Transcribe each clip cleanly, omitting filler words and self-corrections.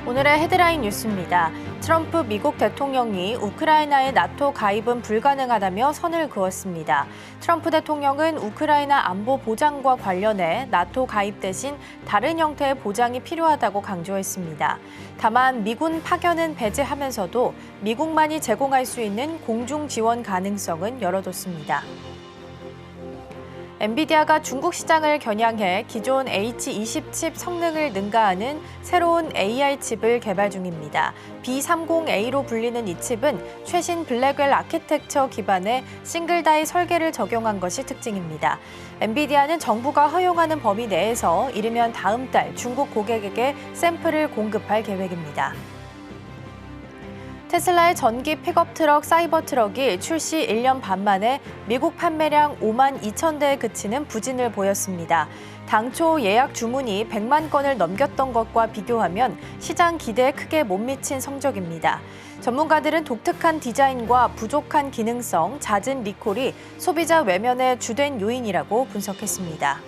오늘의 헤드라인 뉴스입니다. 트럼프 미국 대통령이 우크라이나의 나토 가입은 불가능하다며 선을 그었습니다. 트럼프 대통령은 우크라이나 안보 보장과 관련해 나토 가입 대신 다른 형태의 보장이 필요하다고 강조했습니다. 다만 미군 파견은 배제하면서도 미국만이 제공할 수 있는 공중 지원 가능성은 열어뒀습니다. 엔비디아가 중국 시장을 겨냥해 기존 H20 칩 성능을 능가하는 새로운 AI 칩을 개발 중입니다. B30A로 불리는 이 칩은 최신 블랙웰 아키텍처 기반의 싱글다이 설계를 적용한 것이 특징입니다. 엔비디아는 정부가 허용하는 범위 내에서 이르면 다음 달 중국 고객에게 샘플을 공급할 계획입니다. 테슬라의 전기 픽업 트럭 사이버 트럭이 출시 1년 반 만에 미국 판매량 5만 2천 대에 그치는 부진을 보였습니다. 당초 예약 주문이 100만 건을 넘겼던 것과 비교하면 시장 기대에 크게 못 미친 성적입니다. 전문가들은 독특한 디자인과 부족한 기능성, 잦은 리콜이 소비자 외면의 주된 요인이라고 분석했습니다.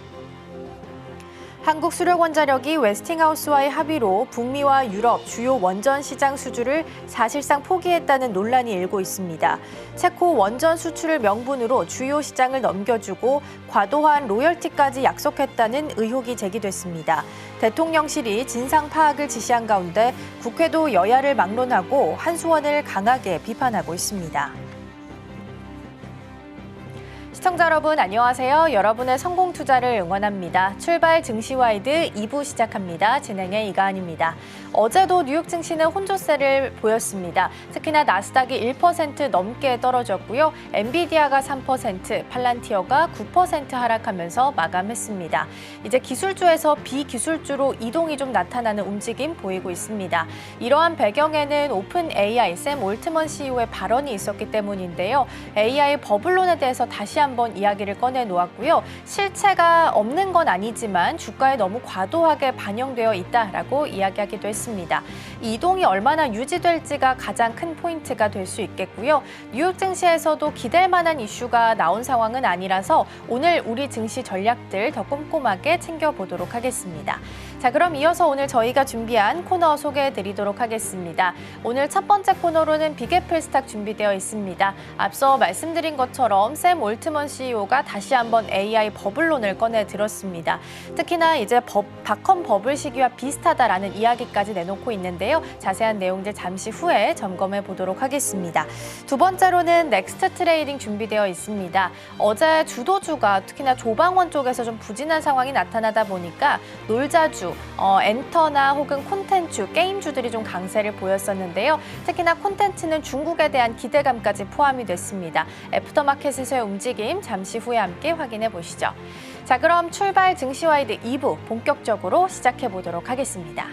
한국수력원자력이 웨스팅하우스와의 합의로 북미와 유럽 주요 원전 시장 수주를 사실상 포기했다는 논란이 일고 있습니다. 체코 원전 수출을 명분으로 주요 시장을 넘겨주고 과도한 로열티까지 약속했다는 의혹이 제기됐습니다. 대통령실이 진상 파악을 지시한 가운데 국회도 여야를 막론하고 한수원을 강하게 비판하고 있습니다. 시청자 여러분 안녕하세요. 여러분의 성공 투자를 응원합니다. 출발 증시와이드 2부 시작합니다. 진행의 이가은입니다. 어제도 뉴욕 증시는 혼조세를 보였습니다. 특히나 나스닥이 1% 넘게 떨어졌고요. 엔비디아가 3%, 팔란티어가 9% 하락하면서 마감했습니다. 이제 기술주에서 비기술주로 이동이 좀 나타나는 움직임 보이고 있습니다. 이러한 배경에는 오픈 AI 샘 올트먼 CEO의 발언이 있었기 때문인데요. AI 버블론에 대해서 다시 한번 이야기를 꺼내 놓았고요. 실체가 없는 건 아니지만 주가에 너무 과도하게 반영되어 있다라고 이야기하기도 했습니다. 이동이 얼마나 유지될지가 가장 큰 포인트가 될 수 있겠고요. 뉴욕 증시에서도 기댈 만한 이슈가 나온 상황은 아니라서 오늘 우리 증시 전략들 더 꼼꼼하게 챙겨보도록 하겠습니다. 자, 그럼 이어서 오늘 저희가 준비한 코너 소개해드리도록 하겠습니다. 오늘 첫 번째 코너로는 빅애플 스탁 준비되어 있습니다. 앞서 말씀드린 것처럼 샘 올트먼 CEO가 다시 한번 AI 버블론을 꺼내 들었습니다. 특히나 이제 닷컴 버블 시기와 비슷하다라는 이야기까지 내놓고 있는데요. 자세한 내용들 잠시 후에 점검해 보도록 하겠습니다. 두 번째로는 넥스트 트레이딩 준비되어 있습니다. 어제 주도주가 특히나 조방원 쪽에서 좀 부진한 상황이 나타나다 보니까 놀자주, 엔터나 혹은 콘텐츠, 게임주들이 좀 강세를 보였었는데요. 특히나 콘텐츠는 중국에 대한 기대감까지 포함이 됐습니다. 애프터마켓에서의 움직임 잠시 후에 함께 확인해 보시죠. 자, 그럼 출발 증시와이드 2부 본격적으로 시작해 보도록 하겠습니다.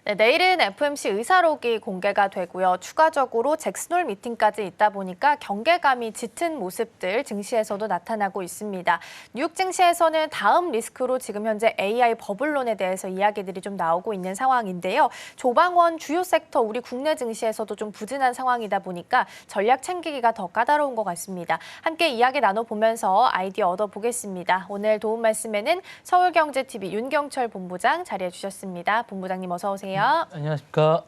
네, 내일은 FOMC 의사록이 공개가 되고요. 추가적으로 잭슨홀 미팅까지 있다 보니까 경계감이 짙은 모습들 증시에서도 나타나고 있습니다. 뉴욕 증시에서는 다음 리스크로 지금 현재 AI 버블론에 대해서 이야기들이 좀 나오고 있는 상황인데요. 조방원 주요 섹터 우리 국내 증시에서도 좀 부진한 상황이다 보니까 전략 챙기기가 더 까다로운 것 같습니다. 함께 이야기 나눠보면서 아이디어 얻어보겠습니다. 오늘 도움 말씀에는 서울경제TV 윤경철 본부장 자리해 주셨습니다. 본부장님 어서 오세요. 안녕하십니까.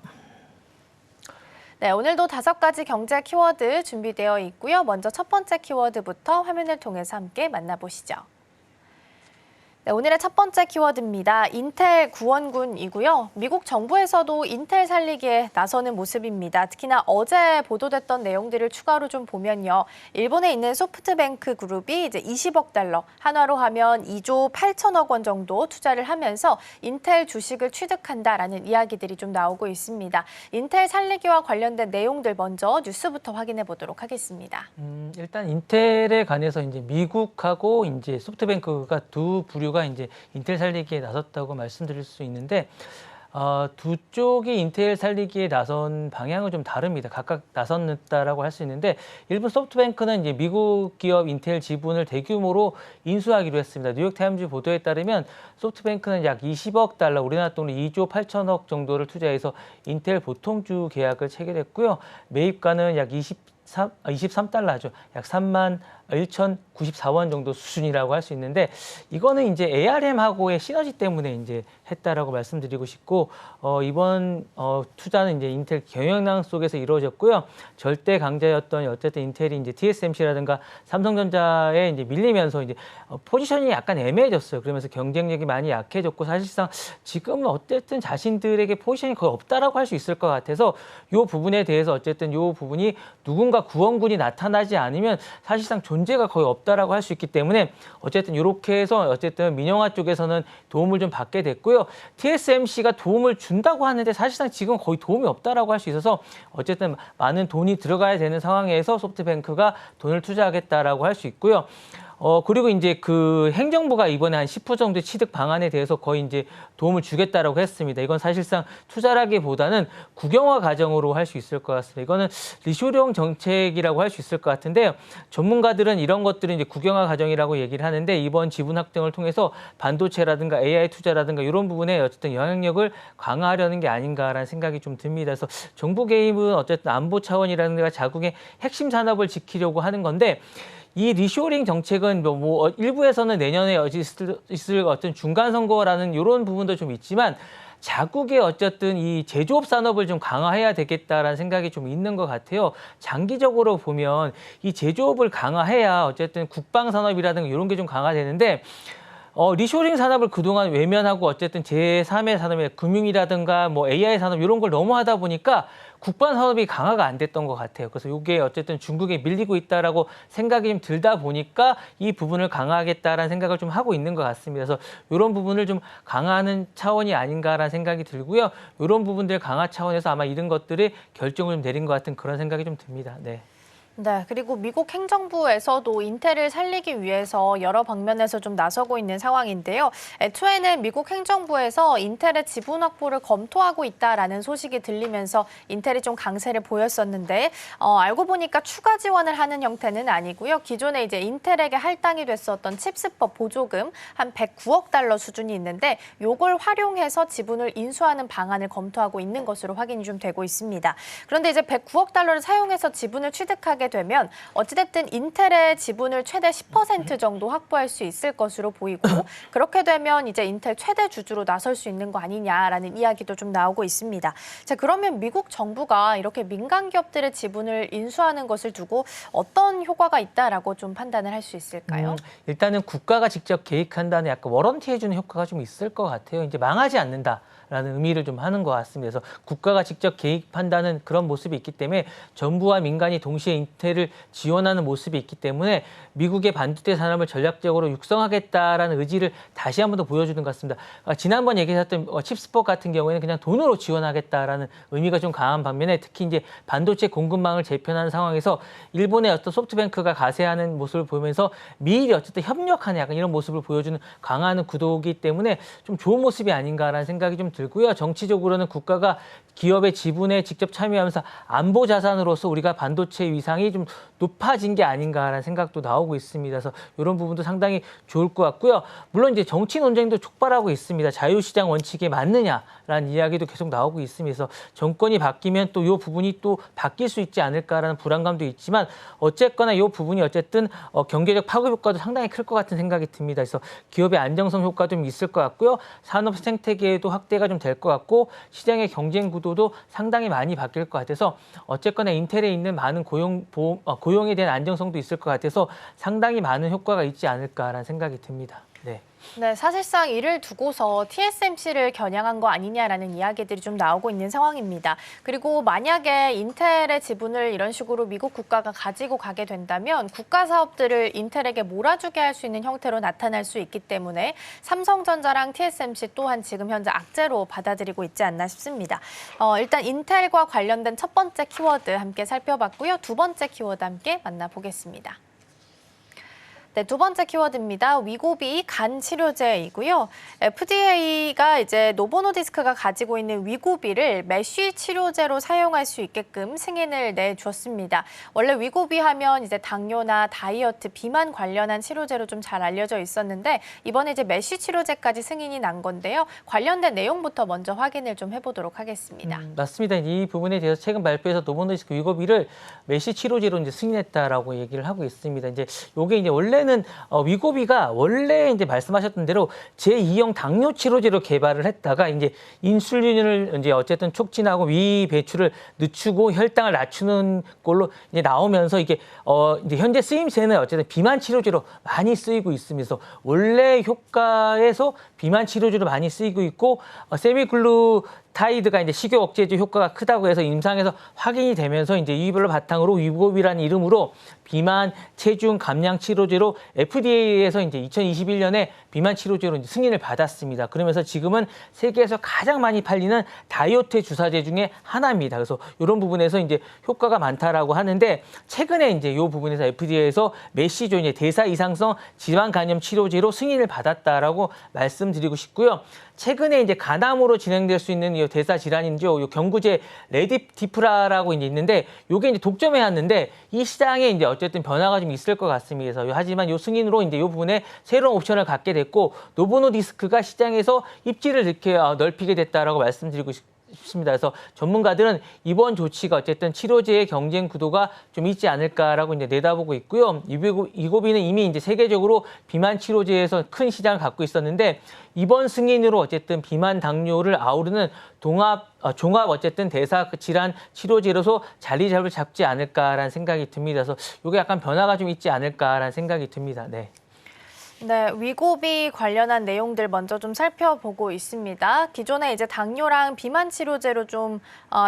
네, 오늘도 5가지 경제 키워드 준비되어 있고요. 먼저 첫 번째 키워드부터 화면을 통해서 함께 만나보시죠. 네, 오늘의 첫 번째 키워드입니다. 인텔 구원군이고요. 미국 정부에서도 인텔 살리기에 나서는 모습입니다. 특히나 어제 보도됐던 내용들을 추가로 좀 보면요. 일본에 있는 소프트뱅크 그룹이 이제 20억 달러, 한화로 하면 2조 8천억 원 정도 투자를 하면서 인텔 주식을 취득한다라는 이야기들이 좀 나오고 있습니다. 인텔 살리기와 관련된 내용들 먼저 뉴스부터 확인해 보도록 하겠습니다. 일단 인텔에 관해서 이제 미국하고 이제 소프트뱅크가 두 부류가 이제 인텔 살리기에 나섰다고 말씀드릴 수 있는데 두 쪽이 인텔 살리기에 나선 방향은 좀 다릅니다. 각각 나섰다라고 할 수 있는데 일본 소프트뱅크는 이제 미국 기업 인텔 지분을 대규모로 인수하기로 했습니다. 뉴욕타임즈 보도에 따르면 소프트뱅크는 약 20억 달러, 우리나라 돈으로 2조 8천억 정도를 투자해서 인텔 보통주 계약을 체결했고요. 매입가는 약 23달러죠. 약 3만 1,094원 정도 수준이라고 할 수 있는데 이거는 이제 ARM하고의 시너지 때문에 이제 했다라고 말씀드리고 싶고 이번 투자는 이제 인텔 경영난 속에서 이루어졌고요. 절대 강자였던 어쨌든 인텔이 이제 TSMC라든가 삼성전자에 이제 밀리면서 이제 포지션이 약간 애매해졌어요. 그러면서 경쟁력이 많이 약해졌고 사실상 지금은 어쨌든 자신들에게 포지션이 거의 없다라고 할 수 있을 것 같아서 이 부분에 대해서 어쨌든 이 부분이 누군가 구원군이 나타나지 않으면 사실상 존재가 거의 없다라고 할 수 있기 때문에 어쨌든 이렇게 해서 어쨌든 민영화 쪽에서는 도움을 좀 받게 됐고요. TSMC가 도움을 준다고 하는데 사실상 지금 거의 도움이 없다라고 할 수 있어서 어쨌든 많은 돈이 들어가야 되는 상황에서 소프트뱅크가 돈을 투자하겠다라고 할 수 있고요. 그리고 이제 그 행정부가 이번에 한 10% 정도 취득 방안에 대해서 거의 이제 도움을 주겠다라고 했습니다. 이건 사실상 투자라기보다는 국영화 과정으로 할 수 있을 것 같습니다. 이거는 리쇼링 정책이라고 할 수 있을 것 같은데요. 전문가들은 이런 것들은 이제 국영화 과정이라고 얘기를 하는데 이번 지분 확정을 통해서 반도체라든가 AI 투자라든가 이런 부분에 어쨌든 영향력을 강화하려는 게 아닌가라는 생각이 좀 듭니다. 그래서 정부 개입은 어쨌든 안보 차원이라든가 자국의 핵심 산업을 지키려고 하는 건데 이 리쇼링 정책은 뭐 일부에서는 내년에 있을 어떤 중간 선거라는 이런 부분도 좀 있지만 자국의 어쨌든 이 제조업 산업을 좀 강화해야 되겠다라는 생각이 좀 있는 것 같아요. 장기적으로 보면 이 제조업을 강화해야 어쨌든 국방 산업이라든가 이런 게 좀 강화되는데 리쇼링 산업을 그동안 외면하고 어쨌든 제3의 산업의 금융이라든가 뭐 AI 산업 이런 걸 너무 하다 보니까 국방 산업이 강화가 안 됐던 것 같아요. 그래서 이게 어쨌든 중국에 밀리고 있다라고 생각이 좀 들다 보니까 이 부분을 강화하겠다라는 생각을 좀 하고 있는 것 같습니다. 그래서 이런 부분을 좀 강화하는 차원이 아닌가라는 생각이 들고요. 이런 부분들 강화 차원에서 아마 이런 것들이 결정을 좀 내린 것 같은 그런 생각이 좀 듭니다. 네. 네, 그리고 미국 행정부에서도 인텔을 살리기 위해서 여러 방면에서 좀 나서고 있는 상황인데요. 애초에는 미국 행정부에서 인텔의 지분 확보를 검토하고 있다라는 소식이 들리면서 인텔이 좀 강세를 보였었는데 알고 보니까 추가 지원을 하는 형태는 아니고요. 기존에 이제 인텔에게 할당이 됐었던 칩스법 보조금 한 109억 달러 수준이 있는데 요걸 활용해서 지분을 인수하는 방안을 검토하고 있는 것으로 확인이 좀 되고 있습니다. 그런데 이제 109억 달러를 사용해서 지분을 취득하게 되면 어찌됐든 인텔의 지분을 최대 10% 정도 확보할 수 있을 것으로 보이고 그렇게 되면 이제 인텔 최대 주주로 나설 수 있는 거 아니냐라는 이야기도 좀 나오고 있습니다. 자, 그러면 미국 정부가 이렇게 민간 기업들의 지분을 인수하는 것을 두고 어떤 효과가 있다라고 좀 판단을 할 수 있을까요? 일단은 국가가 직접 개입한다는 약간 워런티해주는 효과가 좀 있을 것 같아요. 이제 망하지 않는다. 라는 의미를 좀 하는 것 같습니다. 그래서 국가가 직접 개입한다는 그런 모습이 있기 때문에 정부와 민간이 동시에 인텔을 지원하는 모습이 있기 때문에 미국의 반도체 산업을 전략적으로 육성하겠다라는 의지를 다시 한 번 더 보여주는 것 같습니다. 지난번 얘기했던 칩스법 같은 경우에는 그냥 돈으로 지원하겠다라는 의미가 좀 강한 반면에 특히 이제 반도체 공급망을 재편하는 상황에서 일본의 어떤 소프트뱅크가 가세하는 모습을 보면서 미일이 어쨌든 협력하는 약간 이런 모습을 보여주는 강한 구도이기 때문에 좀 좋은 모습이 아닌가라는 생각이 좀 들고요. 정치적으로는 국가가 기업의 지분에 직접 참여하면서 안보 자산으로서 우리가 반도체 위상이 좀 높아진 게 아닌가라는 생각도 나오고 있습니다. 그래서 이런 부분도 상당히 좋을 것 같고요. 물론 이제 정치 논쟁도 촉발하고 있습니다. 자유시장 원칙에 맞느냐라는 이야기도 계속 나오고 있습니다. 그래서 정권이 바뀌면 또 이 부분이 또 바뀔 수 있지 않을까라는 불안감도 있지만 어쨌거나 이 부분이 어쨌든 경제적 파급 효과도 상당히 클 것 같은 생각이 듭니다. 그래서 기업의 안정성 효과 좀 있을 것 같고요. 산업 생태계에도 확대가 좀 될 것 같고 시장의 경쟁 구도도 상당히 많이 바뀔 것 같아서 어쨌거나 인텔에 있는 많은 고용에 대한 안정성도 있을 것 같아서 상당히 많은 효과가 있지 않을까라는 생각이 듭니다. 네. 네, 사실상 이를 두고서 TSMC를 겨냥한 거 아니냐라는 이야기들이 좀 나오고 있는 상황입니다. 그리고 만약에 인텔의 지분을 이런 식으로 미국 국가가 가지고 가게 된다면 국가 사업들을 인텔에게 몰아주게 할 수 있는 형태로 나타날 수 있기 때문에 삼성전자랑 TSMC 또한 지금 현재 악재로 받아들이고 있지 않나 싶습니다. 일단 인텔과 관련된 첫 번째 키워드 함께 살펴봤고요. 두 번째 키워드 함께 만나보겠습니다. 네, 두 번째 키워드입니다. 위고비 간 치료제이고요. FDA가 이제 노보노디스크가 가지고 있는 위고비를 메쉬 치료제로 사용할 수 있게끔 승인을 내줬습니다. 원래 위고비 하면 이제 당뇨나 다이어트, 비만 관련한 치료제로 좀 잘 알려져 있었는데 이번에 이제 메쉬 치료제까지 승인이 난 건데요. 관련된 내용부터 먼저 확인을 좀 해보도록 하겠습니다. 맞습니다. 이 부분에 대해서 최근 발표에서 노보노디스크 위고비를 메쉬 치료제로 이제 승인했다라고 얘기를 하고 있습니다. 이제 요게 이제 원래는 위고비가 원래 이제 말씀하셨던 대로 제2형 당뇨 치료제로 개발을 했다가 이제 인슐린을 이제 어쨌든 촉진하고 위 배출을 늦추고 혈당을 낮추는 걸로 이제 나오면서 이게 이제 현재 쓰임새는 어쨌든 비만 치료제로 많이 쓰이고 있으면서 원래 효과에서 비만 치료제로 많이 쓰이고 있고 세미글루타이드가 이제 식욕 억제제 효과가 크다고 해서 임상에서 확인이 되면서 이제 이별로 바탕으로 위고비라는 이름으로 비만, 체중 감량 치료제로 FDA에서 이제 2021년에 비만 치료제로 이제 승인을 받았습니다. 그러면서 지금은 세계에서 가장 많이 팔리는 다이어트 주사제 중에 하나입니다. 그래서 이런 부분에서 이제 효과가 많다라고 하는데 최근에 이제 이 부분에서 FDA에서 메시조 이제 대사 이상성 지방 간염 치료제로 승인을 받았다라고 말씀드리고 싶고요. 최근에 이제 간암으로 진행될 수 있는 이 대사 질환인지요. 이 경구제 레디티프라라고 이제 있는데 이게 이제 독점해 왔는데 이 시장에 이제 어쨌든 변화가 좀 있을 것 같습니다. 그래서 하지만 이 승인으로 이제 이 부분에 새로운 옵션을 갖게 됐고 노보노디스크가 시장에서 입지를 이렇게 넓히게 됐다라고 말씀드리고 싶습니다. 그래서 전문가들은 이번 조치가 어쨌든 치료제의 경쟁 구도가 좀 있지 않을까라고 이제 내다보고 있고요. 위고비는 이미 이제 세계적으로 비만 치료제에서 큰 시장을 갖고 있었는데 이번 승인으로 어쨌든 비만 당뇨를 아우르는 종합 어쨌든 대사 질환 치료제로서 자리 잡지 않을까라는 생각이 듭니다. 그래서 이게 약간 변화가 좀 있지 않을까라는 생각이 듭니다. 네. 네, 위고비 관련한 내용들 먼저 좀 살펴보고 있습니다. 기존에 이제 당뇨랑 비만 치료제로 좀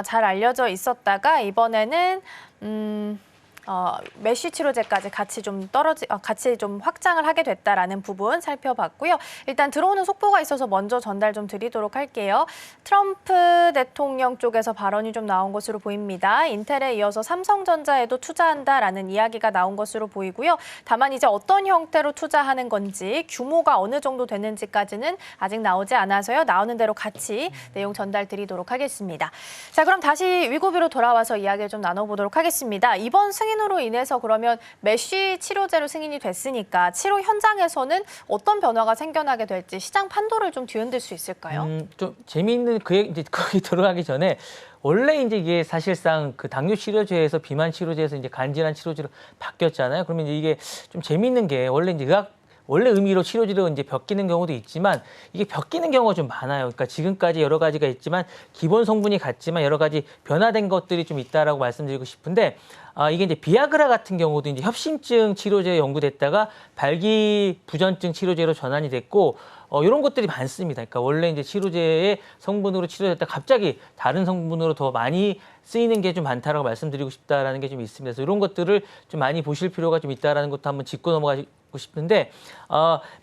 잘 알려져 있었다가 이번에는 메쉬 치료제까지 같이 좀 확장을 하게 됐다라는 부분 살펴봤고요. 일단 들어오는 속보가 있어서 먼저 전달 좀 드리도록 할게요. 트럼프 대통령 쪽에서 발언이 좀 나온 것으로 보입니다. 인텔에 이어서 삼성전자에도 투자한다라는 이야기가 나온 것으로 보이고요. 다만 이제 어떤 형태로 투자하는 건지 규모가 어느 정도 되는지까지는 아직 나오지 않아서요. 나오는 대로 같이 내용 전달 드리도록 하겠습니다. 자, 그럼 다시 위고비로 돌아와서 이야기를 좀 나눠보도록 하겠습니다. 이번 승인으로 인해서 그러면 메쉬 치료제로 승인이 됐으니까 치료 현장에서는 어떤 변화가 생겨나게 될지 시장 판도를 좀 뒤흔들 수 있을까요? 좀 재미있는 이제 거기 들어가기 전에 원래 이제 이게 사실상 그 당뇨 치료제에서 비만 치료제에서 이제 간질환 치료제로 바뀌었잖아요. 그러면 이제 이게 좀 재미있는 게 원래 이제 원래 의미로 치료제로 이제 바뀌는 경우도 있지만 이게 바뀌는 경우가 좀 많아요. 그러니까 지금까지 여러 가지가 있지만 기본 성분이 같지만 여러 가지 변화된 것들이 좀 있다라고 말씀드리고 싶은데 이게 이제 비아그라 같은 경우도 이제 협심증 치료제에 연구됐다가 발기부전증 치료제로 전환이 됐고 이런 것들이 많습니다. 그러니까 원래 이제 치료제의 성분으로 치료됐다 갑자기 다른 성분으로 더 많이 쓰이는 게 좀 많다라고 말씀드리고 싶다라는 게 좀 있습니다. 그래서 이런 것들을 좀 많이 보실 필요가 좀 있다라는 것도 한번 짚고 넘어가고 싶은데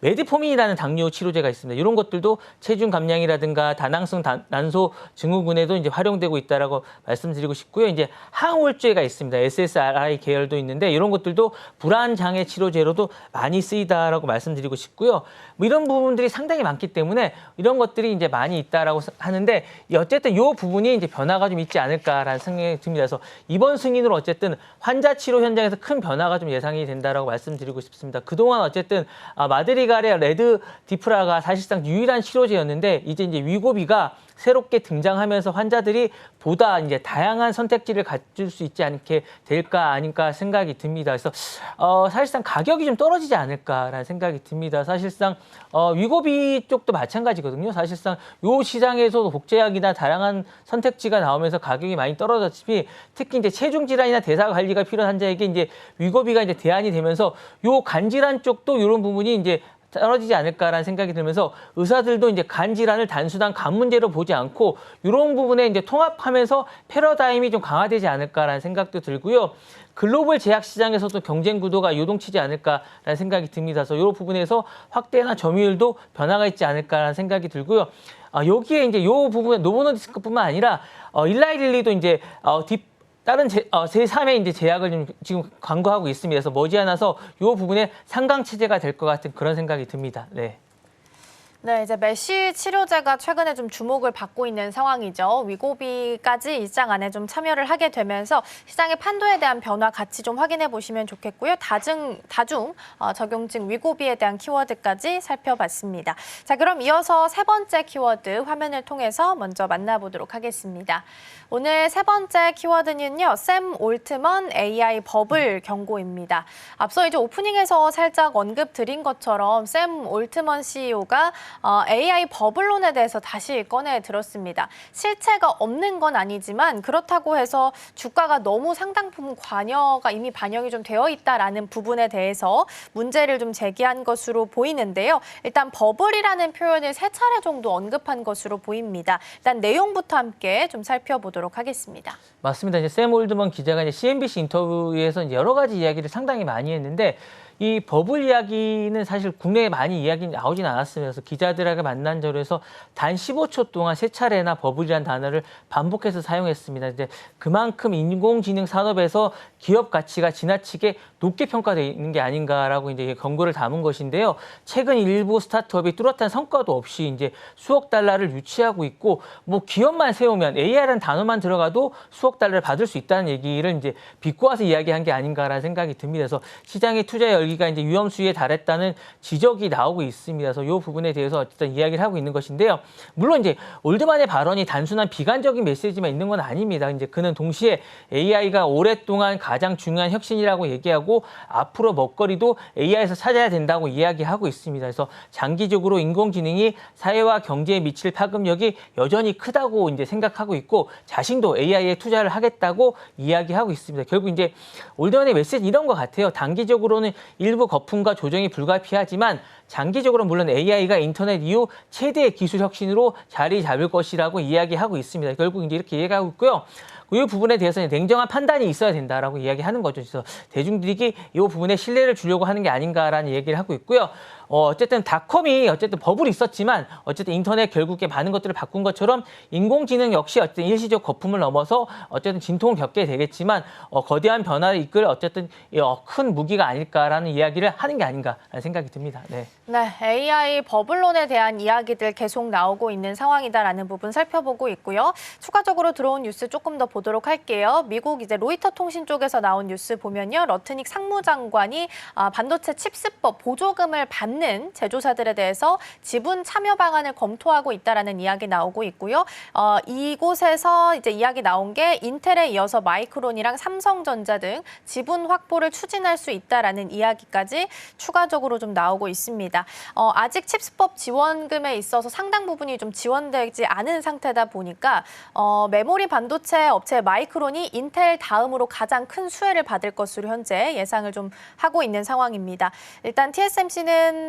메디포민이라는 당뇨 치료제가 있습니다. 이런 것들도 체중 감량이라든가 다낭성 난소 증후군에도 이제 활용되고 있다라고 말씀드리고 싶고요. 이제 항우울제가 있습니다. SSRI 계열도 있는데 이런 것들도 불안 장애 치료제로도 많이 쓰이다라고 말씀드리고 싶고요. 뭐 이런 부분들이 상당히 많기 때문에 이런 것들이 이제 많이 있다라고 하는데 어쨌든 이 부분이 이제 변화가 좀 있지 않을까라는 생각이 듭니다. 그래서 이번 승인으로 어쨌든 환자 치료 현장에서 큰 변화가 좀 예상이 된다라고 말씀드리고 싶습니다. 그동안 어쨌든 마드리갈의 레드디프라가 사실상 유일한 치료제였는데 이제 위고비가 새롭게 등장하면서 환자들이 보다 이제 다양한 선택지를 가질 수 있지 않게 될까 아닐까 생각이 듭니다. 그래서 사실상 가격이 좀 떨어지지 않을까라는 생각이 듭니다. 사실상 위고비 쪽도 마찬가지거든요. 사실상 요 시장에서도 복제약이나 다양한 선택지가 나오면서 가격이 많이 떨어졌지만 특히 이제 체중 질환이나 대사 관리가 필요한 환자에게 이제 위고비가 이제 대안이 되면서 요 간질환 쪽도 이런 부분이 이제 떨어지지 않을까라는 생각이 들면서 의사들도 이제 간 질환을 단순한 간 문제로 보지 않고 이런 부분에 이제 통합하면서 패러다임이 좀 강화되지 않을까라는 생각도 들고요. 글로벌 제약 시장에서도 경쟁 구도가 요동치지 않을까라는 생각이 듭니다. 그래서 이 부분에서 확대나 점유율도 변화가 있지 않을까라는 생각이 들고요. 여기에 이제 이 부분에 노보노디스크뿐만 아니라 일라이릴리도 이제 다른 제3의 이제 제약을 지금 광고하고 있습니다. 그래서 머지않아서 이 부분에 상강 체제가 될 것 같은 그런 생각이 듭니다. 네. 네, 이제 메쉬 치료제가 최근에 좀 주목을 받고 있는 상황이죠. 위고비까지 이 시장 안에 좀 참여를 하게 되면서 시장의 판도에 대한 변화 같이 좀 확인해 보시면 좋겠고요. 다중 적용증 위고비에 대한 키워드까지 살펴봤습니다. 자, 그럼 이어서 세 번째 키워드 화면을 통해서 먼저 만나보도록 하겠습니다. 오늘 세 번째 키워드는요, 샘 올트먼 AI 버블 경고입니다. 앞서 이제 오프닝에서 살짝 언급 드린 것처럼 샘 올트먼 CEO가 AI 버블론에 대해서 다시 꺼내 들었습니다. 실체가 없는 건 아니지만 그렇다고 해서 주가가 너무 상당 부분 관여가 이미 반영이 좀 되어 있다라는 부분에 대해서 문제를 좀 제기한 것으로 보이는데요. 일단 버블이라는 표현을 3차례 정도 언급한 것으로 보입니다. 일단 내용부터 함께 좀 살펴보도록 하겠습니다. 맞습니다. 이제 샘 올드먼 기자가 이제 CNBC 인터뷰에서 이제 여러 가지 이야기를 상당히 많이 했는데 이 버블 이야기는 사실 국내에 많이 이야기 나오진 않았습니다. 그래서 기자들하고 만난 자리에서 단 15초 동안 3차례나 버블이라는 단어를 반복해서 사용했습니다. 이제 그만큼 인공지능 산업에서 기업 가치가 지나치게 높게 평가되어 있는 게 아닌가라고 이제 경고를 담은 것인데요. 최근 일부 스타트업이 뚜렷한 성과도 없이 이제 수억 달러를 유치하고 있고 뭐 기업만 세우면 AI라는 단어만 들어가도 수억 달러를 받을 수 있다는 얘기를 이제 비꼬아서 이야기한 게 아닌가라는 생각이 듭니다. 그래서 시장의 투자 열기가 이제 위험 수위에 달했다는 지적이 나오고 있습니다. 그래서 이 부분에 대해서 어쨌든 이야기를 하고 있는 것인데요. 물론 이제 올드만의 발언이 단순한 비관적인 메시지만 있는 건 아닙니다. 이제 그는 동시에 AI가 오랫동안 가장 중요한 혁신이라고 얘기하고 앞으로 먹거리도 AI에서 찾아야 된다고 이야기하고 있습니다. 그래서 장기적으로 인공지능이 사회와 경제에 미칠 파급력이 여전히 크다고 이제 생각하고 있고 자신도 AI에 투자를 하겠다고 이야기하고 있습니다. 결국 이제 올드만의 메시지 이런 것 같아요. 단기적으로는 일부 거품과 조정이 불가피하지만 장기적으로 물론 AI가 인터넷 이후 최대의 기술 혁신으로 자리 잡을 것이라고 이야기하고 있습니다. 결국 이제 이렇게 이야기하고 있고요. 이 부분에 대해서는 냉정한 판단이 있어야 된다라고 이야기하는 거죠. 그래서 대중들이 이 부분에 신뢰를 주려고 하는 게 아닌가라는 얘기를 하고 있고요. 어쨌든 닷컴이 어쨌든 버블이 있었지만 어쨌든 인터넷 결국에 많은 것들을 바꾼 것처럼 인공지능 역시 어쨌든 일시적 거품을 넘어서 어쨌든 진통을 겪게 되겠지만 거대한 변화를 이끌 어쨌든 큰 무기가 아닐까라는 이야기를 하는 게 아닌가라는 생각이 듭니다. 네. 네, AI 버블론에 대한 이야기들 계속 나오고 있는 상황이다라는 부분 살펴보고 있고요. 추가적으로 들어온 뉴스 조금 더 보도록 할게요. 미국 이제 로이터 통신 쪽에서 나온 뉴스 보면요, 러트닉 상무장관이 반도체 칩스법 보조금을 받는 제조사들에 대해서 지분 참여 방안을 검토하고 있다라는 이야기 나오고 있고요. 이곳에서 이제 이야기 나온 게 인텔에 이어서 마이크론이랑 삼성전자 등 지분 확보를 추진할 수 있다라는 이야기까지 추가적으로 좀 나오고 있습니다. 아직 칩스법 지원금에 있어서 상당 부분이 좀 지원되지 않은 상태다 보니까 메모리 반도체 업체 마이크론이 인텔 다음으로 가장 큰 수혜를 받을 것으로 현재 예상을 좀 하고 있는 상황입니다. 일단 TSMC는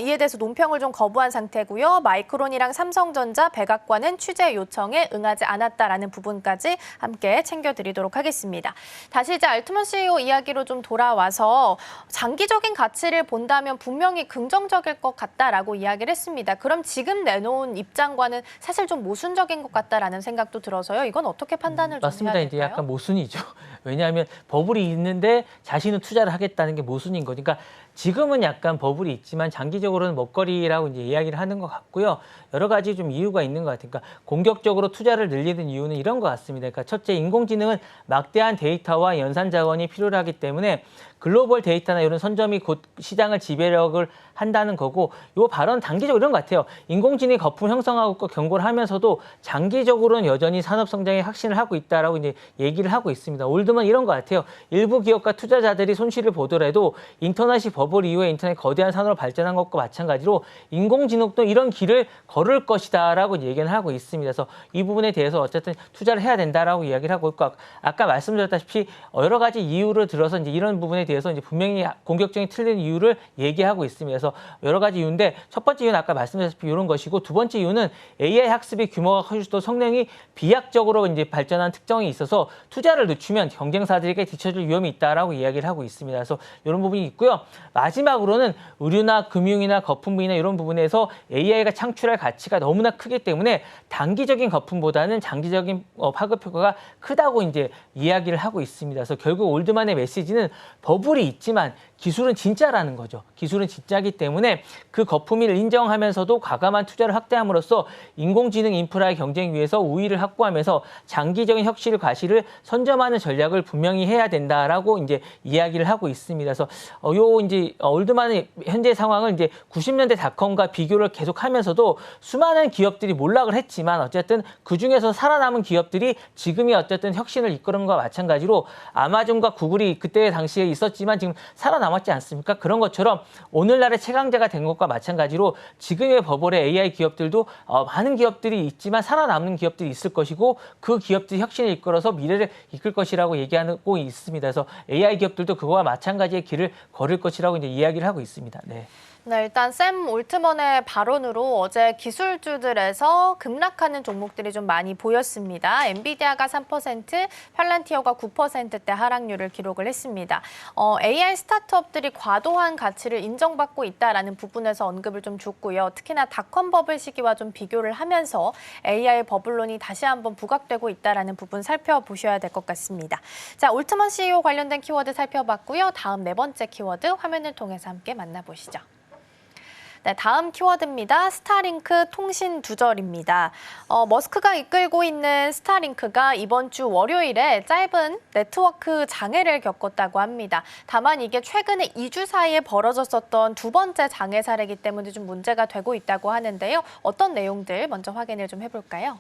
이에 대해서 논평을 좀 거부한 상태고요. 마이크론이랑 삼성전자, 백악관은 취재 요청에 응하지 않았다라는 부분까지 함께 챙겨드리도록 하겠습니다. 다시 이제 알트먼 CEO 이야기로 좀 돌아와서 장기적인 가치를 본다면 분명히 긍정적일 것 같다라고 이야기를 했습니다. 그럼 지금 내놓은 입장과는 사실 좀 모순적인 것 같다라는 생각도 들어서요. 이건 어떻게 판단을 좀 해야 맞습니다. 될까요? 이제 약간 모순이죠. 왜냐하면 버블이 있는데 자신은 투자를 하겠다는 게 모순인 거니까 지금은 약간 버블이 있지만 장기적으로는 먹거리라고 이제 이야기를 하는 것 같고요. 여러 가지 좀 이유가 있는 것 같으니까 공격적으로 투자를 늘리는 이유는 이런 것 같습니다. 그러니까 첫째, 인공지능은 막대한 데이터와 연산 자원이 필요하기 때문에 글로벌 데이터나 이런 선점이 곧 시장을 지배력을 한다는 거고, 이 발언 단기적으로 이런 것 같아요. 인공지능이 거품 형성하고 있고 경고를 하면서도 장기적으로는 여전히 산업 성장에 확신을 하고 있다라고 이제 얘기를 하고 있습니다. 올드먼 이런 것 같아요. 일부 기업과 투자자들이 손실을 보더라도 인터넷이 버블 이후에 인터넷 거대한 산업으로 발전한 것과 마찬가지로 인공지능도 이런 길을 걸을 것이다라고 얘기를 하고 있습니다. 그래서 이 부분에 대해서 어쨌든 투자를 해야 된다라고 이야기를 하고 있고, 아까 말씀드렸다시피 여러 가지 이유를 들어서 이제 이런 부분에 대해서 이제 분명히 공격적인 틀린 이유를 얘기하고 있습니다. 그래서 여러 가지 이유인데 첫 번째 이유는 아까 말씀드렸다시피 이런 것이고 두 번째 이유는 AI 학습의 규모가 커질수록 성능이 비약적으로 이제 발전한 특성이 있어서 투자를 늦추면 경쟁사들에게 뒤처질 위험이 있다라고 이야기를 하고 있습니다. 그래서 이런 부분이 있고요. 마지막으로는 의류나 금융이나 거품부이나 이런 부분에서 AI가 창출할 가치가 너무나 크기 때문에 단기적인 거품보다는 장기적인 파급 효과가 크다고 이제 이야기를 하고 있습니다. 그래서 결국 올드만의 메시지는 버블이 있지만 기술은 진짜라는 거죠. 기술은 진짜이기 때문에 그 거품을 인정하면서도 과감한 투자를 확대함으로써 인공지능 인프라의 경쟁 위에서 우위를 확보하면서 장기적인 혁신을 과시를 선점하는 전략을 분명히 해야 된다라고 이제 이야기를 하고 있습니다. 그래서 요 이제 올드만의 현재 상황을 이제 90년대 닷컴과 비교를 계속하면서도 수많은 기업들이 몰락을 했지만 어쨌든 그 중에서 살아남은 기업들이 지금이 어쨌든 혁신을 이끄는 것과 마찬가지로 아마존과 구글이 그때 당시에 있었지만 지금 살아남았지 않습니까? 그런 것처럼 오늘날의 최강자가 된 것과 마찬가지로 지금의 버블의 AI 기업들도 많은 기업들이 있지만 살아남는 기업들이 있을 것이고 그 기업들이 혁신을 이끌어서 미래를 이끌 것이라고 얘기하고 있습니다. 그래서 AI 기업들도 그거와 마찬가지의 길을 걸을 것이라고 이제 이야기를 하고 있습니다. 네. 네, 일단 샘 올트먼의 발언으로 어제 기술주들에서 급락하는 종목들이 좀 많이 보였습니다. 엔비디아가 3%, 팔란티어가 9%대 하락률을 기록을 했습니다. AI 스타트업들이 과도한 가치를 인정받고 있다라는 부분에서 언급을 좀 줬고요. 특히나 닷컴 버블 시기와 좀 비교를 하면서 AI 버블론이 다시 한번 부각되고 있다라는 부분 살펴보셔야 될 것 같습니다. 자, 올트먼 CEO 관련된 키워드 살펴봤고요. 다음 네 번째 키워드 화면을 통해서 함께 만나보시죠. 네, 다음 키워드입니다. 스타링크 통신 두절입니다. 머스크가 이끌고 있는 스타링크가 이번 주 월요일에 짧은 네트워크 장애를 겪었다고 합니다. 다만 이게 최근에 2주 사이에 벌어졌었던 두 번째 장애 사례이기 때문에 좀 문제가 되고 있다고 하는데요. 어떤 내용들 먼저 확인을 좀 해볼까요?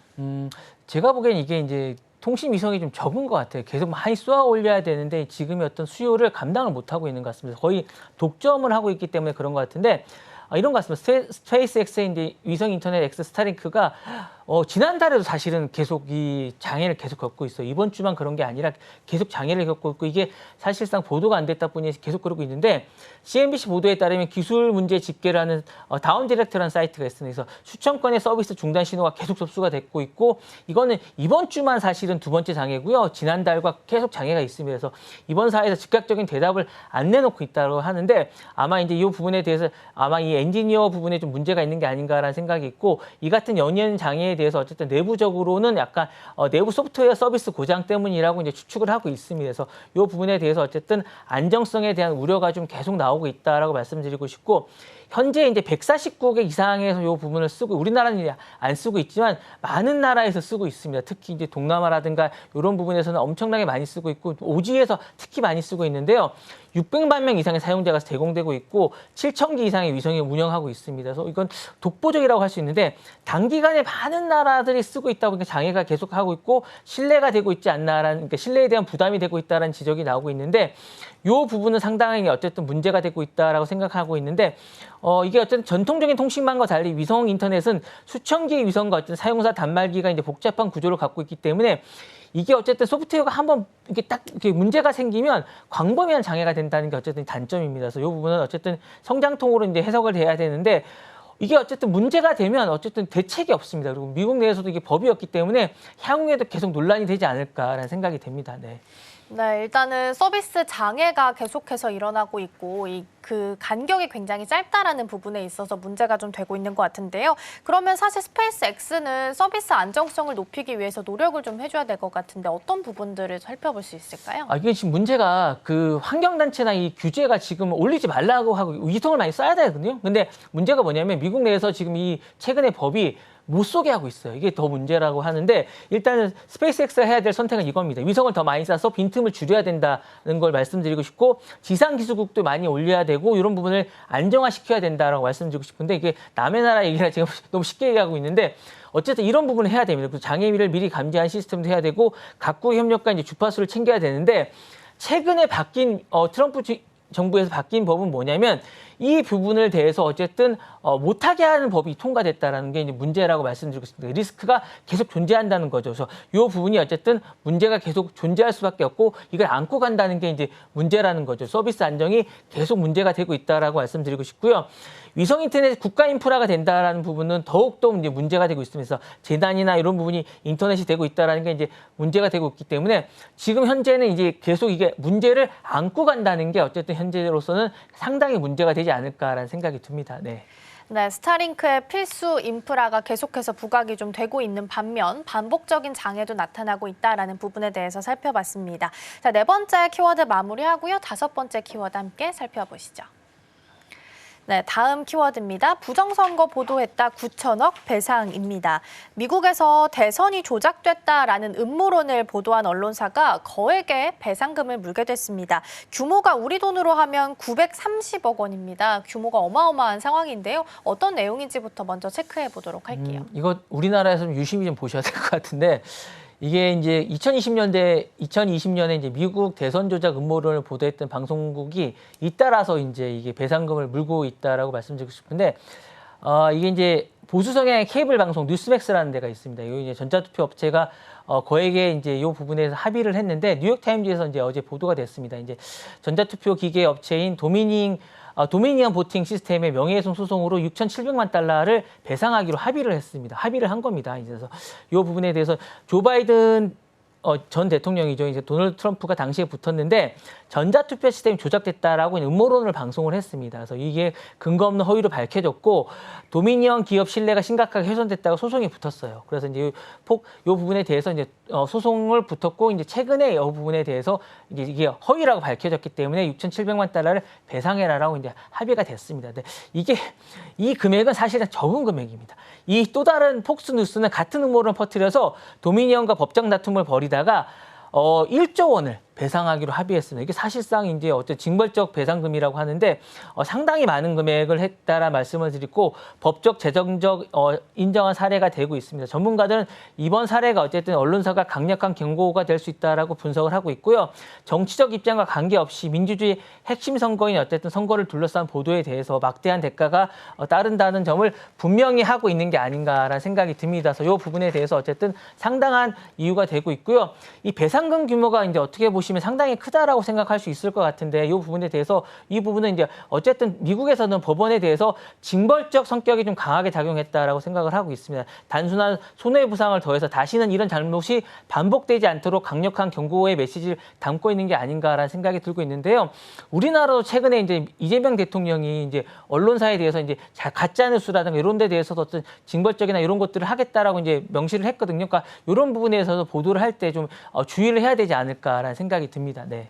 제가 보기엔 이게 이제 통신 위성이 좀 적은 것 같아요. 계속 많이 쏘아 올려야 되는데 지금의 어떤 수요를 감당을 못하고 있는 것 같습니다. 거의 독점을 하고 있기 때문에 그런 것 같은데 이런 것 같습니다. 스페이스X의 이제 위성 인터넷 X 스타링크가 지난달에도 사실은 계속 이 장애를 계속 겪고 있어요. 이번 주만 그런 게 아니라 계속 장애를 겪고 있고 이게 사실상 보도가 안 됐다 보니 계속 그러고 있는데 CNBC 보도에 따르면 기술 문제 집계라는 다운디렉트라는 사이트가 있습니다. 그래서 수천 건의 서비스 중단 신호가 계속 접수가 됐고 있고 이거는 이번 주만 사실은 두 번째 장애고요. 지난달과 계속 장애가 있습니다. 그래서 이번 사회에서 즉각적인 대답을 안 내놓고 있다고 하는데 아마 이제 이 부분에 대해서 아마 이 엔지니어 부분에 좀 문제가 있는 게 아닌가라는 생각이 있고 이 같은 연이은 장애에 대해서 어쨌든 내부적으로는 약간 내부 소프트웨어 서비스 고장 때문이라고 이제 추측을 하고 있습니다. 그래서 이 부분에 대해서 어쨌든 안정성에 대한 우려가 좀 계속 나오고 있다라고 말씀드리고 싶고 현재 이제 149개 이상에서 이 부분을 쓰고 우리나라는 안 쓰고 있지만 많은 나라에서 쓰고 있습니다. 특히 이제 동남아라든가 이런 부분에서는 엄청나게 많이 쓰고 있고 오지에서 특히 많이 쓰고 있는데요. 600만 명 이상의 사용자가 제공되고 있고 7,000개 이상의 위성이 운영하고 있습니다. 그래서 이건 독보적이라고 할 수 있는데 단기간에 많은 나라들이 쓰고 있다 보니까 장애가 계속하고 있고 신뢰가 되고 있지 않나라는 그러니까 신뢰에 대한 부담이 되고 있다는 지적이 나오고 있는데 이 부분은 상당히 어쨌든 문제가 되고 있다라고 생각하고 있는데 이게 어쨌든 전통적인 통신망과 달리 위성 인터넷은 수천 개의 위성과 어쨌든 사용사 단말기가 이제 복잡한 구조를 갖고 있기 때문에 이게 어쨌든 소프트웨어가 한번 이렇게 딱 이렇게 문제가 생기면 광범위한 장애가 된다는 게 어쨌든 단점입니다. 그래서 이 부분은 어쨌든 성장통으로 이제 해석을 해야 되는데 이게 어쨌든 문제가 되면 어쨌든 대책이 없습니다. 그리고 미국 내에서도 이게 법이었기 때문에 향후에도 계속 논란이 되지 않을까라는 생각이 됩니다. 네. 네, 일단은 서비스 장애가 계속해서 일어나고 있고 그 간격이 굉장히 짧다라는 부분에 있어서 문제가 좀 되고 있는 것 같은데요. 그러면 사실 스페이스X는 서비스 안정성을 높이기 위해서 노력을 좀 해줘야 될 것 같은데 어떤 부분들을 살펴볼 수 있을까요? 이게 지금 문제가 그 환경단체나 이 규제가 지금 올리지 말라고 하고 위성을 많이 쏴야 되거든요. 근데 문제가 뭐냐면 미국 내에서 지금 이 최근의 법이 못 쏘게 하고 있어요. 이게 더 문제라고 하는데 일단은 스페이스X가 해야 될 선택은 이겁니다. 위성을 더 많이 쏴서 빈틈을 줄여야 된다는 걸 말씀드리고 싶고 지상기술국도 많이 올려야 되고 이런 부분을 안정화시켜야 된다라고 말씀드리고 싶은데 이게 남의 나라 얘기라 지금 너무 쉽게 얘기하고 있는데 어쨌든 이런 부분을 해야 됩니다. 그리고 장애미를 미리 감지하는 시스템도 해야 되고 각국의 협력과 이제 주파수를 챙겨야 되는데 최근에 바뀐 트럼프 정부에서 바뀐 법은 뭐냐면 이 부분을 대해서 어쨌든 못하게 하는 법이 통과됐다라는 게 이제 문제라고 말씀드리고 있습니다. 리스크가 계속 존재한다는 거죠. 그래서 이 부분이 어쨌든 문제가 계속 존재할 수밖에 없고 이걸 안고 간다는 게 이제 문제라는 거죠. 서비스 안정이 계속 문제가 되고 있다라고 말씀드리고 싶고요. 위성 인터넷 국가 인프라가 된다라는 부분은 더욱더 이제 문제가 되고 있으면서 재난이나 이런 부분이 인터넷이 되고 있다라는 게 이제 문제가 되고 있기 때문에 지금 현재는 이제 계속 이게 문제를 안고 간다는 게 어쨌든 현재로서는 상당히 문제가 되지 않을까라는 생각이 듭니다. 네. 네, 스타링크의 필수 인프라가 계속해서 부각이 좀 되고 있는 반면 반복적인 장애도 나타나고 있다라는 부분에 대해서 살펴봤습니다. 자, 네 번째 키워드 마무리하고요. 다섯 번째 키워드 함께 살펴보시죠. 네, 다음 키워드입니다. 부정선거 보도했다 9천억 배상입니다. 미국에서 대선이 조작됐다라는 음모론을 보도한 언론사가 거액의 배상금을 물게 됐습니다. 규모가 우리 돈으로 하면 930억 원입니다. 규모가 어마어마한 상황인데요. 어떤 내용인지부터 먼저 체크해 보도록 할게요. 이거 우리나라에서 좀 유심히 좀 보셔야 될 것 같은데 이게 이제 2020년에 이제 미국 대선 조작 음모론을 보도했던 방송국이 잇따라서 이제 이게 배상금을 물고 있다라고 말씀드리고 싶은데 이게 이제 보수 성향의 케이블 방송 뉴스맥스라는 데가 있습니다. 이 이제 전자투표 업체가 거액의 이제 이 부분에서 합의를 했는데 뉴욕 타임즈에서 이제 어제 보도가 됐습니다. 이제 전자투표 기계 업체인 도미니언 보팅 시스템의 명예훼손 소송으로 6,700만 달러를 배상하기로 합의를 했습니다. 합의를 한 겁니다. 그래서 이 부분에 대해서 조 바이든 전 대통령이죠. 이제 도널드 트럼프가 당시에 붙었는데 전자투표 시스템이 조작됐다라고 음모론을 방송을 했습니다. 그래서 이게 근거 없는 허위로 밝혀졌고 도미니언 기업 신뢰가 심각하게 훼손됐다고 소송이 붙었어요. 그래서 이제 이 부분에 대해서 이제 소송을 붙었고 이제 최근에 이 부분에 대해서 이게 허위라고 밝혀졌기 때문에 6,700만 달러를 배상해라라고 이제 합의가 됐습니다. 근데 이 금액은 사실은 적은 금액입니다. 이 또 다른 폭스뉴스는 같은 음모론을 퍼뜨려서 도미니언과 법정 다툼을 벌이다가 1조 원을 배상하기로 합의했습니다. 이게 사실상 이제 징벌적 배상금이라고 하는데 상당히 많은 금액을 했다라 말씀을 드리고 법적 재정적 인정한 사례가 되고 있습니다. 전문가들은 이번 사례가 어쨌든 언론사가 강력한 경고가 될 수 있다라고 분석을 하고 있고요. 정치적 입장과 관계없이 민주주의 핵심 선거인 어쨌든 선거를 둘러싼 보도에 대해서 막대한 대가가 따른다는 점을 분명히 하고 있는 게 아닌가라는 생각이 듭니다. 그래서 이 부분에 대해서 어쨌든 상당한 이유가 되고 있고요. 이 배상금 규모가 이제 어떻게 보시면 상당히 크다라고 생각할 수 있을 것 같은데 이 부분에 대해서 이 부분은 이제 어쨌든 미국에서는 법원에 대해서 징벌적 성격이 좀 강하게 작용했다라고 생각을 하고 있습니다. 단순한 손해보상을 더해서 다시는 이런 잘못이 반복되지 않도록 강력한 경고의 메시지를 담고 있는 게 아닌가라는 생각이 들고 있는데요. 우리나라도 최근에 이제 이재명 대통령이 이제 언론사에 대해서 이제 가짜 뉴스라든가 이런 데 대해서도 어떤 징벌적이나 이런 것들을 하겠다라고 이제 명시를 했거든요. 그러니까 이런 부분에서도 보도를 할 때 좀 주의를 해야 되지 않을까라는 생각이 듭니다. 네.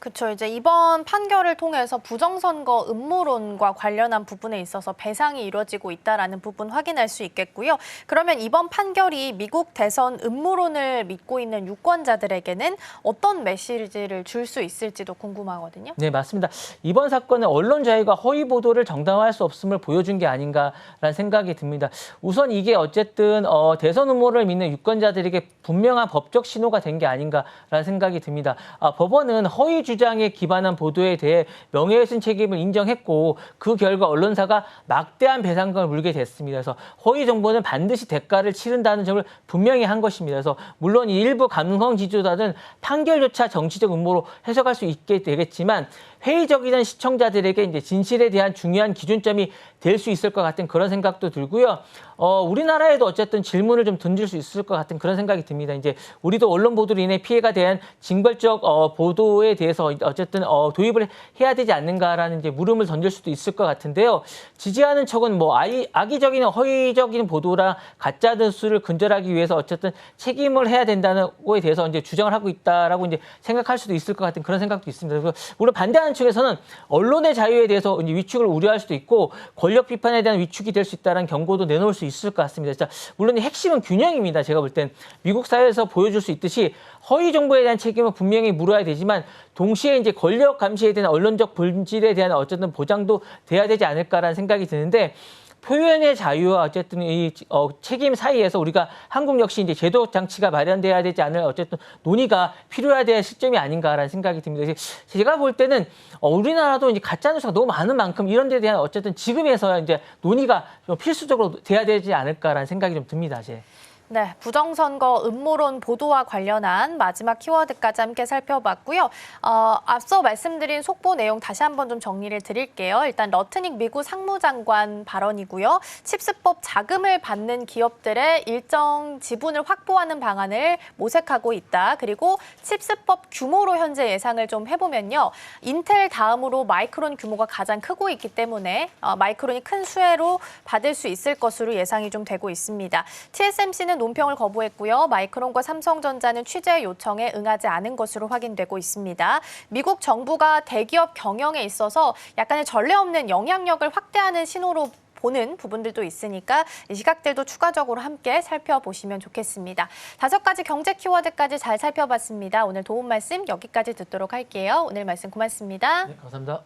그렇죠. 이제 이번 판결을 통해서 부정선거 음모론과 관련한 부분에 있어서 배상이 이루어지고 있다라는 부분 확인할 수 있겠고요. 그러면 이번 판결이 미국 대선 음모론을 믿고 있는 유권자들에게는 어떤 메시지를 줄 수 있을지도 궁금하거든요. 네, 맞습니다. 이번 사건은 언론 자유가 허위 보도를 정당화할 수 없음을 보여준 게 아닌가라는 생각이 듭니다. 우선 이게 어쨌든 대선 음모를 믿는 유권자들에게 분명한 법적 신호가 된 게 아닌가라는 생각이 듭니다. 법원은 허위 주장에 기반한 보도에 대해 명예훼손 책임을 인정했고 그 결과 언론사가 막대한 배상금을 물게 됐습니다. 그래서 허위 정보는 반드시 대가를 치른다는 점을 분명히 한 것입니다. 그래서 물론 일부 감성 지지자들은 판결조차 정치적 음모로 해석할 수 있게 되겠지만 회의적이던 시청자들에게 이제 진실에 대한 중요한 기준점이 될 수 있을 것 같은 그런 생각도 들고요. 우리나라에도 어쨌든 질문을 좀 던질 수 있을 것 같은 그런 생각이 듭니다. 이제 우리도 언론 보도로 인해 피해가 대한 징벌적 보도에 대해서 어쨌든 도입을 해야 되지 않는가라는 이제 물음을 던질 수도 있을 것 같은데요. 지지하는 척은 뭐 악의적인 허위적인 보도랑 가짜 뉴스를 근절하기 위해서 어쨌든 책임을 해야 된다는 거에 대해서 이제 주장을 하고 있다라고 이제 생각할 수도 있을 것 같은 그런 생각도 있습니다. 그래서 물론 반대하는 측에서는 언론의 자유에 대해서 이제 위축을 우려할 수도 있고 권력 비판에 대한 위축이 될 수 있다는 경고도 내놓을 수 있을 것 같습니다. 진짜 물론 이 핵심은 균형입니다. 제가 볼 땐 미국 사회에서 보여줄 수 있듯이 허위 정보에 대한 책임은 분명히 물어야 되지만 동시에 이제 권력 감시에 대한 언론적 본질에 대한 어쨌든 보장도 돼야 되지 않을까라는 생각이 드는데 표현의 자유와 어쨌든 이 책임 사이에서 우리가 한국 역시 이제 제도 장치가 마련돼야 되지 않을 어쨌든 논의가 필요해야 될 시점이 아닌가라는 생각이 듭니다. 그래서 제가 볼 때는 우리나라도 이제 가짜 뉴스가 너무 많은 만큼 이런 데 대한 어쨌든 지금에서야 이제 논의가 좀 필수적으로 돼야 되지 않을까라는 생각이 좀 듭니다. 네, 부정선거 음모론 보도와 관련한 마지막 키워드까지 함께 살펴봤고요. 앞서 말씀드린 속보 내용 다시 한번 좀 정리를 드릴게요. 일단 러트닉 미국 상무장관 발언이고요. 칩스법 자금을 받는 기업들의 일정 지분을 확보하는 방안을 모색하고 있다. 그리고 칩스법 규모로 현재 예상을 좀 해보면요. 인텔 다음으로 마이크론 규모가 가장 크고 있기 때문에 마이크론이 큰 수혜로 받을 수 있을 것으로 예상이 좀 되고 있습니다. TSMC는 논평을 거부했고요. 마이크론과 삼성전자는 취재 요청에 응하지 않은 것으로 확인되고 있습니다. 미국 정부가 대기업 경영에 있어서 약간의 전례 없는 영향력을 확대하는 신호로 보는 부분들도 있으니까 이 시각들도 추가적으로 함께 살펴보시면 좋겠습니다. 5가지 경제 키워드까지 잘 살펴봤습니다. 오늘 도움 말씀 여기까지 듣도록 할게요. 오늘 말씀 고맙습니다. 네, 감사합니다.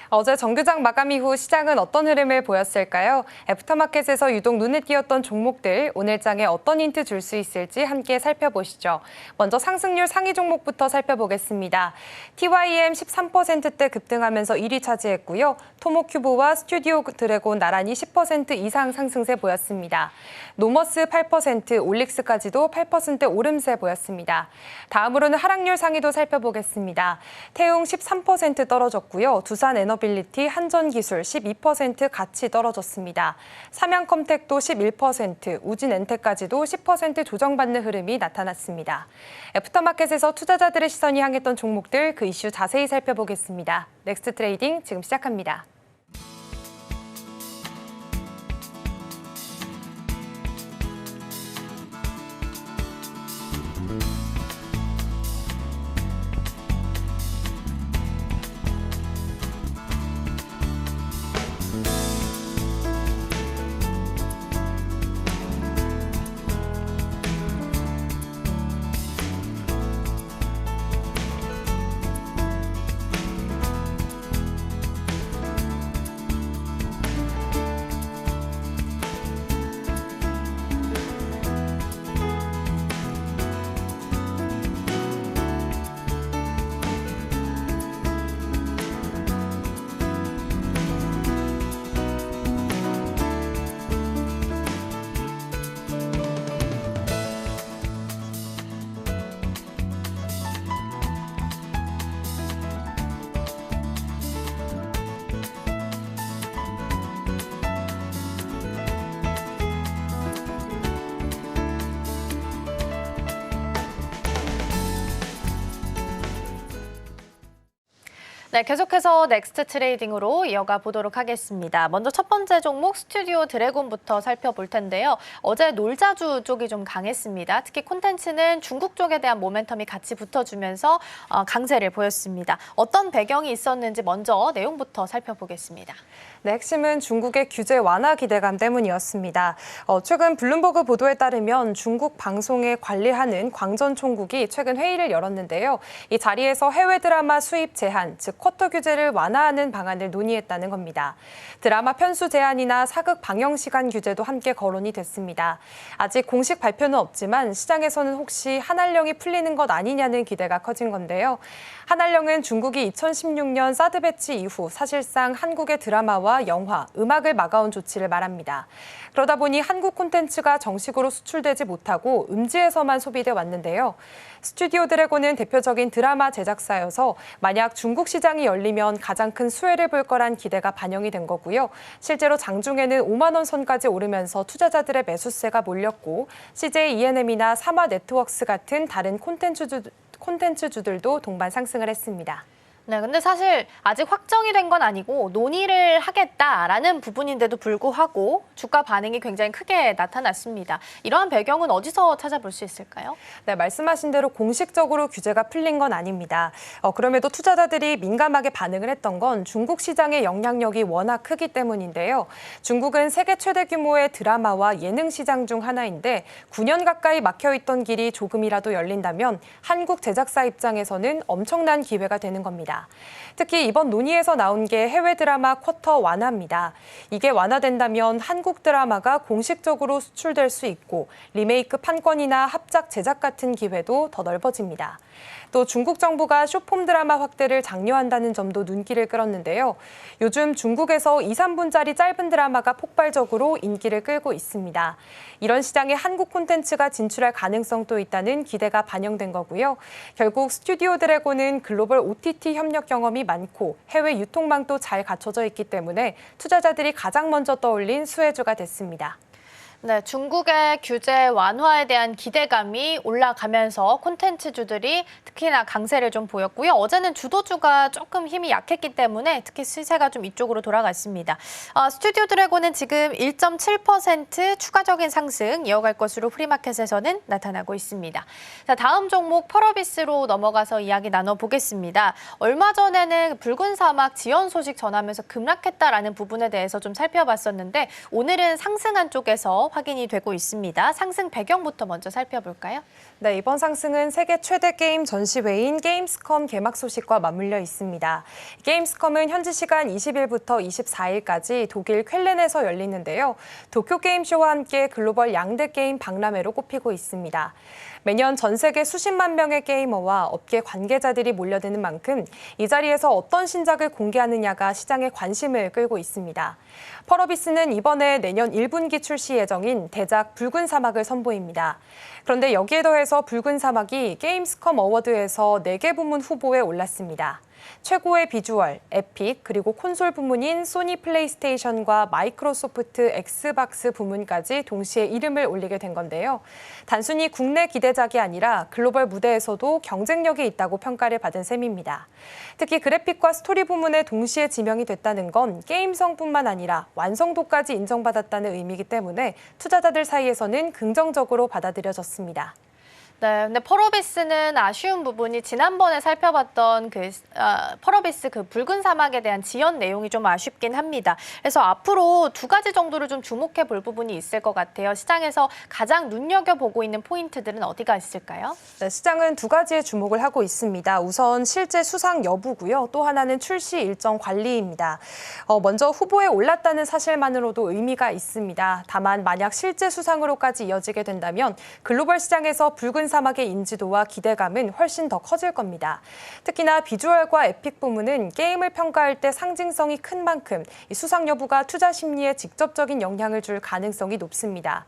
어제 정규장 마감 이후 시장은 어떤 흐름을 보였을까요? 애프터마켓에서 유독 눈에 띄었던 종목들, 오늘 장에 어떤 힌트 줄 수 있을지 함께 살펴보시죠. 먼저 상승률 상위 종목부터 살펴보겠습니다. TYM 13%대 급등하면서 1위 차지했고요. 토모큐브와 스튜디오 드래곤 나란히 10% 이상 상승세 보였습니다. 노머스 8%, 올릭스까지도 8% 오름세 보였습니다. 다음으로는 하락률 상위도 살펴보겠습니다. 태웅 13% 떨어졌고요. 두산 에너빌리티, 한전기술 12% 같이 떨어졌습니다. 삼양컴텍도 11%, 우진엔텍까지도 10% 조정받는 흐름이 나타났습니다. 애프터마켓에서 투자자들의 시선이 향했던 종목들, 그 이슈 자세히 살펴보겠습니다. 넥스트 트레이딩 지금 시작합니다. 네, 계속해서 넥스트 트레이딩으로 이어가 보도록 하겠습니다. 먼저 첫 번째 종목 스튜디오 드래곤부터 살펴볼 텐데요. 어제 놀자주 쪽이 좀 강했습니다. 특히 콘텐츠는 중국 쪽에 대한 모멘텀이 같이 붙어주면서 강세를 보였습니다. 어떤 배경이 있었는지 먼저 내용부터 살펴보겠습니다. 네, 핵심은 중국의 규제 완화 기대감 때문이었습니다. 최근 블룸버그 보도에 따르면 중국 방송에 관리하는 광전 총국이 최근 회의를 열었는데요. 이 자리에서 해외 드라마 수입 제한, 즉 쿼터 규제를 완화하는 방안을 논의했다는 겁니다. 드라마 편수 제한이나 사극 방영 시간 규제도 함께 거론이 됐습니다. 아직 공식 발표는 없지만 시장에서는 혹시 한한령이 풀리는 것 아니냐는 기대가 커진 건데요. 한한령은 중국이 2016년 사드 배치 이후 사실상 한국의 드라마와 영화, 음악을 막아온 조치를 말합니다. 그러다 보니 한국 콘텐츠가 정식으로 수출되지 못하고 음지에서만 소비돼 왔는데요. 스튜디오 드래곤은 대표적인 드라마 제작사여서 만약 중국 시장이 열리면 가장 큰 수혜를 볼 거란 기대가 반영이 된 거고요. 실제로 장중에는 5만 원 선까지 오르면서 투자자들의 매수세가 몰렸고 CJ ENM이나 사마 네트워크스 같은 다른 콘텐츠주들도 동반 상승을 했습니다. 네, 근데 사실 아직 확정이 된 건 아니고 논의를 하겠다라는 부분인데도 불구하고 주가 반응이 굉장히 크게 나타났습니다. 이러한 배경은 어디서 찾아볼 수 있을까요? 네, 말씀하신 대로 공식적으로 규제가 풀린 건 아닙니다. 그럼에도 투자자들이 민감하게 반응을 했던 건 중국 시장의 영향력이 워낙 크기 때문인데요. 중국은 세계 최대 규모의 드라마와 예능 시장 중 하나인데 9년 가까이 막혀있던 길이 조금이라도 열린다면 한국 제작사 입장에서는 엄청난 기회가 되는 겁니다. 특히 이번 논의에서 나온 게 해외 드라마 쿼터 완화입니다. 이게 완화된다면 한국 드라마가 공식적으로 수출될 수 있고 리메이크 판권이나 합작 제작 같은 기회도 더 넓어집니다. 또 중국 정부가 숏폼 드라마 확대를 장려한다는 점도 눈길을 끌었는데요. 요즘 중국에서 2, 3분짜리 짧은 드라마가 폭발적으로 인기를 끌고 있습니다. 이런 시장에 한국 콘텐츠가 진출할 가능성도 있다는 기대가 반영된 거고요. 결국 스튜디오 드래곤은 글로벌 OTT 협력 경험이 많고 해외 유통망도 잘 갖춰져 있기 때문에 투자자들이 가장 먼저 떠올린 수혜주가 됐습니다. 네, 중국의 규제 완화에 대한 기대감이 올라가면서 콘텐츠주들이 특히나 강세를 좀 보였고요. 어제는 주도주가 조금 힘이 약했기 때문에 특히 시세가 좀 이쪽으로 돌아갔습니다. 스튜디오 드래곤은 지금 1.7% 추가적인 상승 이어갈 것으로 프리마켓에서는 나타나고 있습니다. 자, 다음 종목 펄어비스로 넘어가서 이야기 나눠보겠습니다. 얼마 전에는 붉은 사막 지연 소식 전하면서 급락했다라는 부분에 대해서 좀 살펴봤었는데 오늘은 상승한 쪽에서 확인이 되고 있습니다. 상승 배경부터 먼저 살펴볼까요? 네, 이번 상승은 세계 최대 게임 전시회인 게임스컴 개막 소식과 맞물려 있습니다. 게임스컴은 현지 시간 20일부터 24일까지 독일 쾰른에서 열리는데요. 도쿄 게임쇼와 함께 글로벌 양대 게임 박람회로 꼽히고 있습니다. 매년 전 세계 수십만 명의 게이머와 업계 관계자들이 몰려드는 만큼 이 자리에서 어떤 신작을 공개하느냐가 시장의 관심을 끌고 있습니다. 펄어비스는 이번에 내년 1분기 출시 예정인 대작 붉은 사막을 선보입니다. 그런데 여기에 더해서 붉은 사막이 게임스컴 어워드에서 4개 부문 후보에 올랐습니다. 최고의 비주얼, 에픽, 그리고 콘솔 부문인 소니 플레이스테이션과 마이크로소프트 엑스박스 부문까지 동시에 이름을 올리게 된 건데요. 단순히 국내 기대작이 아니라 글로벌 무대에서도 경쟁력이 있다고 평가를 받은 셈입니다. 특히 그래픽과 스토리 부문에 동시에 지명이 됐다는 건 게임성뿐만 아니라 완성도까지 인정받았다는 의미이기 때문에 투자자들 사이에서는 긍정적으로 받아들여졌습니다. 네, 근데 펄어비스는 아쉬운 부분이 지난번에 살펴봤던 펄어비스 붉은 사막에 대한 지연 내용이 좀 아쉽긴 합니다. 그래서 앞으로 2가지 정도를 좀 주목해 볼 부분이 있을 것 같아요. 시장에서 가장 눈여겨보고 있는 포인트들은 어디가 있을까요? 네, 시장은 2가지에 주목을 하고 있습니다. 우선 실제 수상 여부고요. 또 하나는 출시 일정 관리입니다. 먼저 후보에 올랐다는 사실만으로도 의미가 있습니다. 다만 만약 실제 수상으로까지 이어지게 된다면 글로벌 시장에서 붉은 사막의 인지도와 기대감은 훨씬 더 커질 겁니다. 특히나 비주얼과 에픽 부문은 게임을 평가할 때 상징성이 큰 만큼 이 수상 여부가 투자 심리에 직접적인 영향을 줄 가능성이 높습니다.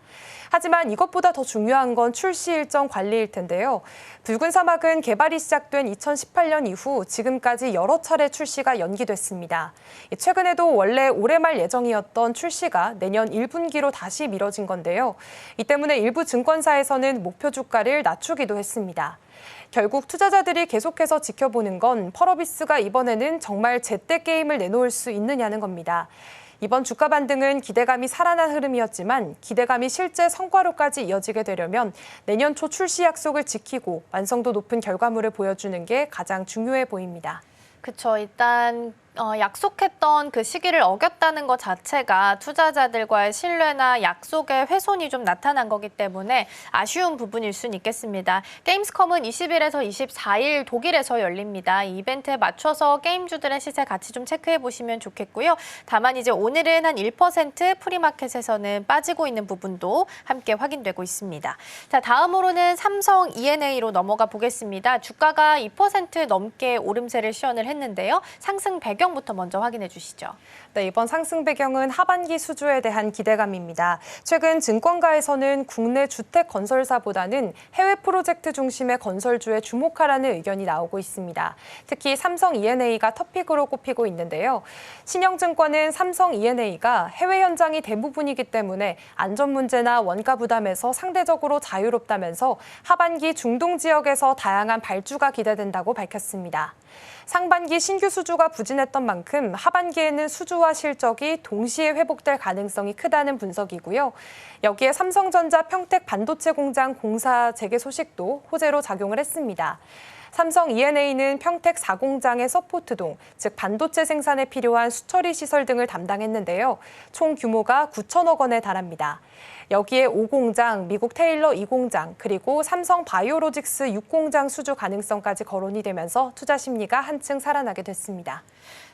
하지만 이것보다 더 중요한 건 출시 일정 관리일 텐데요. 붉은 사막은 개발이 시작된 2018년 이후 지금까지 여러 차례 출시가 연기됐습니다. 최근에도 원래 올해 말 예정이었던 출시가 내년 1분기로 다시 미뤄진 건데요. 이 때문에 일부 증권사에서는 목표 주가를 낮추기도 했습니다. 결국 투자자들이 계속해서 지켜보는 건 펄어비스가 이번에는 정말 제때 게임을 내놓을 수 있느냐는 겁니다. 이번 주가 반등은 기대감이 살아난 흐름이었지만 기대감이 실제 성과로까지 이어지게 되려면 내년 초 출시 약속을 지키고 완성도 높은 결과물을 보여주는 게 가장 중요해 보입니다. 그렇죠. 일단 약속했던 그 시기를 어겼다는 것 자체가 투자자들과의 신뢰나 약속의 훼손이 좀 나타난 거기 때문에 아쉬운 부분일 수는 있겠습니다. 게임스컴은 20일에서 24일 독일에서 열립니다. 이 이벤트에 맞춰서 게임주들의 시세 같이 좀 체크해 보시면 좋겠고요. 다만 이제 오늘은 한 1% 프리마켓에서는 빠지고 있는 부분도 함께 확인되고 있습니다. 자, 다음으로는 삼성 E&A로 넘어가 보겠습니다. 주가가 2% 넘게 오름세를 시연을 했는데요. 상승 배경부터 먼저 확인해 주시죠. 네, 이번 상승 배경은 하반기 수주에 대한 기대감입니다. 최근 증권가에서는 국내 주택 건설사보다는 해외 프로젝트 중심의 건설주에 주목하라는 의견이 나오고 있습니다. 특히 삼성 E&A가 터픽으로 꼽히고 있는데요. 신영증권은 삼성 E&A가 해외 현장이 대부분이기 때문에 안전 문제나 원가 부담에서 상대적으로 자유롭다면서 하반기 중동 지역에서 다양한 발주가 기대된다고 밝혔습니다. 상반기 신규 수주가 부진했던 만큼 하반기에는 수주와 실적이 동시에 회복될 가능성이 크다는 분석이고요. 여기에 삼성전자 평택 반도체 공장 공사 재개 소식도 호재로 작용을 했습니다. 삼성 E&A는 평택 4공장의 서포트동, 즉 반도체 생산에 필요한 수처리 시설 등을 담당했는데요. 총 규모가 9천억 원에 달합니다. 여기에 5공장, 미국 테일러 2공장, 그리고 삼성 바이오로직스 6공장 수주 가능성까지 거론이 되면서 투자 심리가 한층 살아나게 됐습니다.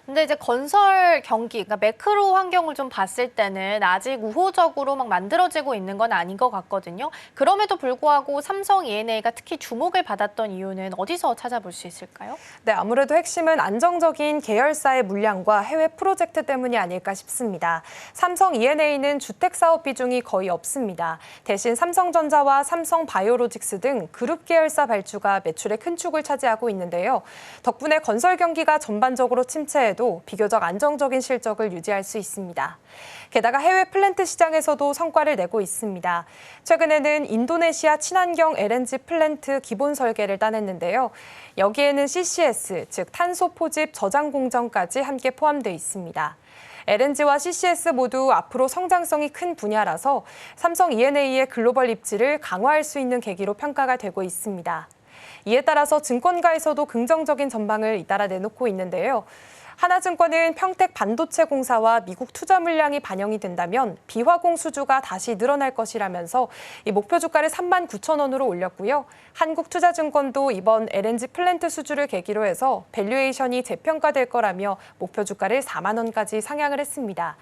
근데 이제 건설 경기, 그러니까 매크로 환경을 좀 봤을 때는 아직 우호적으로 막 만들어지고 있는 건 아닌 것 같거든요. 그럼에도 불구하고 삼성 E&A가 특히 주목을 받았던 이유는 어디서 찾아볼 수 있을까요? 네, 아무래도 핵심은 안정적인 계열사의 물량과 해외 프로젝트 때문이 아닐까 싶습니다. 삼성 E&A는 주택 사업 비중이 거의 없습니다. 대신 삼성전자와 삼성 바이오로직스 등 그룹 계열사 발주가 매출의 큰 축을 차지하고 있는데요. 덕분에 건설 경기가 전반적으로 침체해 도 비교적 안정적인 실적을 유지할 수 있습니다. 게다가 해외 플랜트 시장에서도 성과를 내고 있습니다. 최근에는 인도네시아 친환경 LNG 플랜트 기본 설계를 따냈는데요. 여기에는 CCS, 즉 탄소 포집 저장 공정까지 함께 포함되어 있습니다. LNG와 CCS 모두 앞으로 성장성이 큰 분야라서 삼성 E&A의 글로벌 입지를 강화할 수 있는 계기로 평가가 되고 있습니다. 이에 따라서 증권가에서도 긍정적인 전망을 잇따라 내놓고 있는데요. 하나증권은 평택 반도체 공사와 미국 투자 물량이 반영이 된다면 비화공 수주가 다시 늘어날 것이라면서 이 목표 주가를 39,000원으로 올렸고요. 한국투자증권도 이번 LNG 플랜트 수주를 계기로 해서 밸류에이션이 재평가될 거라며 목표 주가를 4만 원까지 상향을 했습니다.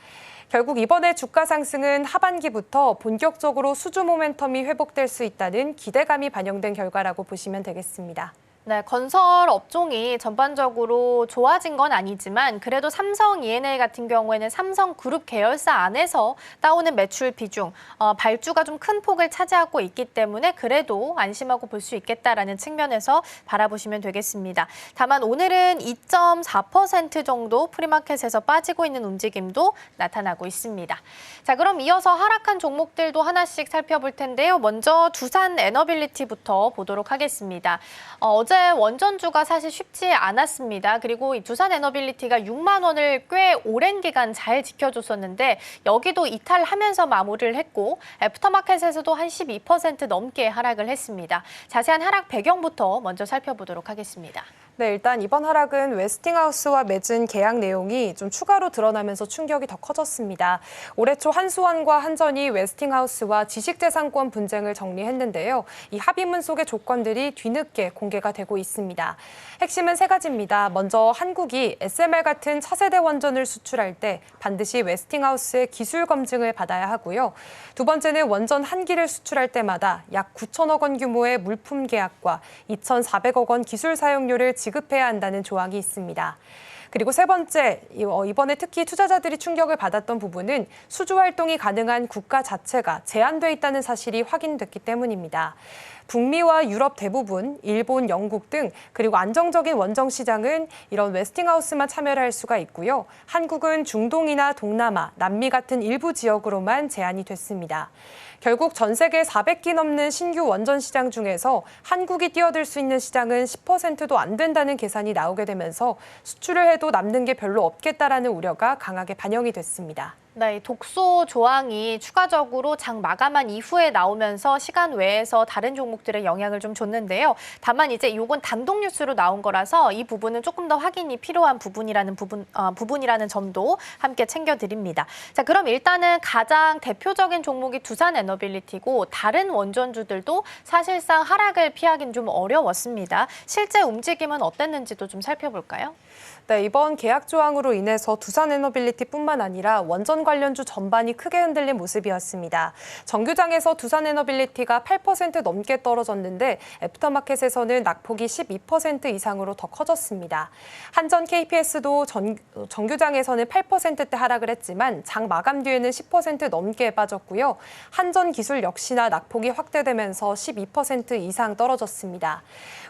결국 이번에 주가 상승은 하반기부터 본격적으로 수주 모멘텀이 회복될 수 있다는 기대감이 반영된 결과라고 보시면 되겠습니다. 네, 건설 업종이 전반적으로 좋아진 건 아니지만 그래도 삼성 E&A 같은 경우에는 삼성그룹 계열사 안에서 따오는 매출 비중, 발주가 좀 큰 폭을 차지하고 있기 때문에 그래도 안심하고 볼 수 있겠다라는 측면에서 바라보시면 되겠습니다. 다만 오늘은 2.4% 정도 프리마켓에서 빠지고 있는 움직임도 나타나고 있습니다. 자, 그럼 이어서 하락한 종목들도 하나씩 살펴볼 텐데요. 먼저 두산 에너빌리티부터 보도록 하겠습니다. 어제 원전주가 사실 쉽지 않았습니다. 그리고 이 두산 에너빌리티가 6만 원을 꽤 오랜 기간 잘 지켜줬었는데 여기도 이탈하면서 마무리를 했고 애프터마켓에서도 한 12% 넘게 하락을 했습니다. 자세한 하락 배경부터 먼저 살펴보도록 하겠습니다. 네, 일단 이번 하락은 웨스팅하우스와 맺은 계약 내용이 좀 추가로 드러나면서 충격이 더 커졌습니다. 올해 초 한수원과 한전이 웨스팅하우스와 지식재산권 분쟁을 정리했는데요. 이 합의문 속의 조건들이 뒤늦게 공개가 되고 있습니다. 핵심은 세 가지입니다. 먼저 한국이 SMR 같은 차세대 원전을 수출할 때 반드시 웨스팅하우스의 기술 검증을 받아야 하고요. 두 번째는 원전 한 기를 수출할 때마다 약 9천억 원 규모의 물품 계약과 2,400억 원 기술 사용료를 지급해야 한다는 조항이 있습니다. 그리고 세 번째, 이번에 특히 투자자들이 충격을 받았던 부분은 수주 활동이 가능한 국가 자체가 제한돼 있다는 사실이 확인됐기 때문입니다. 북미와 유럽 대부분, 일본, 영국 등 그리고 안정적인 원정 시장은 이런 웨스팅하우스만 참여를 할 수가 있고요. 한국은 중동이나 동남아, 남미 같은 일부 지역으로만 제한이 됐습니다. 결국 전 세계 400기 넘는 신규 원전 시장 중에서 한국이 뛰어들 수 있는 시장은 10%도 안 된다는 계산이 나오게 되면서 수출을 해도 남는 게 별로 없겠다라는 우려가 강하게 반영이 됐습니다. 네, 독소 조항이 추가적으로 장 마감한 이후에 나오면서 시간 외에서 다른 종목들에 영향을 좀 줬는데요. 다만 이제 이건 단독 뉴스로 나온 거라서 이 부분은 조금 더 확인이 필요한 부분이라는 점도 함께 챙겨드립니다. 자, 그럼 일단은 가장 대표적인 종목이 두산에너빌리티고 다른 원전주들도 사실상 하락을 피하기는 좀 어려웠습니다. 실제 움직임은 어땠는지도 좀 살펴볼까요? 네, 이번 계약 조항으로 인해서 두산에너빌리티뿐만 아니라 원전 관련주 전반이 크게 흔들린 모습이었습니다. 정규장에서 두산에너빌리티가 8% 넘게 떨어졌는데 애프터마켓에서는 낙폭이 12% 이상으로 더 커졌습니다. 한전 KPS도 정규장에서는 8%대 하락을 했지만 장 마감 뒤에는 10% 넘게 빠졌고요. 한전기술 역시나 낙폭이 확대되면서 12% 이상 떨어졌습니다.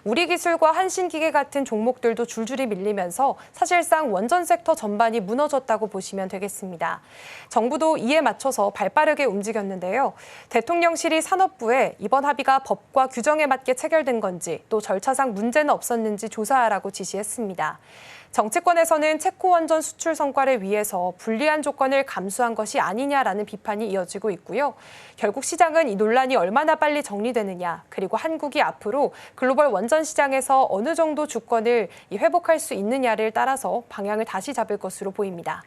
우리기술과 한신기계 같은 종목들도 줄줄이 밀리면서 사실상 원전 섹터 전반이 무너졌다고 보시면 되겠습니다. 정부도 이에 맞춰서 발빠르게 움직였는데요. 대통령실이 산업부에 이번 합의가 법과 규정에 맞게 체결된 건지 또 절차상 문제는 없었는지 조사하라고 지시했습니다. 정치권에서는 체코 원전 수출 성과를 위해서 불리한 조건을 감수한 것이 아니냐라는 비판이 이어지고 있고요. 결국 시장은 이 논란이 얼마나 빨리 정리되느냐, 그리고 한국이 앞으로 글로벌 원전 시장에서 어느 정도 주권을 회복할 수 있느냐를 따라서 방향을 다시 잡을 것으로 보입니다.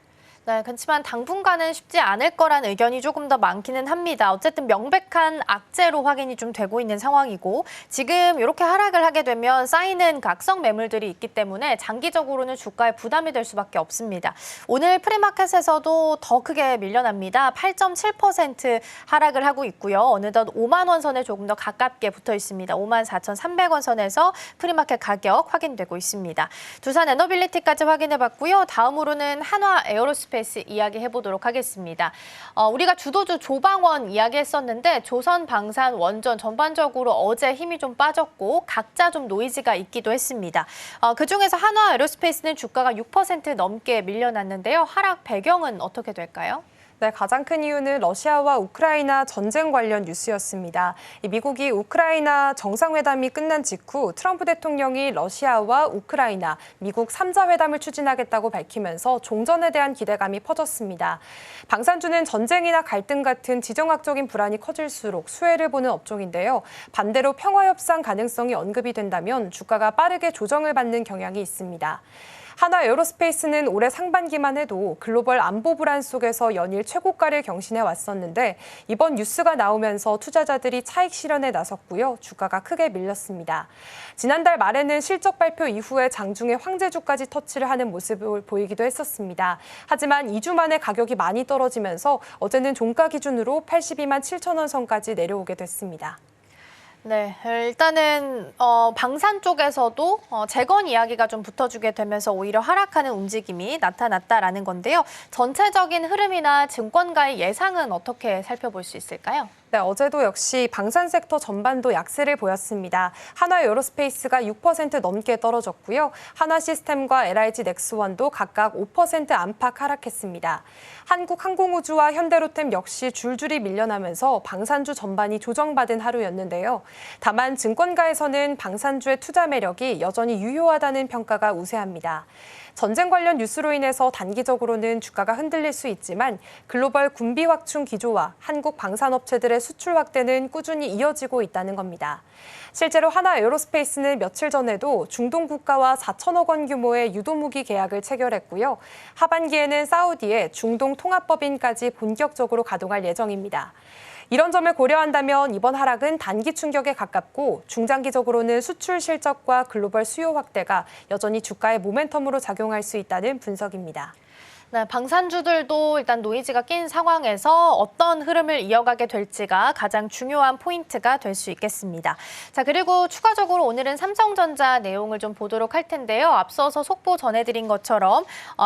네, 그렇지만 당분간은 쉽지 않을 거란 의견이 조금 더 많기는 합니다. 어쨌든 명백한 악재로 확인이 좀 되고 있는 상황이고 지금 이렇게 하락을 하게 되면 쌓이는 각성 매물들이 있기 때문에 장기적으로는 주가에 부담이 될 수밖에 없습니다. 오늘 프리마켓에서도 더 크게 밀려납니다. 8.7% 하락을 하고 있고요. 어느덧 5만 원 선에 조금 더 가깝게 붙어 있습니다. 54,300원 선에서 프리마켓 가격 확인되고 있습니다. 두산에너빌리티까지 확인해봤고요. 다음으로는 한화에어로스페이스 이야기해보도록 하겠습니다. 우리가 주도주 조방원 이야기했었는데 조선, 방산, 원전 전반적으로 어제 힘이 좀 빠졌고 각자 좀 노이즈가 있기도 했습니다. 그중에서 한화에어로스페이스는 주가가 6% 넘게 밀려났는데요. 하락 배경은 어떻게 될까요? 네, 가장 큰 이유는 러시아와 우크라이나 전쟁 관련 뉴스였습니다. 미국이 우크라이나 정상회담이 끝난 직후 트럼프 대통령이 러시아와 우크라이나, 미국 3자 회담을 추진하겠다고 밝히면서 종전에 대한 기대감이 퍼졌습니다. 방산주는 전쟁이나 갈등 같은 지정학적인 불안이 커질수록 수혜를 보는 업종인데요. 반대로 평화협상 가능성이 언급이 된다면 주가가 빠르게 조정을 받는 경향이 있습니다. 한화에어로스페이스는 올해 상반기만 해도 글로벌 안보 불안 속에서 연일 최고가를 경신해 왔었는데 이번 뉴스가 나오면서 투자자들이 차익 실현에 나섰고요. 주가가 크게 밀렸습니다. 지난달 말에는 실적 발표 이후에 장중에 황제주까지 터치를 하는 모습을 보이기도 했었습니다. 하지만 2주 만에 가격이 많이 떨어지면서 어제는 종가 기준으로 82만 7천 원 선까지 내려오게 됐습니다. 네, 일단은 방산 쪽에서도 재건 이야기가 좀 붙어주게 되면서 오히려 하락하는 움직임이 나타났다라는 건데요. 전체적인 흐름이나 증권가의 예상은 어떻게 살펴볼 수 있을까요? 네, 어제도 역시 방산 섹터 전반도 약세를 보였습니다. 한화에어로스페이스가 6% 넘게 떨어졌고요. 한화시스템과 LIG넥스원도 각각 5% 안팎 하락했습니다. 한국항공우주와 현대로템 역시 줄줄이 밀려나면서 방산주 전반이 조정받은 하루였는데요. 다만 증권가에서는 방산주의 투자 매력이 여전히 유효하다는 평가가 우세합니다. 전쟁 관련 뉴스로 인해서 단기적으로는 주가가 흔들릴 수 있지만 글로벌 군비 확충 기조와 한국 방산업체들의 수출 확대는 꾸준히 이어지고 있다는 겁니다. 실제로 한화에어로스페이스는 며칠 전에도 중동 국가와 4천억 원 규모의 유도무기 계약을 체결했고요. 하반기에는 사우디에 중동 통합법인까지 본격적으로 가동할 예정입니다. 이런 점을 고려한다면 이번 하락은 단기 충격에 가깝고 중장기적으로는 수출 실적과 글로벌 수요 확대가 여전히 주가의 모멘텀으로 작용할 수 있다는 분석입니다. 네, 방산주들도 일단 노이즈가 낀 상황에서 어떤 흐름을 이어가게 될지가 가장 중요한 포인트가 될 수 있겠습니다. 자, 그리고 추가적으로 오늘은 삼성전자 내용을 좀 보도록 할 텐데요. 앞서서 속보 전해드린 것처럼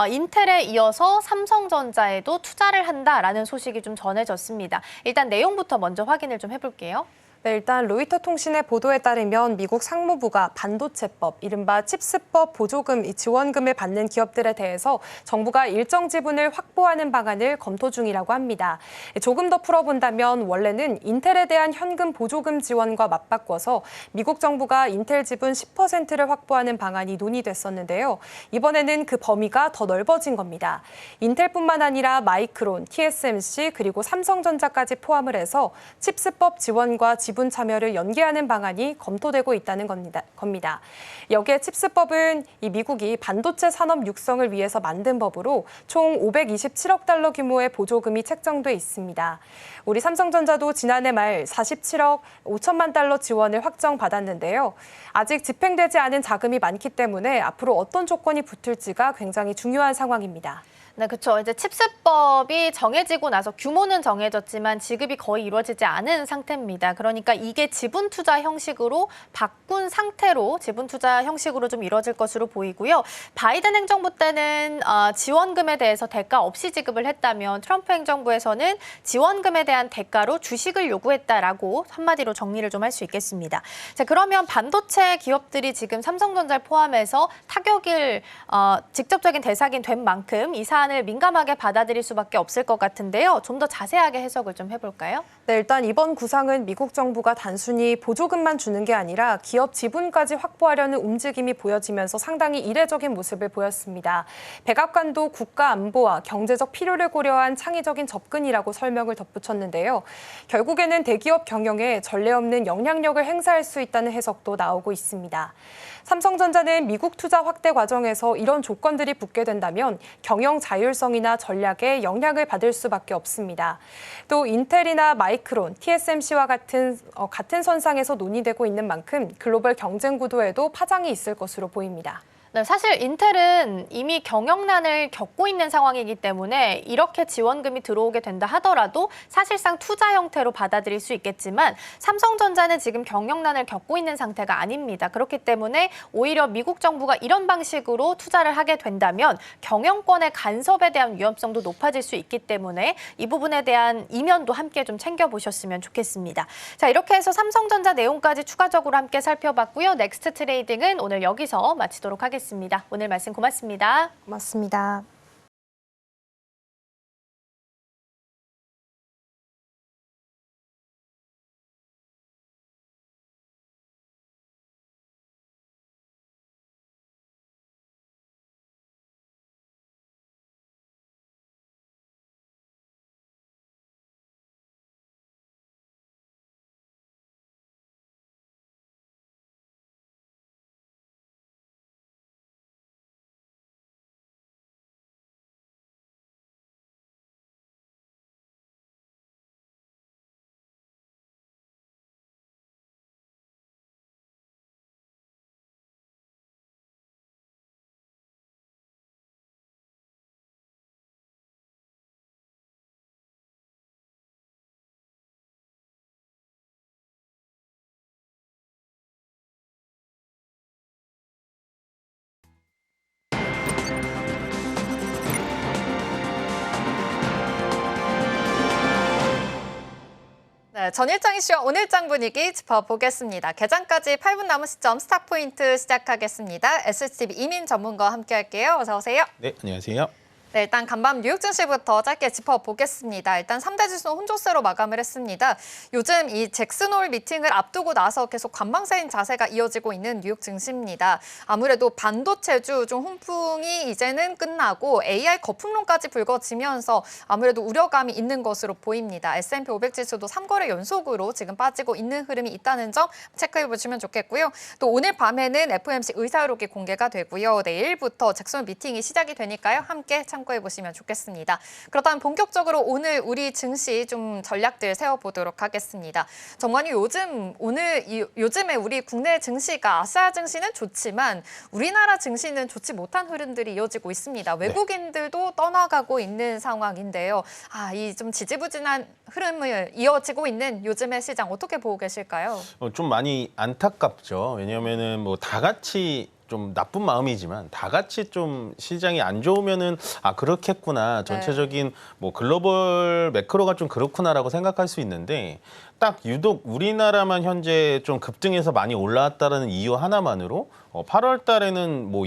인텔에 이어서 삼성전자에도 투자를 한다라는 소식이 좀 전해졌습니다. 일단 내용부터 먼저 확인을 좀 해볼게요. 네, 일단 로이터 통신의 보도에 따르면 미국 상무부가 반도체법, 이른바 칩스법 보조금, 지원금을 받는 기업들에 대해서 정부가 일정 지분을 확보하는 방안을 검토 중이라고 합니다. 조금 더 풀어본다면 원래는 인텔에 대한 현금 보조금 지원과 맞바꿔서 미국 정부가 인텔 지분 10%를 확보하는 방안이 논의됐었는데요. 이번에는 그 범위가 더 넓어진 겁니다. 인텔뿐만 아니라 마이크론, TSMC 그리고 삼성전자까지 포함을 해서 칩스법 지원과 지분 참여를 연계하는 방안이 검토되고 있다는 겁니다. 여기에 칩스법은 이 미국이 반도체 산업 육성을 위해서 만든 법으로 총 527억 달러 규모의 보조금이 책정돼 있습니다. 우리 삼성전자도 지난해 말 47억 5천만 달러 지원을 확정받았는데요. 아직 집행되지 않은 자금이 많기 때문에 앞으로 어떤 조건이 붙을지가 굉장히 중요한 상황입니다. 네, 그렇죠. 이제 칩스법이 정해지고 나서 규모는 정해졌지만 지급이 거의 이루어지지 않은 상태입니다. 그러니까 이게 지분 투자 형식으로 바꾼 상태로 지분 투자 형식으로 좀 이루어질 것으로 보이고요. 바이든 행정부 때는 지원금에 대해서 대가 없이 지급을 했다면 트럼프 행정부에서는 지원금에 대한 대가로 주식을 요구했다라고 한마디로 정리를 좀 할 수 있겠습니다. 자, 그러면 반도체 기업들이 지금 삼성전자를 포함해서 타격을 직접적인 대상이 된 만큼 이 사안을 민감하게 받아들일 수밖에 없을 것 같은데요. 좀 더 자세하게 해석을 좀 해볼까요? 네, 일단 이번 구상은 미국 정부가 단순히 보조금만 주는 게 아니라 기업 지분까지 확보하려는 움직임이 보여지면서 상당히 이례적인 모습을 보였습니다. 백악관도 국가 안보와 경제적 필요를 고려한 창의적인 접근이라고 설명을 덧붙였는데요. 결국에는 대기업 경영에 전례 없는 영향력을 행사할 수 있다는 해석도 나오고 있습니다. 삼성전자는 미국 투자 확대 과정에서 이런 조건들이 붙게 된다면 경영 자율성이나 전략에 영향을 받을 수밖에 없습니다. 또 인텔이나 마이크론, TSMC와 같은 선상에서 논의되고 있는 만큼 글로벌 경쟁 구도에도 파장이 있을 것으로 보입니다. 네, 사실 인텔은 이미 경영난을 겪고 있는 상황이기 때문에 이렇게 지원금이 들어오게 된다 하더라도 사실상 투자 형태로 받아들일 수 있겠지만 삼성전자는 지금 경영난을 겪고 있는 상태가 아닙니다. 그렇기 때문에 오히려 미국 정부가 이런 방식으로 투자를 하게 된다면 경영권의 간섭에 대한 위험성도 높아질 수 있기 때문에 이 부분에 대한 이면도 함께 좀 챙겨보셨으면 좋겠습니다. 자, 이렇게 해서 삼성전자 내용까지 추가적으로 함께 살펴봤고요. 넥스트 트레이딩은 오늘 여기서 마치도록 하겠습니다. 오늘 말씀 고맙습니다. 고맙습니다. 네, 전일장 이슈와 오늘장 분위기 짚어보겠습니다. 개장까지 8분 남은 시점 스타포인트 시작하겠습니다. SCB 이민 전문가와 함께할게요. 어서 오세요. 네, 안녕하세요. 네, 일단 간밤 뉴욕 증시부터 짧게 짚어보겠습니다. 일단 3대 지수는 혼조세로 마감을 했습니다. 요즘 이 잭슨홀 미팅을 앞두고 나서 계속 관망세인 자세가 이어지고 있는 뉴욕 증시입니다. 아무래도 반도체주 좀 훈풍이 이제는 끝나고 AI 거품론까지 불거지면서 아무래도 우려감이 있는 것으로 보입니다. S&P 500 지수도 3거래 연속으로 지금 빠지고 있는 흐름이 있다는 점 체크해 보시면 좋겠고요. 또 오늘 밤에는 FOMC 의사록이 공개가 되고요. 내일부터 잭슨홀 미팅이 시작이 되니까요. 함께 참고해 보시면 좋겠습니다. 그렇다면 본격적으로 오늘 우리 증시 좀 전략들 세워보도록 하겠습니다. 정관이 요즘에 우리 국내 증시가 아시아 증시는 좋지만 우리나라 증시는 좋지 못한 흐름들이 이어지고 있습니다. 외국인들도 떠나가고 있는 상황인데요. 이 좀 지지부진한 흐름을 이어지고 있는 요즘의 시장 어떻게 보고 계실까요? 좀 많이 안타깝죠. 왜냐하면은 뭐 다 같이 좀 나쁜 마음이지만 다 같이 좀 시장이 안 좋으면은 그렇겠구나. 전체적인 뭐 글로벌 매크로가 좀 그렇구나라고 생각할 수 있는데 딱 유독 우리나라만 현재 좀 급등해서 많이 올라왔다는 이유 하나만으로 8월 달에는 뭐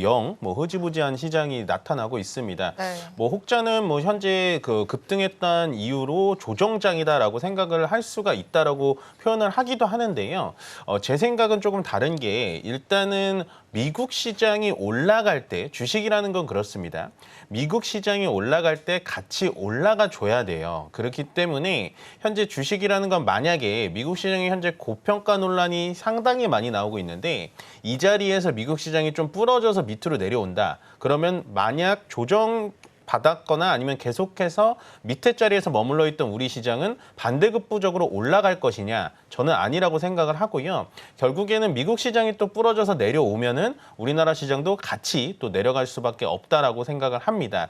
흐지부지한 시장이 나타나고 있습니다. 네. 뭐 혹자는 뭐 현재 그 급등했던 이유로 조정장이다라고 생각을 할 수가 있다라고 표현을 하기도 하는데요. 제 생각은 조금 다른 게 일단은 미국 시장이 올라갈 때 주식이라는 건 그렇습니다. 미국 시장이 올라갈 때 같이 올라가 줘야 돼요. 그렇기 때문에 현재 주식이라는 건 만약에 미국 시장이 현재 고평가 논란이 상당히 많이 나오고 있는데 이 자리에서 미국 시장이 좀 부러져서 밑으로 내려온다. 그러면 만약 조정 받았거나 아니면 계속해서 밑에 자리에서 머물러 있던 우리 시장은 반대급부적으로 올라갈 것이냐? 저는 아니라고 생각을 하고요. 결국에는 미국 시장이 또 부러져서 내려오면은 우리나라 시장도 같이 또 내려갈 수밖에 없다라고 생각을 합니다.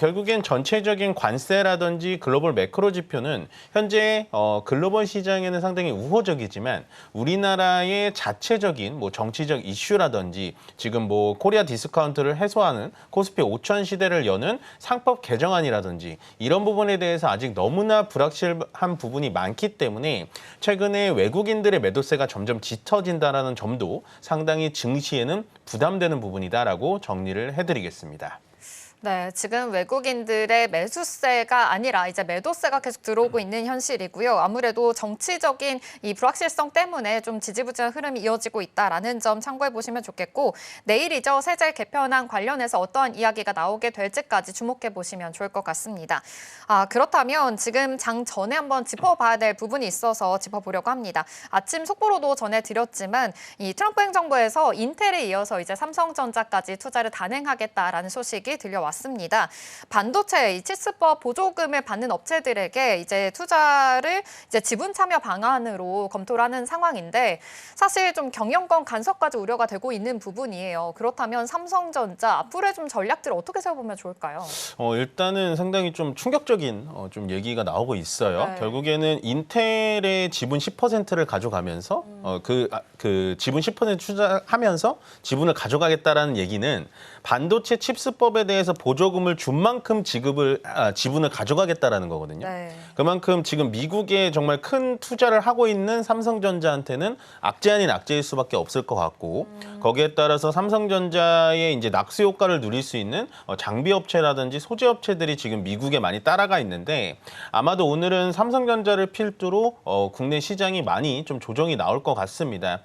결국엔 전체적인 관세라든지 글로벌 매크로 지표는 현재 글로벌 시장에는 상당히 우호적이지만 우리나라의 자체적인 뭐 정치적 이슈라든지 지금 뭐 코리아 디스카운트를 해소하는 코스피 5천 시대를 여는 상법 개정안이라든지 이런 부분에 대해서 아직 너무나 불확실한 부분이 많기 때문에 최근에 외국인들의 매도세가 점점 짙어진다는 점도 상당히 증시에는 부담되는 부분이다라고 정리를 해드리겠습니다. 네, 지금 외국인들의 매수세가 아니라 이제 매도세가 계속 들어오고 있는 현실이고요. 아무래도 정치적인 이 불확실성 때문에 좀 지지부진한 흐름이 이어지고 있다라는 점 참고해 보시면 좋겠고 내일이죠. 세제 개편안 관련해서 어떠한 이야기가 나오게 될지까지 주목해 보시면 좋을 것 같습니다. 그렇다면 지금 장 전에 한번 짚어봐야 될 부분이 있어서 짚어보려고 합니다. 아침 속보로도 전해드렸지만 이 트럼프 행정부에서 인텔에 이어서 이제 삼성전자까지 투자를 단행하겠다라는 소식이 들려왔습니다. 반도체 이 칩스법 보조금을 받는 업체들에게 이제 투자를 이제 지분 참여 방안으로 검토를 하는 상황인데 사실 좀 경영권 간섭까지 우려가 되고 있는 부분이에요. 그렇다면 삼성전자 앞으로의 좀 전략들을 어떻게 세워보면 좋을까요? 일단은 상당히 좀 충격적인 좀 얘기가 나오고 있어요. 네. 결국에는 인텔의 지분 10%를 가져가면서 그 지분 10% 투자하면서 지분을 가져가겠다라는 얘기는 반도체 칩스법에 대해서 보조금을 준 만큼 지분을 가져가겠다라는 거거든요. 네. 그만큼 지금 미국에 정말 큰 투자를 하고 있는 삼성전자한테는 악재 아닌 악재일 수밖에 없을 것 같고 거기에 따라서 삼성전자의 이제 낙수 효과를 누릴 수 있는 장비 업체라든지 소재 업체들이 지금 미국에 많이 따라가 있는데 아마도 오늘은 삼성전자를 필두로 국내 시장이 많이 좀 조정이 나올 것 같습니다.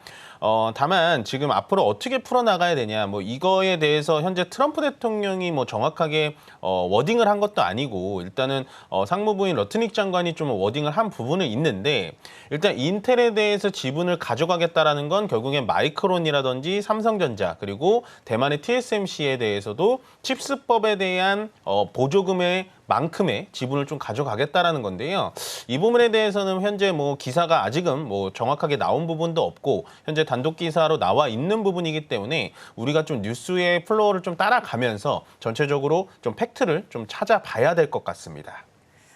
다만 지금 앞으로 어떻게 풀어나가야 되냐 뭐 이거에 대해서 현재 트럼프 대통령이 뭐 정확하게 워딩을 한 것도 아니고 일단은 상무부인 러트닉 장관이 좀 워딩을 한 부분은 있는데 일단 인텔에 대해서 지분을 가져가겠다라는 건 결국엔 마이크론이라든지 삼성전자 그리고 대만의 TSMC에 대해서도 칩스법에 대한 보조금의 만큼의 지분을 좀 가져가겠다라는 건데요. 이 부분에 대해서는 현재 뭐 기사가 아직은 뭐 정확하게 나온 부분도 없고 현재 단독 기사로 나와 있는 부분이기 때문에 우리가 좀 뉴스의 플로우를 좀 따라가면서 전체적으로 좀 팩트를 좀 찾아봐야 될 것 같습니다.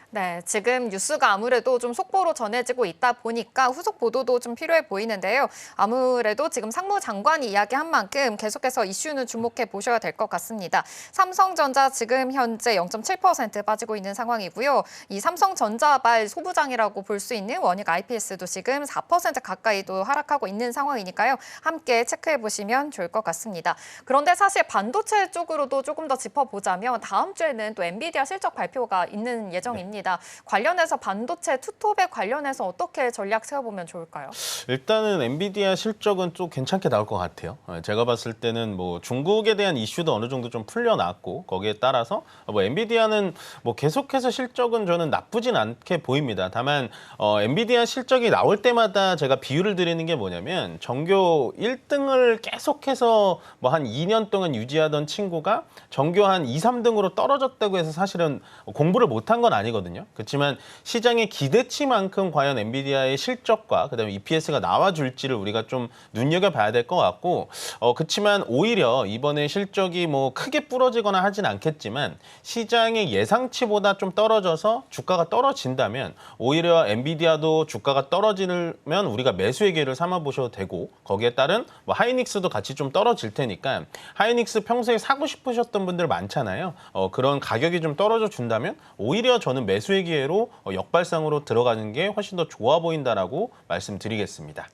네, 지금 뉴스가 아무래도 좀 속보로 전해지고 있다 보니까 후속 보도도 좀 필요해 보이는데요. 아무래도 지금 상무장관이 이야기한 만큼 계속해서 이슈는 주목해 보셔야 될 것 같습니다. 삼성전자 지금 현재 0.7% 빠지고 있는 상황이고요. 이 삼성전자발 소부장이라고 볼 수 있는 원익 IPS도 지금 4% 가까이도 하락하고 있는 상황이니까요. 함께 체크해 보시면 좋을 것 같습니다. 그런데 사실 반도체 쪽으로도 조금 더 짚어보자면 다음 주에는 또 엔비디아 실적 발표가 있는 예정입니다. 관련해서 반도체 투톱에 관련해서 어떻게 전략 세워보면 좋을까요? 일단은 엔비디아 실적은 좀 괜찮게 나올 것 같아요. 제가 봤을 때는 뭐 중국에 대한 이슈도 어느 정도 좀 풀려났고 거기에 따라서 뭐 엔비디아는 뭐 계속해서 실적은 저는 나쁘진 않게 보입니다. 다만 엔비디아 실적이 나올 때마다 제가 비유를 드리는 게 뭐냐면 전교 1등을 계속해서 뭐 한 2년 동안 유지하던 친구가 전교 한 2, 3등으로 떨어졌다고 해서 사실은 공부를 못한 건 아니거든요. 그렇지만 시장의 기대치만큼 과연 엔비디아의 실적과 그다음에 EPS가 나와줄지를 우리가 좀 눈여겨봐야 될 것 같고 그렇지만 오히려 이번에 실적이 뭐 크게 부러지거나 하진 않겠지만 시장의 예상치보다 좀 떨어져서 주가가 떨어진다면 오히려 엔비디아도 주가가 떨어지면 우리가 매수의 기회를 삼아보셔도 되고 거기에 따른 뭐 하이닉스도 같이 좀 떨어질 테니까 하이닉스 평소에 사고 싶으셨던 분들 많잖아요. 그런 가격이 좀 떨어져 준다면 오히려 저는 매수의 기회로 역발상으로 들어가는 게 훨씬 더 좋아 보인다라고 말씀드리겠습니다.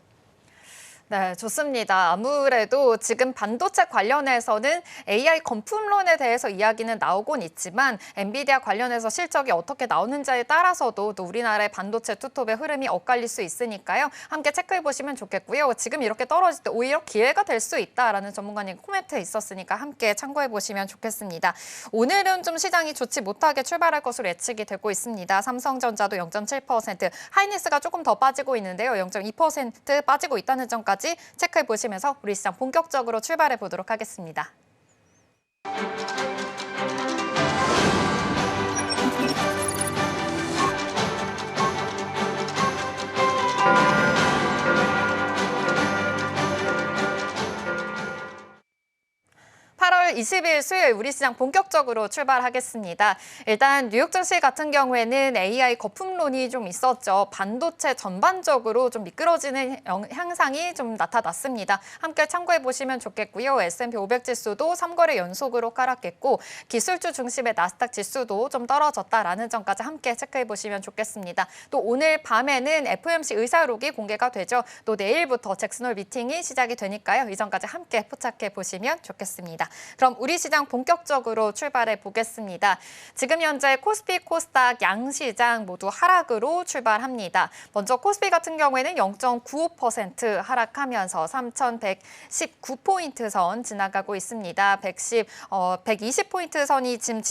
네, 좋습니다. 아무래도 지금 반도체 관련해서는 AI 거품론에 대해서 이야기는 나오곤 있지만 엔비디아 관련해서 실적이 어떻게 나오는지에 따라서도 또 우리나라의 반도체 투톱의 흐름이 엇갈릴 수 있으니까요. 함께 체크해 보시면 좋겠고요. 지금 이렇게 떨어질 때 오히려 기회가 될 수 있다라는 전문가님 코멘트 있었으니까 함께 참고해 보시면 좋겠습니다. 오늘은 좀 시장이 좋지 못하게 출발할 것으로 예측이 되고 있습니다. 삼성전자도 0.7%, 하이닉스가 조금 더 빠지고 있는데요. 0.2% 빠지고 있다는 점까지 체크해 보시면서 우리 시장 본격적으로 출발해 보도록 하겠습니다. (8월 20일) 수요일 우리 시장 본격적으로 출발하겠습니다. 일단 뉴욕 증시 같은 경우에는 AI 거품론이 좀 있었죠. 반도체 전반적으로 좀 미끄러지는 향상이 좀 나타났습니다. 함께 참고해 보시면 좋겠고요. S&P 500 지수도 3거래 연속으로 하락했고 기술주 중심의 나스닥 지수도 좀 떨어졌다라는 점까지 함께 체크해 보시면 좋겠습니다. 또 오늘 밤에는 FOMC 의사록이 공개가 되죠. 또 내일부터 잭슨홀 미팅이 시작이 되니까요. 이 점까지 함께 포착해 보시면 좋겠습니다. 그럼 우리 시장 본격적으로 출발해 보겠습니다. 지금 현재 코스피, 코스닥 양시장 모두 하락으로 출발합니다. 먼저 코스피 같은 경우에는 0.95% 하락하면서 3,119포인트 선 지나가고 있습니다. 120포인트 선이 지금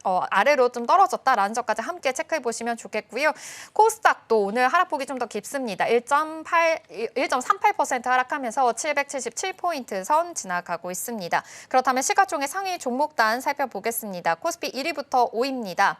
아래로 좀 떨어졌다라는 점까지 함께 체크해 보시면 좋겠고요. 코스닥도 오늘 하락폭이 좀 더 깊습니다. 1.38% 하락하면서 777포인트 선 지나가고 있습니다. 그렇다면 시가총액 상위 종목단 살펴보겠습니다. 코스피 1위부터 5위입니다.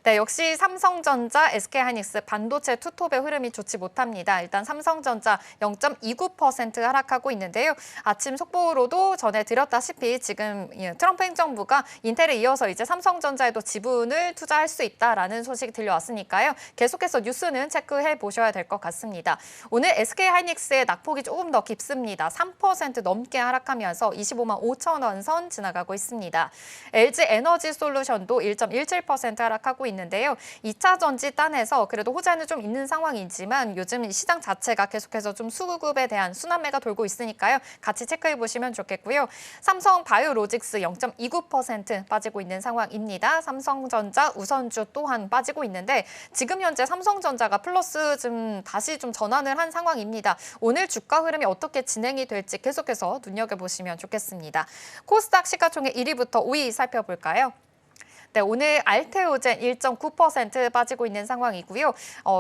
네, 역시 삼성전자, SK하이닉스 반도체 투톱의 흐름이 좋지 못합니다. 일단 삼성전자 0.29% 하락하고 있는데요. 아침 속보로도 전해드렸다시피 지금 트럼프 행정부가 인텔에 이어서 이제 삼성전자에도 지분을 투자할 수 있다라는 소식이 들려왔으니까요. 계속해서 뉴스는 체크해 보셔야 될 것 같습니다. 오늘 SK하이닉스의 낙폭이 조금 더 깊습니다. 3% 넘게 하락하면서 25만 5천 원 선 지나가고 있습니다. LG에너지솔루션도 1.17% 하락하고 있는데요. 2차 전지 딴에서 그래도 호재는 좀 있는 상황이지만 요즘 시장 자체가 계속해서 좀 수급에 대한 순환매가 돌고 있으니까요. 같이 체크해 보시면 좋겠고요. 삼성 바이오로직스 0.29% 빠지고 있는 상황입니다. 삼성전자 우선주 또한 빠지고 있는데 지금 현재 삼성전자가 플러스 다시 전환을 한 상황입니다. 오늘 주가 흐름이 어떻게 진행이 될지 계속해서 눈여겨보시면 좋겠습니다. 코스닥 시가총액 1위부터 5위 살펴볼까요? 네, 오늘 알테오젠 1.9% 빠지고 있는 상황이고요.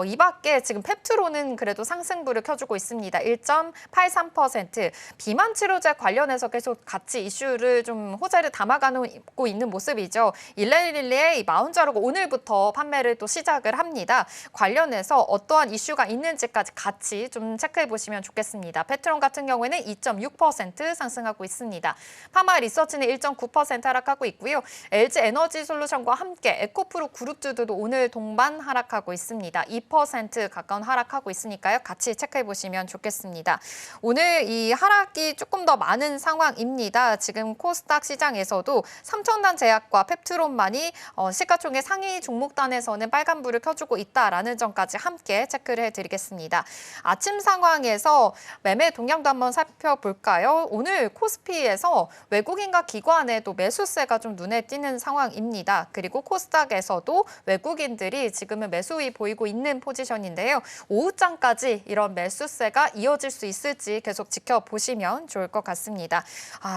이 밖에 지금 펩트로는 그래도 상승부를 켜주고 있습니다. 1.83%. 비만 치료제 관련해서 계속 같이 이슈를 좀 호재를 담아가고 있는 모습이죠. 일레릴리의 마운자로가 오늘부터 판매를 또 시작을 합니다. 관련해서 어떠한 이슈가 있는지까지 같이 좀 체크해 보시면 좋겠습니다. 페트론 같은 경우에는 2.6% 상승하고 있습니다. 파마 리서치는 1.9% 하락하고 있고요. LG 에너지 솔루션과 함께 에코프로 그룹주도 오늘 동반 하락하고 있습니다. 2% 가까운 하락하고 있으니까요. 같이 체크해 보시면 좋겠습니다. 오늘 이 하락이 조금 더 많은 상황입니다. 지금 코스닥 시장에서도 삼천단 제약과 펩트론만이 시가총액 상위 종목단에서는 빨간불을 켜주고 있다라는 점까지 함께 체크를 해드리겠습니다. 아침 상황에서 매매 동향도 한번 살펴볼까요? 오늘 코스피에서 외국인과 기관의 또 매수세가 좀 눈에 띄는 상황입니다. 그리고 코스닥에서도 외국인들이 지금은 매수이 보이고 있는 포지션인데요. 오후장까지 이런 매수세가 이어질 수 있을지 계속 지켜보시면 좋을 것 같습니다.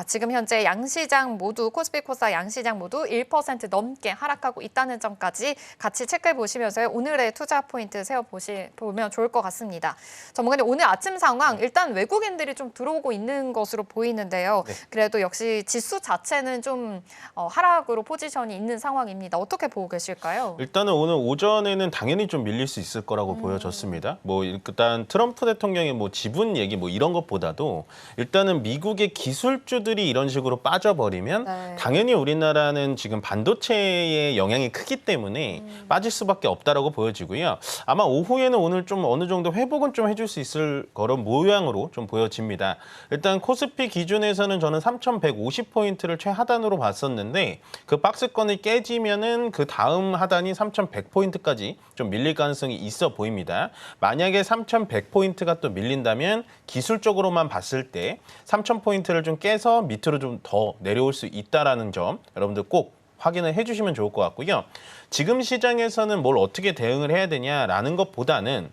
지금 현재 양시장 모두 코스피 코스닥 양시장 모두 1% 넘게 하락하고 있다는 점까지 같이 체크해 보시면서요. 오늘의 투자 포인트 세워보면 좋을 것 같습니다. 전문가님 오늘 아침 상황 일단 외국인들이 좀 들어오고 있는 것으로 보이는데요. 네. 그래도 역시 지수 자체는 좀 하락으로 포지션이 있는 상황입니다. 어떻게 보고 계실까요? 일단은 오늘 오전에는 당연히 좀 밀릴 수 있을 거라고 보여졌습니다. 일단 트럼프 대통령의 지분 얘기 이런 것보다도 일단은 미국의 기술주들이 이런 식으로 빠져버리면 네. 당연히 우리나라는 지금 반도체의 영향이 크기 때문에 빠질 수밖에 없다라고 보여지고요. 아마 오후에는 오늘 좀 어느 정도 회복은 좀 해줄 수 있을 그런 모양으로 좀 보여집니다. 일단 코스피 기준에서는 저는 3,150포인트를 최하단으로 봤었는데 그 박스권을 깨지면은 그 다음 하단이 3,100포인트까지 좀 밀릴 가능성이 있어 보입니다. 만약에 3,100포인트가 또 밀린다면 기술적으로만 봤을 때 3,000포인트를 좀 깨서 밑으로 좀 더 내려올 수 있다라는 점 여러분들 꼭 확인을 해주시면 좋을 것 같고요. 지금 시장에서는 뭘 어떻게 대응을 해야 되냐라는 것보다는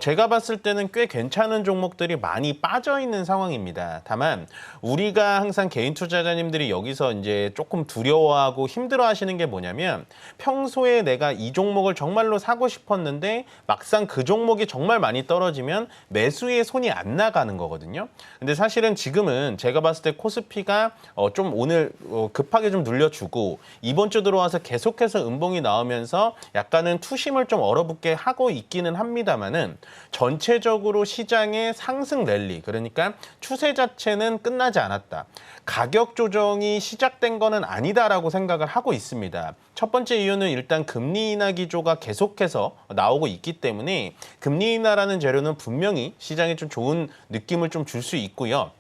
제가 봤을 때는 꽤 괜찮은 종목들이 많이 빠져 있는 상황입니다. 다만 우리가 항상 개인 투자자님들이 여기서 이제 조금 두려워하고 힘들어하시는 게 뭐냐면 평소에 내가 이 종목을 정말로 사고 싶었는데 막상 그 종목이 정말 많이 떨어지면 매수에 손이 안 나가는 거거든요. 근데 사실은 지금은 제가 봤을 때 코스피가 좀 오늘 급하게 좀 눌려주고 이번 주 들어와서 계속해서 음봉이 나오면서 약간은 투심을 좀 얼어붙게 하고 있기는 합니다만은 전체적으로 시장의 상승 랠리, 그러니까 추세 자체는 끝나지 않았다. 가격 조정이 시작된 거는 아니다라고 생각을 하고 있습니다. 첫 번째 이유는 일단 금리 인하 기조가 계속해서 나오고 있기 때문에 금리 인하라는 재료는 분명히 시장에 좀 좋은 느낌을 좀 줄 수 있고요.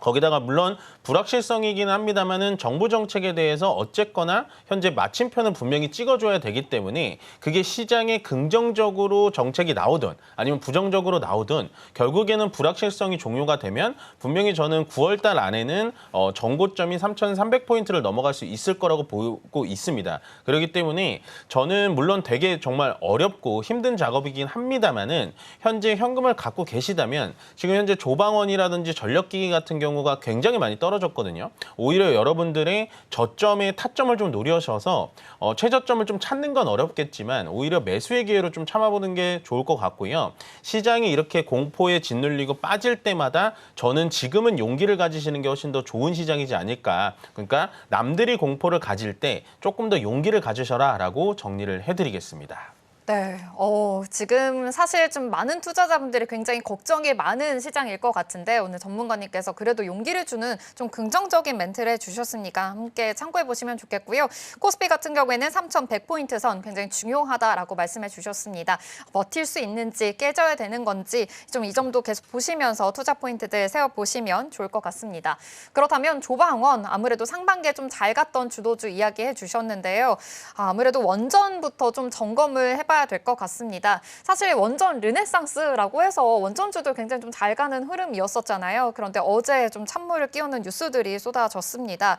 거기다가 물론 불확실성이긴 합니다만은 정부 정책에 대해서 어쨌거나 현재 마침표는 분명히 찍어줘야 되기 때문에 그게 시장에 긍정적으로 정책이 나오든 아니면 부정적으로 나오든 결국에는 불확실성이 종료가 되면 분명히 저는 9월 달 안에는 정고점이 3,300포인트를 넘어갈 수 있을 거라고 보고 있습니다. 그렇기 때문에 저는 물론 되게 정말 어렵고 힘든 작업이긴 합니다만은 현재 현금을 갖고 계시다면 지금 현재 조방원이라든지 전력기기 같은 경우가 굉장히 많이 떨어졌거든요. 오히려 여러분들의 저점의 타점을 좀 노려셔서 최저점을 좀 찾는 건 어렵겠지만 오히려 매수의 기회로 좀 참아보는 게 좋을 것 같고요. 시장이 이렇게 공포에 짓눌리고 빠질 때마다 저는 지금은 용기를 가지시는 게 훨씬 더 좋은 시장이지 않을까. 그러니까 남들이 공포를 가질 때 조금 더 용기를 가지셔라라고 정리를 해드리겠습니다. 네, 지금 사실 좀 많은 투자자분들이 굉장히 걱정이 많은 시장일 것 같은데 오늘 전문가님께서 그래도 용기를 주는 좀 긍정적인 멘트를 해주셨으니까 함께 참고해 보시면 좋겠고요. 코스피 같은 경우에는 3,100포인트 선 굉장히 중요하다라고 말씀해 주셨습니다. 버틸 수 있는지 깨져야 되는 건지 좀 이 점도 계속 보시면서 투자 포인트들 세워보시면 좋을 것 같습니다. 그렇다면 조방원 아무래도 상반기에 좀 잘 갔던 주도주 이야기해 주셨는데요. 아무래도 원전부터 좀 점검을 해봐야 될 것 같습니다. 사실 원전 르네상스라고 해서 원전주도 굉장히 좀 잘 가는 흐름이었었잖아요. 그런데 어제 좀 찬물을 끼얹는 뉴스들이 쏟아졌습니다.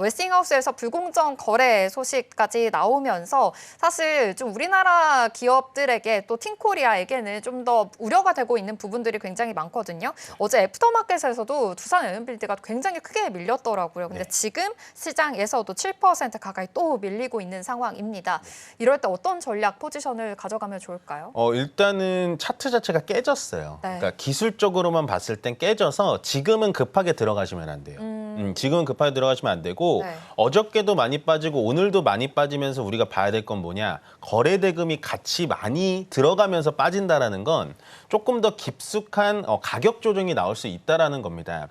웨스팅하우스에서 불공정 거래 소식까지 나오면서 사실 좀 우리나라 기업들에게 또 팀코리아에게는 좀 더 우려가 되고 있는 부분들이 굉장히 많거든요. 어제 애프터마켓에서도 두산 에너빌드가 굉장히 크게 밀렸더라고요. 근데 지금 시장에서도 7% 가까이 또 밀리고 있는 상황입니다. 이럴 때 어떤 전략 포지션을 가져가면 좋을까요? 일단은 차트 자체가 깨졌어요. 네. 그러니까 기술적으로만 봤을 땐 깨져서 지금은 급하게 들어가시면 안 돼요. 지금은 급하게 들어가시면 안 되고 네. 어저께도 많이 빠지고 오늘도 많이 빠지면서 우리가 봐야 될 건 뭐냐. 거래 대금이 같이 많이 들어가면서 빠진다라는 건 조금 더 깊숙한 가격 조정이 나올 수 있다라는 겁니다.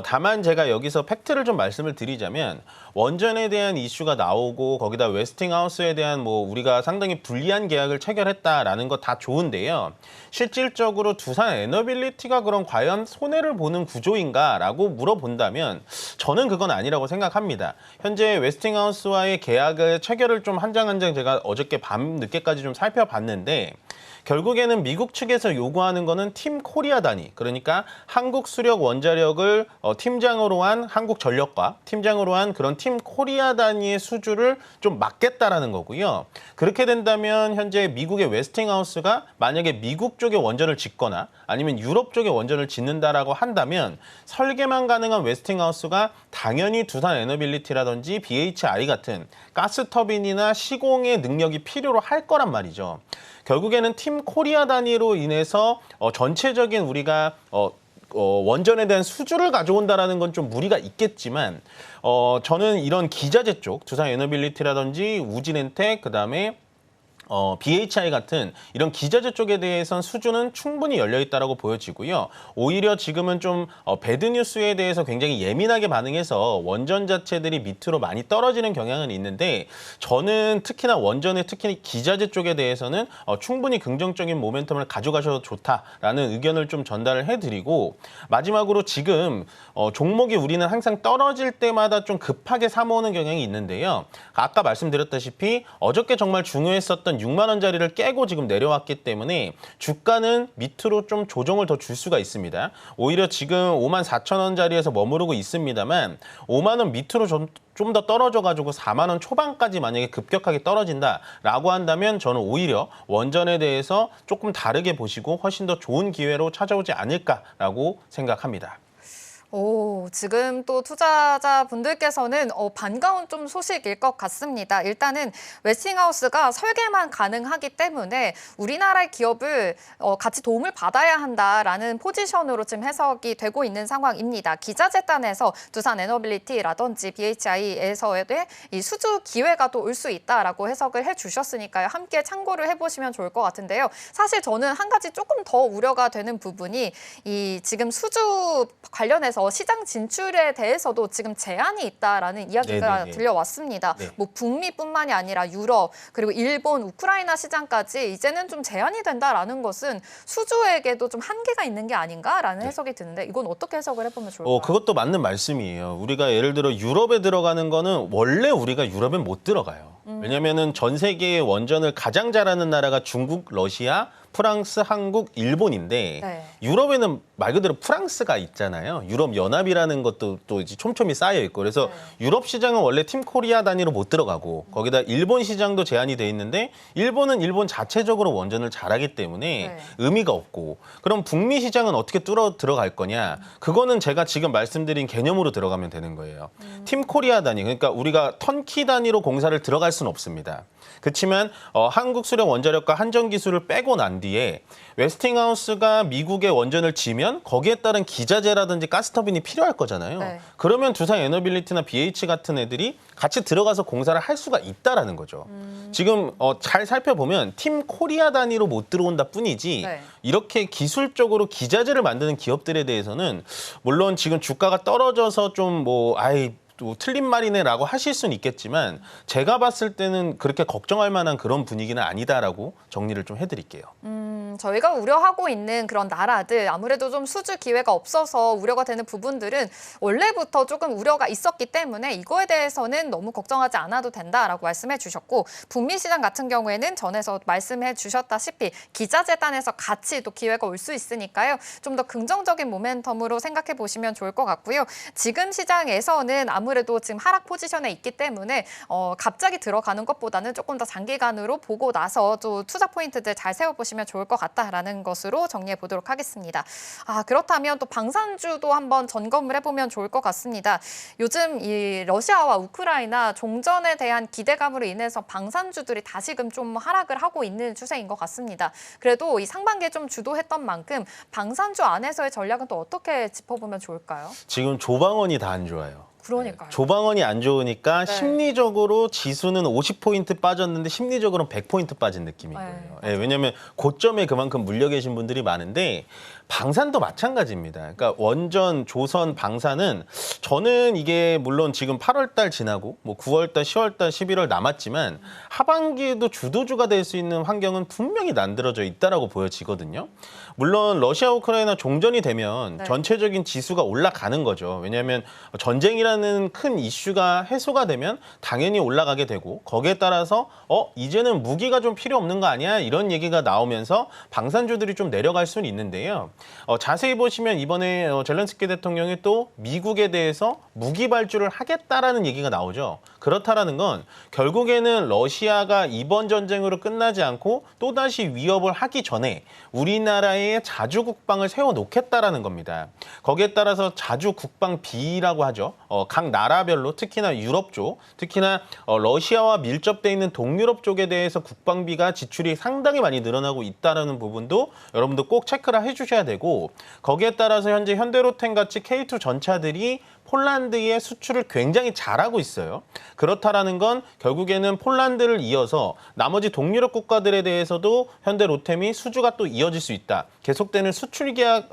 다만 제가 여기서 팩트를 좀 말씀을 드리자면 원전에 대한 이슈가 나오고 거기다 웨스팅하우스에 대한 뭐 우리가 상당히 불리한 계약을 체결했다라는 거 다 좋은데요. 실질적으로 두산 에너빌리티가 그럼 과연 손해를 보는 구조인가라고 물어본다면 저는 그건 아니라고 생각합니다. 현재 웨스팅하우스와의 계약을 체결을 좀 한 장 한 장 제가 어저께 밤 늦게까지 좀 살펴봤는데 결국에는 미국 측에서 요구하는 거는 팀 코리아 단위, 그러니까 한국 수력 원자력을 팀장으로 한 한국전력과 팀장으로 한 그런 팀 코리아 단위의 수주를 좀 막겠다라는 거고요. 그렇게 된다면 현재 미국의 웨스팅하우스가 만약에 미국 쪽에 원전을 짓거나 아니면 유럽 쪽에 원전을 짓는다라고 한다면 설계만 가능한 웨스팅하우스가 당연히 두산 에너빌리티라든지 BHI 같은 가스터빈이나 시공의 능력이 필요로 할 거란 말이죠. 결국에는 팀 코리아 단위로 인해서 전체적인 우리가 원전에 대한 수주를 가져온다라는 건 좀 무리가 있겠지만 저는 이런 기자재 쪽 두산 에너빌리티라든지 우진엔텍 그다음에 BHI 같은 이런 기자재 쪽에 대해선 수주는 충분히 열려 있다라고 보여지고요. 오히려 지금은 좀 배드 뉴스에 대해서 굉장히 예민하게 반응해서 원전 자체들이 밑으로 많이 떨어지는 경향은 있는데 저는 특히나 원전의 특히 기자재 쪽에 대해서는 충분히 긍정적인 모멘텀을 가져가셔도 좋다라는 의견을 좀 전달을 해드리고 마지막으로 지금 종목이 우리는 항상 떨어질 때마다 좀 급하게 사모으는 경향이 있는데요. 아까 말씀드렸다시피 어저께 정말 중요했었던 6만 원짜리를 깨고 지금 내려왔기 때문에 주가는 밑으로 좀 조정을 더 줄 수가 있습니다. 오히려 지금 5만 4천 원짜리에서 머무르고 있습니다만 5만 원 밑으로 좀 더 떨어져가지고 4만 원 초반까지 만약에 급격하게 떨어진다라고 한다면 저는 오히려 원전에 대해서 조금 다르게 보시고 훨씬 더 좋은 기회로 찾아오지 않을까라고 생각합니다. 오, 지금 또 투자자분들께서는 반가운 좀 소식일 것 같습니다. 일단은 웨스팅하우스가 설계만 가능하기 때문에 우리나라의 기업을 같이 도움을 받아야 한다라는 포지션으로 지금 해석이 되고 있는 상황입니다. 기자재단에서 두산 에너빌리티라든지 BHI에서의 이 수주 기회가 또 올 수 있다라고 해석을 해주셨으니까요. 함께 참고를 해보시면 좋을 것 같은데요. 사실 저는 한 가지 조금 더 우려가 되는 부분이 이 지금 수주 관련해서 시장 진출에 대해서도 지금 제한이 있다라는 이야기가 네네네. 들려왔습니다. 네. 뭐 북미뿐만이 아니라 유럽 그리고 일본, 우크라이나 시장까지 이제는 좀 제한이 된다라는 것은 수주에게도 좀 한계가 있는 게 아닌가라는 해석이 드는데 이건 어떻게 해석을 해보면 좋을까요? 그것도 맞는 말씀이에요. 우리가 예를 들어 유럽에 들어가는 거는 원래 우리가 유럽엔 못 들어가요. 왜냐면은 전 세계의 원전을 가장 잘하는 나라가 중국, 러시아, 프랑스, 한국, 일본인데 네. 유럽에는 말 그대로 프랑스가 있잖아요. 유럽 연합이라는 것도 또 이제 촘촘히 쌓여 있고 그래서 유럽 시장은 원래 팀 코리아 단위로 못 들어가고 거기다 일본 시장도 제한이 돼 있는데 일본은 일본 자체적으로 원전을 잘하기 때문에 네. 의미가 없고 그럼 북미 시장은 어떻게 뚫어 들어갈 거냐? 그거는 제가 지금 말씀드린 개념으로 들어가면 되는 거예요. 팀 코리아 단위 그러니까 우리가 턴키 단위로 공사를 들어갈 수는 없습니다. 그렇지만 한국수력 원자력과 한전기술을 빼고 난 뒤에 웨스팅하우스가 미국의 원전을 지면 거기에 따른 기자재라든지 가스터빈이 필요할 거잖아요. 네. 그러면 두산 에너빌리티나 BH 같은 애들이 같이 들어가서 공사를 할 수가 있다라는 거죠. 지금 잘 살펴보면 팀 코리아 단위로 못 들어온다 뿐이지 네. 이렇게 기술적으로 기자재를 만드는 기업들에 대해서는 물론 지금 주가가 떨어져서 좀 또 틀린 말이네라고 하실 수는 있겠지만 제가 봤을 때는 그렇게 걱정할 만한 그런 분위기는 아니다라고 정리를 좀 해드릴게요. 저희가 우려하고 있는 그런 나라들 아무래도 좀 수주 기회가 없어서 우려가 되는 부분들은 원래부터 조금 우려가 있었기 때문에 이거에 대해서는 너무 걱정하지 않아도 된다라고 말씀해 주셨고 북미 시장 같은 경우에는 전에서 말씀해 주셨다시피 기자재단에서 같이 또 기회가 올 수 있으니까요. 좀 더 긍정적인 모멘텀으로 생각해 보시면 좋을 것 같고요. 지금 시장에서는 아무래도 지금 하락 포지션에 있기 때문에 갑자기 들어가는 것보다는 조금 더 장기간으로 보고 나서 또 투자 포인트들 잘 세워보시면 좋을 것 같다라는 것으로 정리해 보도록 하겠습니다. 그렇다면 또 방산주도 한번 점검을 해보면 좋을 것 같습니다. 요즘 이 러시아와 우크라이나 종전에 대한 기대감으로 인해서 방산주들이 다시금 좀 하락을 하고 있는 추세인 것 같습니다. 그래도 이 상반기에 좀 주도했던 만큼 방산주 안에서의 전략은 또 어떻게 짚어보면 좋을까요? 지금 조방원이 다 안 좋아요. 그러니까요. 조방원이 안 좋으니까 네. 심리적으로 지수는 50포인트 빠졌는데 심리적으로는 100포인트 빠진 느낌인 거예요. 네, 왜냐하면 고점에 그만큼 물려 계신 분들이 많은데 방산도 마찬가지입니다. 그러니까 원전, 조선, 방산은 저는 이게 물론 지금 8월 달 지나고 뭐 9월 달, 10월 달, 11월 남았지만 하반기에도 주도주가 될 수 있는 환경은 분명히 만들어져 있다라고 보여지거든요. 물론 러시아, 우크라이나 종전이 되면 네. 전체적인 지수가 올라가는 거죠. 왜냐하면 전쟁이라는 큰 이슈가 해소가 되면 당연히 올라가게 되고 거기에 따라서 이제는 무기가 좀 필요 없는 거 아니야? 이런 얘기가 나오면서 방산주들이 좀 내려갈 수는 있는데요. 자세히 보시면 이번에 젤렌스키 대통령이 또 미국에 대해서 무기 발주를 하겠다라는 얘기가 나오죠. 그렇다라는 건 결국에는 러시아가 이번 전쟁으로 끝나지 않고 또다시 위협을 하기 전에 우리나라에 자주 국방을 세워놓겠다라는 겁니다. 거기에 따라서 자주 국방 비라고 하죠. 각 나라별로 특히나 유럽 쪽, 특히나 러시아와 밀접돼 있는 동유럽 쪽에 대해서 국방비가 지출이 상당히 많이 늘어나고 있다는 부분도 여러분들 꼭 체크를 해주셔야 되고 거기에 따라서 현재 현대로템 같이 K2 전차들이 폴란드의 수출을 굉장히 잘하고 있어요. 그렇다라는 건 결국에는 폴란드를 이어서 나머지 동유럽 국가들에 대해서도 현대 로템이 수주가 또 이어질 수 있다. 계속되는 수출 계약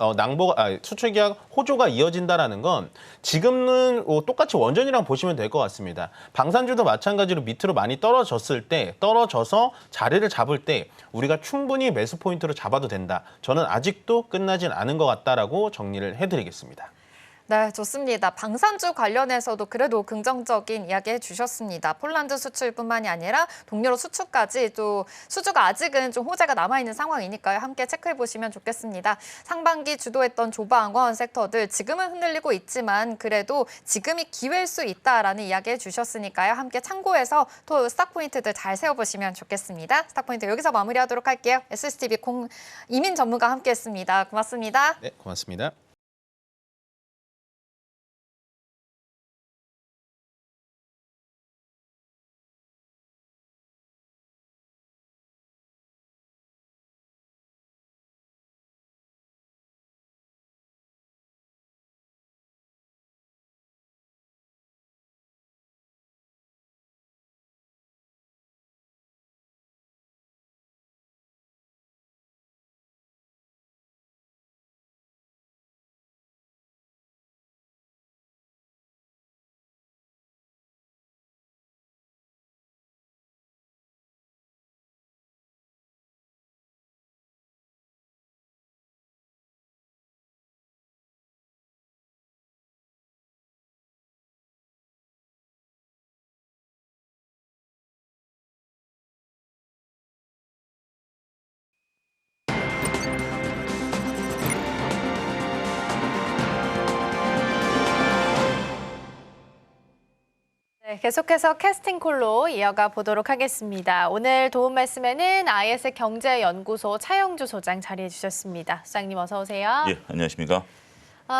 수출 계약 호조가 이어진다라는 건 지금은 똑같이 원전이랑 보시면 될 것 같습니다. 방산주도 마찬가지로 밑으로 많이 떨어져서 자리를 잡을 때 우리가 충분히 매수 포인트로 잡아도 된다. 저는 아직도 끝나진 않은 것 같다라고 정리를 해드리겠습니다. 네, 좋습니다. 방산주 관련해서도 그래도 긍정적인 이야기 해주셨습니다. 폴란드 수출뿐만이 아니라 동유럽 수출까지 또 수주가 아직은 좀 호재가 남아있는 상황이니까요. 함께 체크해보시면 좋겠습니다. 상반기 주도했던 조방원 섹터들 지금은 흔들리고 있지만 그래도 지금이 기회일 수 있다라는 이야기 해주셨으니까요. 함께 참고해서 또 스탁 포인트들 잘 세워보시면 좋겠습니다. 스탁 포인트 여기서 마무리하도록 할게요. SCTV 이민 전문가 함께했습니다. 고맙습니다. 네, 고맙습니다. 네, 계속해서 캐스팅콜로 이어가 보도록 하겠습니다. 오늘 도움 말씀에는 IS 경제연구소 차영주 소장 자리해 주셨습니다. 소장님 어서 오세요. 예, 안녕하십니까?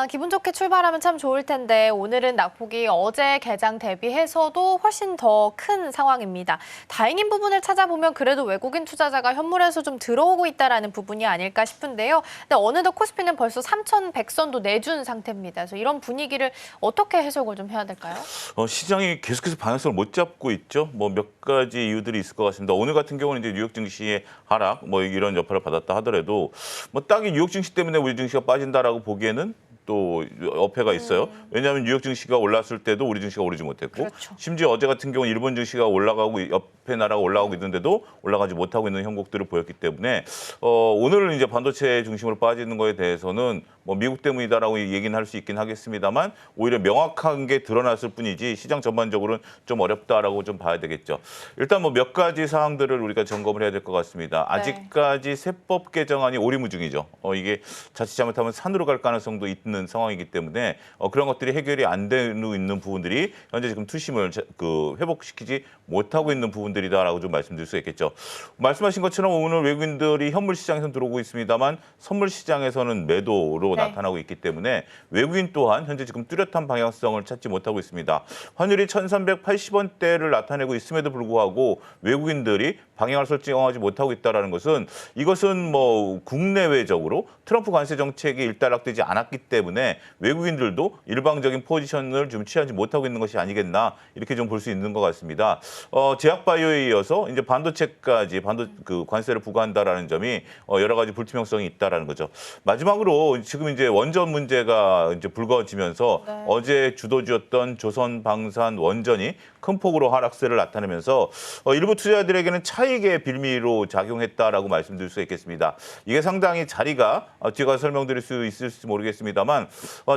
기분 좋게 출발하면 참 좋을 텐데 오늘은 낙폭이 어제 개장 대비해서도 훨씬 더 큰 상황입니다. 다행인 부분을 찾아보면 그래도 외국인 투자자가 현물에서 좀 들어오고 있다는 부분이 아닐까 싶은데요. 근데 어느덧 코스피는 벌써 3,100선도 내준 상태입니다. 그래서 이런 분위기를 어떻게 해석을 좀 해야 될까요? 시장이 계속해서 방향성을 못 잡고 있죠. 몇 가지 이유들이 있을 것 같습니다. 오늘 같은 경우는 이제 뉴욕 증시의 하락, 이런 여파를 받았다 하더라도 딱히 뉴욕 증시 때문에 우리 증시가 빠진다라고 보기에는 또 어폐가 있어요. 왜냐하면 뉴욕 증시가 올랐을 때도 우리 증시가 오르지 못했고 그렇죠. 심지어 어제 같은 경우는 일본 증시가 올라가고 옆에 나라가 올라가고 있는데도 올라가지 못하고 있는 형국들을 보였기 때문에 오늘 이제 반도체 중심으로 빠지는 거에 대해서는 미국 때문이다라고 얘기는 할 수 있긴 하겠습니다만 오히려 명확한 게 드러났을 뿐이지 시장 전반적으로는 좀 어렵다라고 좀 봐야 되겠죠. 일단 몇 가지 사항들을 우리가 점검을 해야 될 것 같습니다. 아직까지 세법 개정안이 오리무중이죠. 이게 자칫 잘못하면 산으로 갈 가능성도 있는 상황이기 때문에 그런 것들이 해결이 안 되고 있는 부분들이 현재 지금 투심을 회복시키지 못하고 있는 부분들이다라고 좀 말씀드릴 수 있겠죠. 말씀하신 것처럼 오늘 외국인들이 현물 시장에서 들어오고 있습니다만 선물 시장에서는 매도로 나타나고 있기 때문에 외국인 또한 현재 지금 뚜렷한 방향성을 찾지 못하고 있습니다. 환율이 1,380원대를 나타내고 있음에도 불구하고 외국인들이 방향을 설정하지 못하고 있다는 것은 이것은 국내외적으로 트럼프 관세 정책이 일단락되지 않았기 때문에 외국인들도 일방적인 포지션을 좀 취하지 못하고 있는 것이 아니겠나 이렇게 좀 볼 수 있는 것 같습니다. 제약바이오에 이어서 이제 반도체까지 관세를 부과한다라는 점이 여러 가지 불투명성이 있다라는 거죠. 마지막으로 지금 이제 원전 문제가 이제 불거지면서 어제 주도주였던 조선방산 원전이 큰 폭으로 하락세를 나타내면서 일부 투자자들에게는 차익의 빌미로 작용했다라고 말씀드릴 수 있겠습니다. 이게 상당히 자리가 제가 설명드릴 수 있을지 모르겠습니다만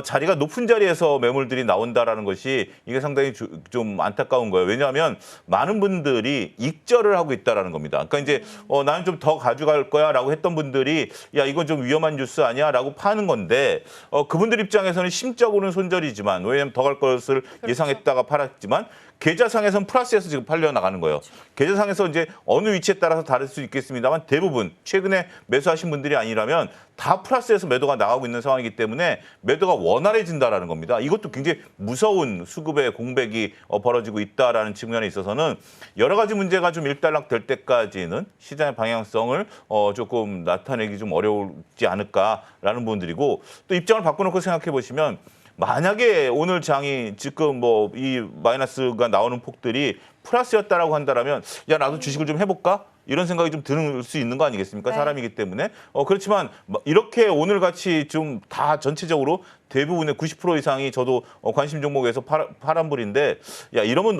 자리가 높은 자리에서 매물들이 나온다라는 것이 이게 상당히 좀 안타까운 거예요. 왜냐하면 많은 분들이 익절을 하고 있다라는 겁니다. 그러니까 이제 나는 좀 더 가져갈 거야라고 했던 분들이 야 이건 좀 위험한 뉴스 아니야라고 파는 건데 그분들 입장에서는 심적으로는 손절이지만 왜냐하면 더 갈 것을 예상했다가 팔았지만 계좌상에서는 플러스에서 지금 팔려 나가는 거예요. 계좌상에서 이제 어느 위치에 따라서 다를 수 있겠습니다만 대부분 최근에 매수하신 분들이 아니라면 다 플러스에서 매도가 나가고 있는 상황이기 때문에 매도가 원활해진다라는 겁니다. 이것도 굉장히 무서운 수급의 공백이 벌어지고 있다라는 측면에 있어서는 여러 가지 문제가 좀 일단락될 때까지는 시장의 방향성을 조금 나타내기 좀 어려울지 않을까라는 부분들이고 또 입장을 바꿔놓고 생각해 보시면 만약에 오늘 장이 지금 뭐 이 마이너스가 나오는 폭들이 플러스였다라고 한다라면 야 나도 주식을 좀 해볼까? 이런 생각이 좀 들 수 있는 거 아니겠습니까? 네. 사람이기 때문에. 그렇지만 이렇게 오늘같이 좀 다 전체적으로 대부분의 90% 이상이 저도 관심 종목에서 파란불인데 야 이러면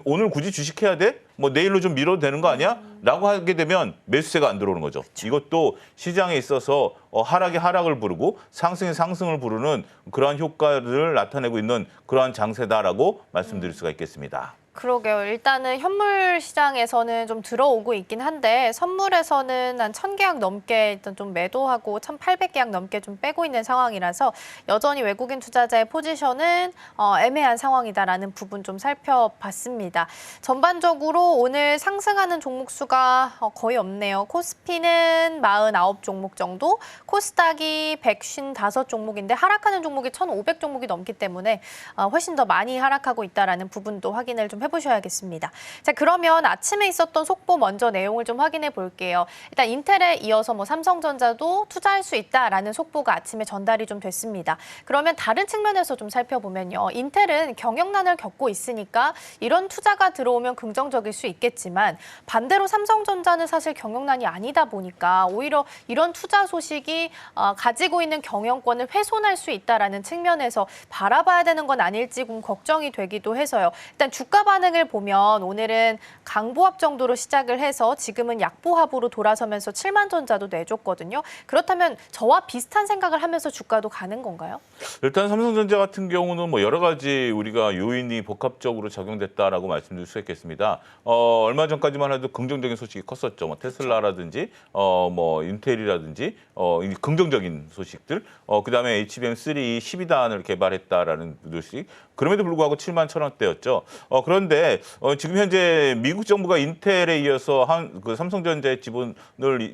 오늘 굳이 주식해야 돼? 뭐 내일로 좀 미뤄도 되는 거 아니야? 라고 하게 되면 매수세가 안 들어오는 거죠. 이것도 시장에 있어서 하락에 하락을 부르고 상승에 상승을 부르는 그러한 효과를 나타내고 있는 그러한 장세다라고 말씀드릴 수가 있겠습니다. 그러게요. 일단은 현물 시장에서는 좀 들어오고 있긴 한데 선물에서는 한 1,000계약 넘게 일단 좀 매도하고 1,800계약 넘게 좀 빼고 있는 상황이라서 여전히 외국인 투자자의 포지션은 애매한 상황이다라는 부분 좀 살펴봤습니다. 전반적으로 오늘 상승하는 종목 수가 거의 없네요. 코스피는 49 종목 정도, 코스닥이 155 종목인데 하락하는 종목이 1,500 종목이 넘기 때문에 훨씬 더 많이 하락하고 있다라는 부분도 확인을 좀 해보셔야겠습니다. 자, 그러면 아침에 있었던 속보 먼저 내용을 좀 확인해 볼게요. 일단 인텔에 이어서 뭐 삼성전자도 투자할 수 있다라는 속보가 아침에 전달이 좀 됐습니다. 그러면 다른 측면에서 좀 살펴보면요. 인텔은 경영난을 겪고 있으니까 이런 투자가 들어오면 긍정적일 수 있겠지만 반대로 삼성전자는 사실 경영난이 아니다 보니까 오히려 이런 투자 소식이 가지고 있는 경영권을 훼손할 수 있다라는 측면에서 바라봐야 되는 건 아닐지 좀 걱정이 되기도 해서요. 일단 주가 반응을 보면 오늘은 강보합 정도로 시작을 해서 지금은 약보합으로 돌아서면서 7만 전자도 내줬거든요. 그렇다면 저와 비슷한 생각을 하면서 주가도 가는 건가요? 일단 삼성전자 같은 경우는 뭐 여러 가지 우리가 요인이 복합적으로 작용됐다라고 말씀드릴 수 있겠습니다. 얼마 전까지만 해도 긍정적인 소식이 컸었죠. 뭐 테슬라라든지 뭐 인텔이라든지 긍정적인 소식들. 그다음에 HBM3 12단을 개발했다라는 소식. 그럼에도 불구하고 7만 1,000원대였죠. 그런데 지금 현재 미국 정부가 인텔에 이어서 그 삼성전자의 지분을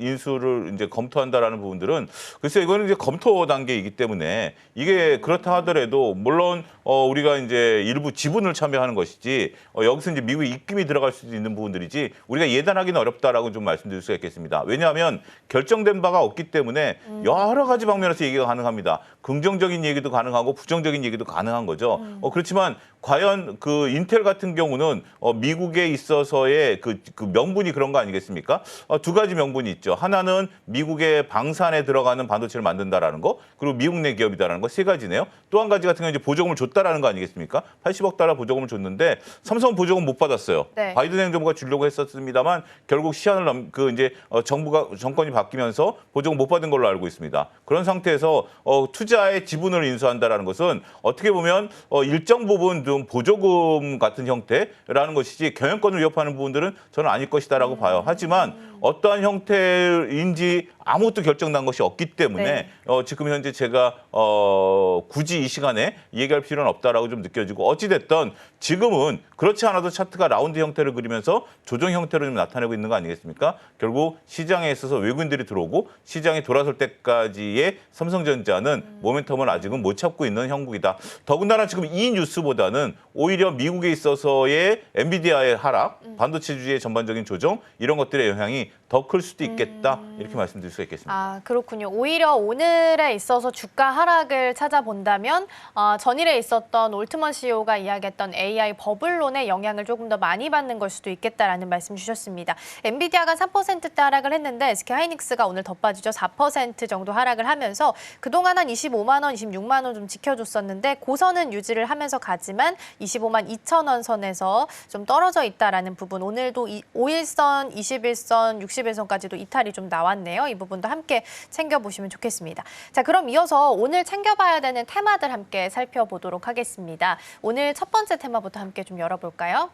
인수를 이제 검토한다라는 부분들은 글쎄 이거는 이제 검토 단계이기 때문에 이게 그렇다 하더라도 물론 우리가 이제 일부 지분을 참여하는 것이지 여기서 이제 미국의 입김이 들어갈 수도 있는 부분들이지 우리가 예단하기는 어렵다라고 좀 말씀드릴 수가 있겠습니다. 왜냐하면 결정된 바가 없기 때문에 여러 가지 방면에서 얘기가 가능합니다. 긍정적인 얘기도 가능하고 부정적인 얘기도 가능한 거죠. 그렇지만 과연 그 인텔 같은 경우는 미국에 있어서의 그 명분이 그런 거 아니겠습니까? 두 가지 명분이 있죠. 하나는 미국의 방산에 들어가는 반도체를 만든다라는 거, 그리고 미국 내 기업이다라는 거 세 가지네요. 또 한 가지 같은 경우는 이제 보조금을 줬다라는 거 아니겠습니까? 80억 달러 보조금을 줬는데 삼성은 보조금 못 받았어요. 네. 바이든 행정부가 주려고 했었습니다만 결국 시한을 정권이 바뀌면서 보조금 못 받은 걸로 알고 있습니다. 그런 상태에서 투자의 지분을 인수한다라는 것은 어떻게 보면 일정 부분 좀 보조금 같은 형태라는 것이지 경영권을 위협하는 부분들은 저는 아닐 것이다라고 봐요. 하지만 어떠한 형태인지 아무것도 결정난 것이 없기 때문에 네. 지금 현재 제가 굳이 이 시간에 얘기할 필요는 없다라고 좀 느껴지고 어찌됐든 지금은 그렇지 않아도 차트가 라운드 형태를 그리면서 조정 형태로 좀 나타내고 있는 거 아니겠습니까? 결국 시장에 있어서 외국인들이 들어오고 시장이 돌아설 때까지의 삼성전자는 모멘텀을 아직은 못 잡고 있는 형국이다. 더군다나 지금 이 뉴스보다는 오히려 미국에 있어서의 엔비디아의 하락, 반도체 주의 전반적인 조정 이런 것들의 영향이 더 클 수도 있겠다. 이렇게 말씀드릴 수 있겠습니다. 아, 그렇군요. 오히려 오늘에 있어서 주가 하락을 찾아본다면 전일에 있었던 올트먼 CEO가 이야기했던 AI 버블론의 영향을 조금 더 많이 받는 걸 수도 있겠다라는 말씀 주셨습니다. 엔비디아가 3%대 하락을 했는데 SK하이닉스가 오늘 더 빠지죠. 4% 정도 하락을 하면서 그동안 한 25만 원, 26만 원 좀 지켜줬었는데 고선은 유지를 하면서 가지만 25만 2천 원 선에서 좀 떨어져 있다라는 부분. 오늘도 5일선, 21선, 60일선까지도 이탈이 좀 나왔네요. 이 부분도 함께 챙겨보시면 좋겠습니다. 자, 그럼 이어서 오늘 챙겨봐야 되는 테마들 함께 살펴보도록 하겠습니다. 오늘 첫 번째 테마부터 함께 좀 열어볼까요?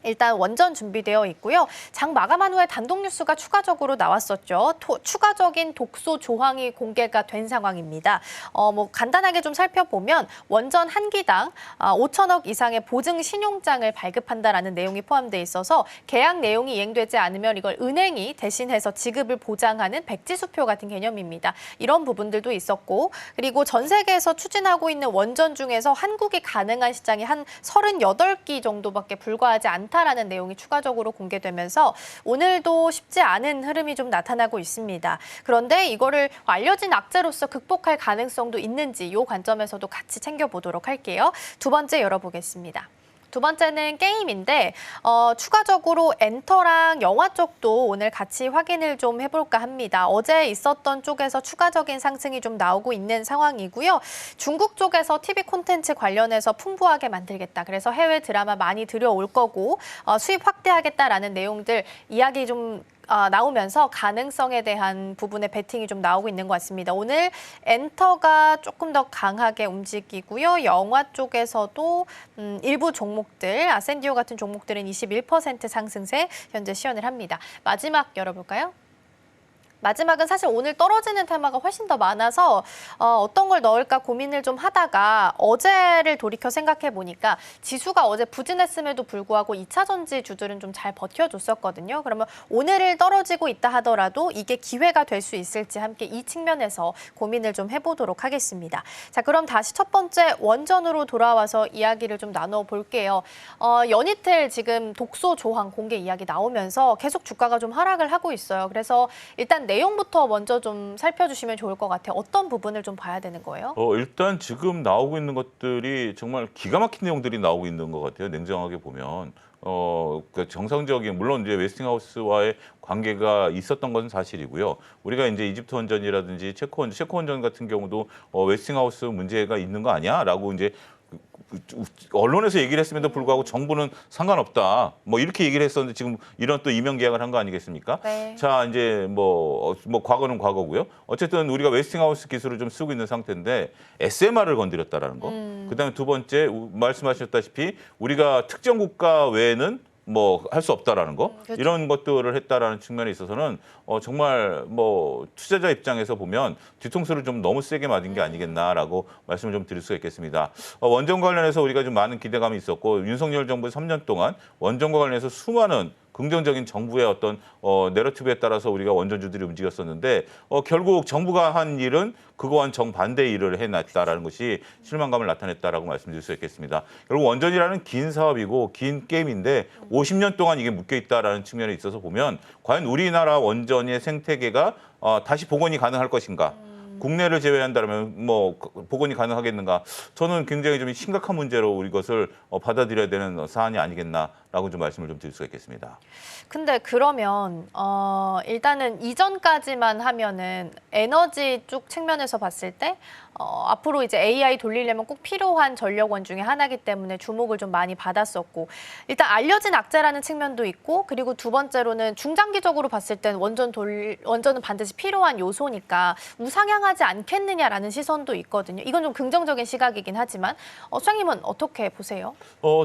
일단 원전 준비되어 있고요. 장 마감한 후에 단독 뉴스가 추가적으로 나왔었죠. 추가적인 독소 조항이 공개가 된 상황입니다. 뭐 간단하게 좀 살펴보면 원전 한 기당 5천억 이상의 보증 신용장을 발급한다라는 내용이 포함되어 있어서 계약 내용이 이행되지 않으면 이걸 은행이 대신해서 지급을 보장하는 백지수표 같은 개념입니다. 이런 부분들도 있었고 그리고 전 세계에서 추진하고 있는 원전 중에서 한국이 가능한 시장이 한 38기 정도밖에 불과하지 않다. 않다라는 내용이 추가적으로 공개되면서 오늘도 쉽지 않은 흐름이 좀 나타나고 있습니다. 그런데 이거를 알려진 악재로서 극복할 가능성도 있는지 이 관점에서도 같이 챙겨보도록 할게요. 두 번째 열어보겠습니다. 두 번째는 게임인데 추가적으로 엔터랑 영화 쪽도 오늘 같이 확인을 좀 해볼까 합니다. 어제 있었던 쪽에서 추가적인 상승이 좀 나오고 있는 상황이고요. 중국 쪽에서 TV 콘텐츠 관련해서 풍부하게 만들겠다. 그래서 해외 드라마 많이 들여올 거고 수입 확대하겠다라는 내용들 이야기 좀 나오면서 가능성에 대한 부분의 베팅이 좀 나오고 있는 것 같습니다. 오늘 엔터가 조금 더 강하게 움직이고요. 영화 쪽에서도 일부 종목들, 아센디오 같은 종목들은 21% 상승세 현재 시연을 합니다. 마지막 열어볼까요? 마지막은 사실 오늘 떨어지는 테마가 훨씬 더 많아서 어떤 걸 넣을까 고민을 좀 하다가 어제를 돌이켜 생각해 보니까 지수가 어제 부진했음에도 불구하고 2차 전지 주들은 좀 잘 버텨줬었거든요. 그러면 오늘을 떨어지고 있다 하더라도 이게 기회가 될 수 있을지 함께 이 측면에서 고민을 좀 해보도록 하겠습니다. 자, 그럼 다시 첫 번째 원전으로 돌아와서 이야기를 좀 나눠 볼게요. 연이틀 지금 독소 조항 공개 이야기 나오면서 계속 주가가 좀 하락을 하고 있어요. 그래서 일단 내용부터 먼저 좀 살펴주시면 좋을 것 같아요. 어떤 부분을 좀 봐야 되는 거예요? 일단 지금 나오고 있는 것들이 정말 기가 막힌 내용들이 나오고 있는 것 같아요. 냉정하게 보면. 그 정상적인 물론 이제 웨스팅하우스와의 관계가 있었던 것은 사실이고요. 우리가 이제 이집트 원전이라든지 체코 원전 같은 경우도 웨스팅하우스 문제가 있는 거 아니야?라고 이제 언론에서 얘기를 했음에도 불구하고 정부는 상관없다. 뭐 이렇게 얘기를 했었는데 지금 이런 또 이명 계약을 한 거 아니겠습니까? 네. 자, 이제 뭐 과거는 과거고요. 어쨌든 우리가 웨스팅하우스 기술을 좀 쓰고 있는 상태인데 SMR을 건드렸다라는 거. 그다음에 두 번째 말씀하셨다시피 우리가 특정 국가 외에는 뭐 할 수 없다라는 거 그렇죠. 이런 것들을 했다라는 측면에 있어서는 정말 뭐 투자자 입장에서 보면 뒤통수를 좀 너무 세게 맞은 게 아니겠나라고 말씀을 좀 드릴 수가 있겠습니다. 원전 관련해서 우리가 좀 많은 기대감이 있었고 윤석열 정부 3년 동안 원전과 관련해서 수많은 긍정적인 정부의 어떤 내러티브에 따라서 우리가 원전주들이 움직였었는데 결국 정부가 한 일은 그거와는 정반대의 일을 해놨다라는 것이 실망감을 나타냈다라고 말씀드릴 수 있겠습니다. 결국 원전이라는 긴 사업이고 긴 게임인데 50년 동안 이게 묶여있다라는 측면에 있어서 보면 과연 우리나라 원전의 생태계가 다시 복원이 가능할 것인가? 국내를 제외한다면 뭐 복원이 가능하겠는가? 저는 굉장히 좀 심각한 문제로 우리 것을 받아들여야 되는 사안이 아니겠나라고 좀 말씀을 좀 드릴 수가 있겠습니다. 근데 그러면 일단은 이전까지만 하면은 에너지 쪽 측면에서 봤을 때 앞으로 이제 AI 돌리려면 꼭 필요한 전력원 중에 하나이기 때문에 주목을 좀 많이 받았었고 일단 알려진 악재라는 측면도 있고 그리고 두 번째로는 중장기적으로 봤을 땐 원전은 반드시 필요한 요소니까 우상향하지 않겠느냐라는 시선도 있거든요. 이건 좀 긍정적인 시각이긴 하지만 수장님은 어떻게 보세요?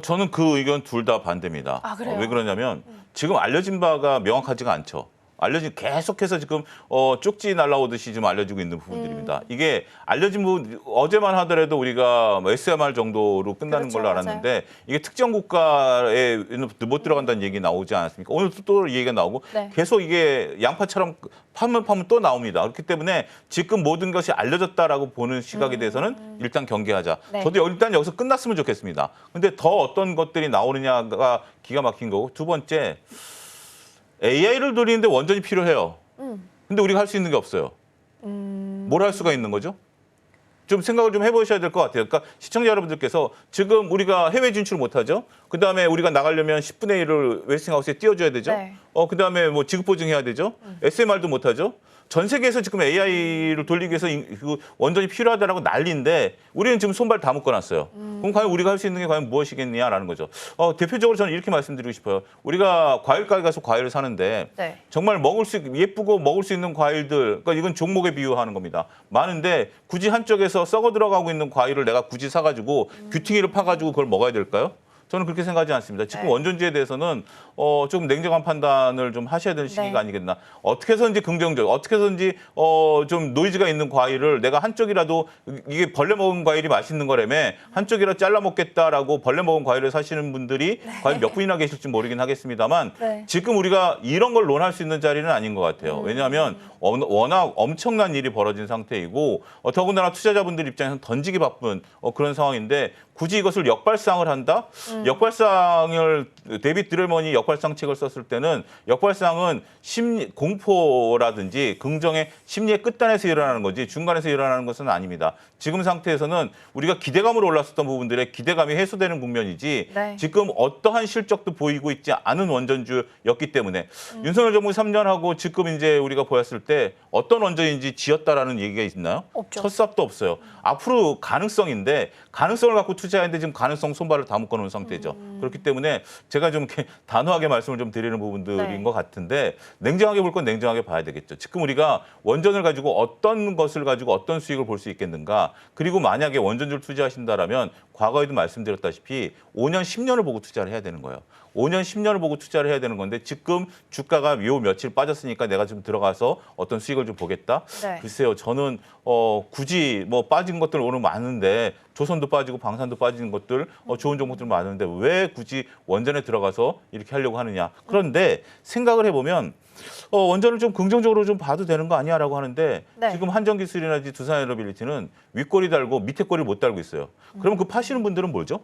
저는 그 의견 둘 다 반대입니다. 아, 그래요? 왜 그러냐면 지금 알려진 바가 명확하지가 않죠. 계속해서 지금 쪽지 날라오듯이 지금 알려지고 있는 부분들입니다. 이게 알려진 부분 어제만 하더라도 우리가 SMR 정도로 끝나는 그렇죠, 걸로 알았는데 이게 특정 국가에 못 들어간다는 얘기 나오지 않았습니까? 오늘 또 얘기가 나오고 네. 계속 이게 양파처럼 파면 또 나옵니다. 그렇기 때문에 지금 모든 것이 알려졌다라고 보는 시각에 대해서는 일단 경계하자. 네. 저도 일단 여기서 끝났으면 좋겠습니다. 근데 더 어떤 것들이 나오느냐가 기가 막힌 거고 두 번째 AI를 돌리는데 원전이 필요해요. 근데 우리가 할 수 있는 게 없어요. 뭘 할 수가 있는 거죠? 좀 생각을 좀 해보셔야 될 것 같아요. 그러니까 시청자 여러분들께서 지금 우리가 해외 진출 못하죠. 그다음에 우리가 나가려면 10분의 1을 웨스팅하우스에 띄워줘야 되죠. 네. 그다음에 뭐 지급 보증해야 되죠. SMR도 못하죠. 전 세계에서 지금 AI를 돌리기 위해서 그 원전이 필요하다라고 난리인데 우리는 지금 손발 다 묶어놨어요. 그럼 과연 우리가 할 수 있는 게 과연 무엇이겠냐라는 거죠. 대표적으로 저는 이렇게 말씀드리고 싶어요. 우리가 과일가게 가서 과일을 사는데 네. 정말 예쁘고 먹을 수 있는 과일들, 그러니까 이건 종목에 비유하는 겁니다. 많은데 굳이 한쪽에서 썩어 들어가고 있는 과일을 내가 굳이 사가지고 규팅이를 파가지고 그걸 먹어야 될까요? 저는 그렇게 생각하지 않습니다. 지금 네. 원전주에 대해서는 좀 냉정한 판단을 좀 하셔야 되는 시기가 네. 아니겠나. 어떻게 해서든지 긍정적, 어떻게 해서든지 좀 노이즈가 있는 과일을 내가 한쪽이라도 이게 벌레 먹은 과일이 맛있는 거라며 한쪽이라도 잘라 먹겠다라고 벌레 먹은 과일을 사시는 분들이 과연 몇 분이나 계실지 모르긴 하겠습니다만 네. 지금 우리가 이런 걸 논할 수 있는 자리는 아닌 것 같아요. 왜냐하면 워낙 엄청난 일이 벌어진 상태이고 더군다나 투자자분들 입장에서는 던지기 바쁜 그런 상황인데 굳이 이것을 역발상을 한다? 역발상을 데이빗 드레먼이 역발상 책을 썼을 때는 역발상은 공포라든지 긍정의 심리의 끝단에서 일어나는 거지 중간에서 일어나는 것은 아닙니다. 지금 상태에서는 우리가 기대감으로 올랐었던 부분들의 기대감이 해소되는 국면이지 네. 지금 어떠한 실적도 보이고 있지 않은 원전주였기 때문에 윤석열 정부 3년하고 지금 이제 우리가 보였을 때 어떤 원전인지 지었다라는 얘기가 있나요? 없죠. 첫 삽도 없어요. 앞으로 가능성인데 가능성을 갖고 투자했는데 지금 가능성 손발을 다 묶어놓은 상태죠. 그렇기 때문에 제가 좀 이렇게 단호하게 말씀을 좀 드리는 부분들인 네. 것 같은데 냉정하게 볼 건 냉정하게 봐야 되겠죠. 지금 우리가 원전을 가지고 어떤 것을 가지고 어떤 수익을 볼 수 있겠는가. 그리고 만약에 원전주를 투자하신다라면 과거에도 말씀드렸다시피 5년, 10년을 보고 투자를 해야 되는 거예요. 5년, 10년을 보고 투자를 해야 되는 건데 지금 주가가 요 며칠 빠졌으니까 내가 좀 들어가서 어떤 수익을 좀 보겠다. 네. 글쎄요, 저는 굳이 뭐 빠진 것들 오늘 많은데 조선도 빠지고 방산도 빠지는 것들 좋은 종목들 많은데 왜 굳이 원전에 들어가서 이렇게 하려고 하느냐. 그런데 생각을 해보면 원전을 좀 긍정적으로 좀 봐도 되는 거 아니야라고 하는데 네. 지금 한전기술이라든지 두산에너빌리티는 윗꼬리 달고 밑에 꼬리 못 달고 있어요. 그럼 그 파시는 분들은 뭐죠?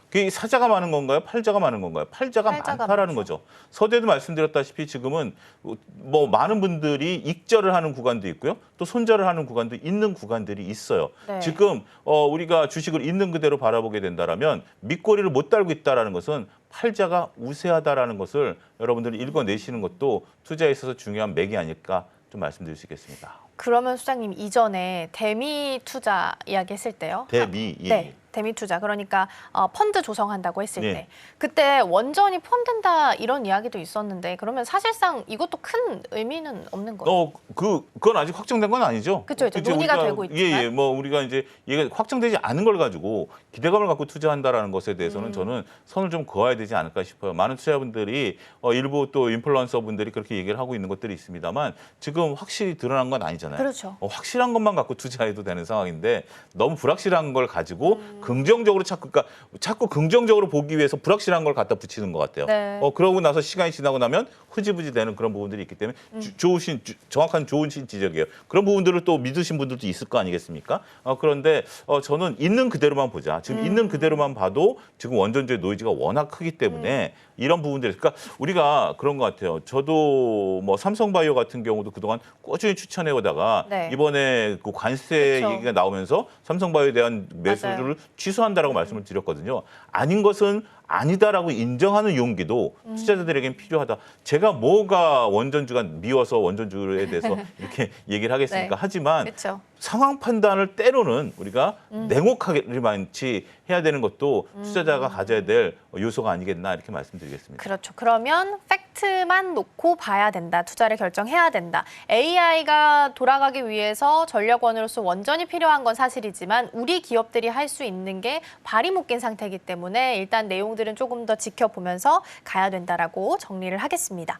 그게 사자가 많은 건가요? 팔자가 많은 건가요? 팔자가 많다라는 거죠. 서두에도 말씀드렸다시피 지금은 뭐 많은 분들이 익절을 하는 구간도 있고요. 또 손절을 하는 구간도 있는 구간들이 있어요. 네. 지금 우리가 주식을 있는 그대로 바라보게 된다라면 밑꼬리를 못 달고 있다라는 것은 팔자가 우세하다라는 것을 여러분들이 읽어내시는 것도 투자에 있어서 중요한 맥이 아닐까 좀 말씀드릴 수 있겠습니다. 그러면 수장님 이전에 대미 투자 이야기했을 때요. 대미. 예. 네. 대미 투자 그러니까 펀드 조성한다고 했을 네. 때 그때 원전이 포함된다 이런 이야기도 있었는데 그러면 사실상 이것도 큰 의미는 없는 거예요. 그건 아직 확정된 건 아니죠. 그쵸, 이제 그치, 논의가 우리가, 되고 있지만. 예, 뭐 우리가 이제 이게 확정되지 않은 걸 가지고 기대감을 갖고 투자한다라는 것에 대해서는 저는 선을 좀 그어야 되지 않을까 싶어요. 많은 투자자분들이 일부 또 인플루언서 분들이 그렇게 얘기를 하고 있는 것들이 있습니다만 지금 확실히 드러난 건 아니잖아요. 그렇죠. 확실한 것만 갖고 투자해도 되는 상황인데 너무 불확실한 걸 가지고 긍정적으로 자꾸 긍정적으로 보기 위해서 불확실한 걸 갖다 붙이는 것 같아요. 네. 그러고 나서 시간이 지나고 나면 흐지부지 되는 그런 부분들이 있기 때문에 정확한 좋은 지적이에요. 그런 부분들을 또 믿으신 분들도 있을 거 아니겠습니까? 그런데 저는 있는 그대로만 보자. 지금 있는 그대로만 봐도 지금 원전주의 노이즈가 워낙 크기 때문에 이런 부분들, 그러니까 우리가 그런 것 같아요. 저도 뭐 삼성바이오 같은 경우도 그동안 꾸준히 추천해 오다가 네. 이번에 그 관세 그쵸. 얘기가 나오면서 삼성바이오에 대한 매수를 맞아요. 취소한다라고 말씀을 드렸거든요. 아닌 것은 아니다라고 인정하는 용기도 투자자들에겐 필요하다. 제가 뭐가 원전주가 미워서 원전주에 대해서 이렇게 얘기를 하겠습니까? 네. 하지만 그렇죠. 상황 판단을 때로는 우리가 냉혹하게만치 해야 되는 것도 투자자가 가져야 될 요소가 아니겠나 이렇게 말씀드리겠습니다. 그렇죠. 그러면 팩트만 놓고 봐야 된다. 투자를 결정해야 된다. AI가 돌아가기 위해서 전력원으로서 원전이 필요한 건 사실이지만 우리 기업들이 할 수 있는 게 발이 묶인 상태이기 때문에 일단 내용들은 조금 더 지켜보면서 가야 된다라고 정리를 하겠습니다.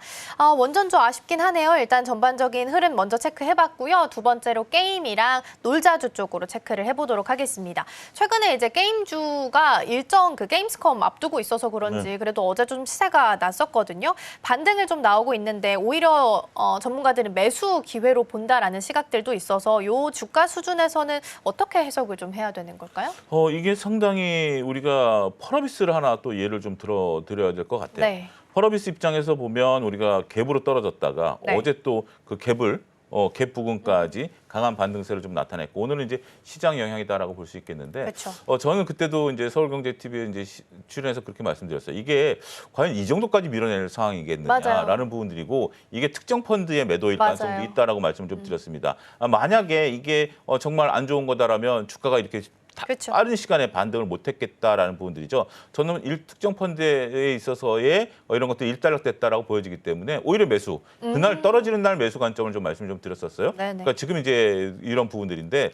원전주 아쉽긴 하네요. 일단 전반적인 흐름 먼저 체크해봤고요. 두 번째로 게임이랑 놀자주 쪽으로 체크를 해보도록 하겠습니다. 최근에 이제 게임주가 일정 그 게임스컴 앞두고 있어서 그런지 그래도 어제 좀 시세가 났었거든요. 반등을 좀 나오고 있는데 오히려 전문가들은 매수 기회로 본다라는 시각들도 있어서 요 주가 수준에서는 어떻게 해석을 좀 해야 되는 걸까요? 이게 상당히 우리가 펄어비스를 하나 또 예를 좀 들어드려야 될 것 같아요. 네. 펄어비스 입장에서 보면 우리가 갭으로 떨어졌다가 네. 어제 또 그 갭을 갭 부근까지 강한 반등세를 좀 나타냈고 오늘은 이제 시장 영향이다라고 볼 수 있겠는데 그렇죠. 저는 그때도 이제 서울경제TV에 이제 출연해서 그렇게 말씀드렸어요. 이게 과연 이 정도까지 밀어낼 상황이겠느냐라는 맞아요. 부분들이고 이게 특정 펀드의 매도일 가능성도 맞아요. 있다라고 말씀을 좀 드렸습니다. 만약에 이게 정말 안 좋은 거다라면 주가가 이렇게 그렇죠. 빠른 시간에 반등을 못했겠다라는 부분들이죠. 저는 특정 펀드에 있어서의 이런 것들이 일단락됐다라고 보여지기 때문에 오히려 매수, 그날 떨어지는 날 매수 관점을 좀 말씀을 좀 드렸었어요. 네네. 그러니까 지금 이제 이런 부분들인데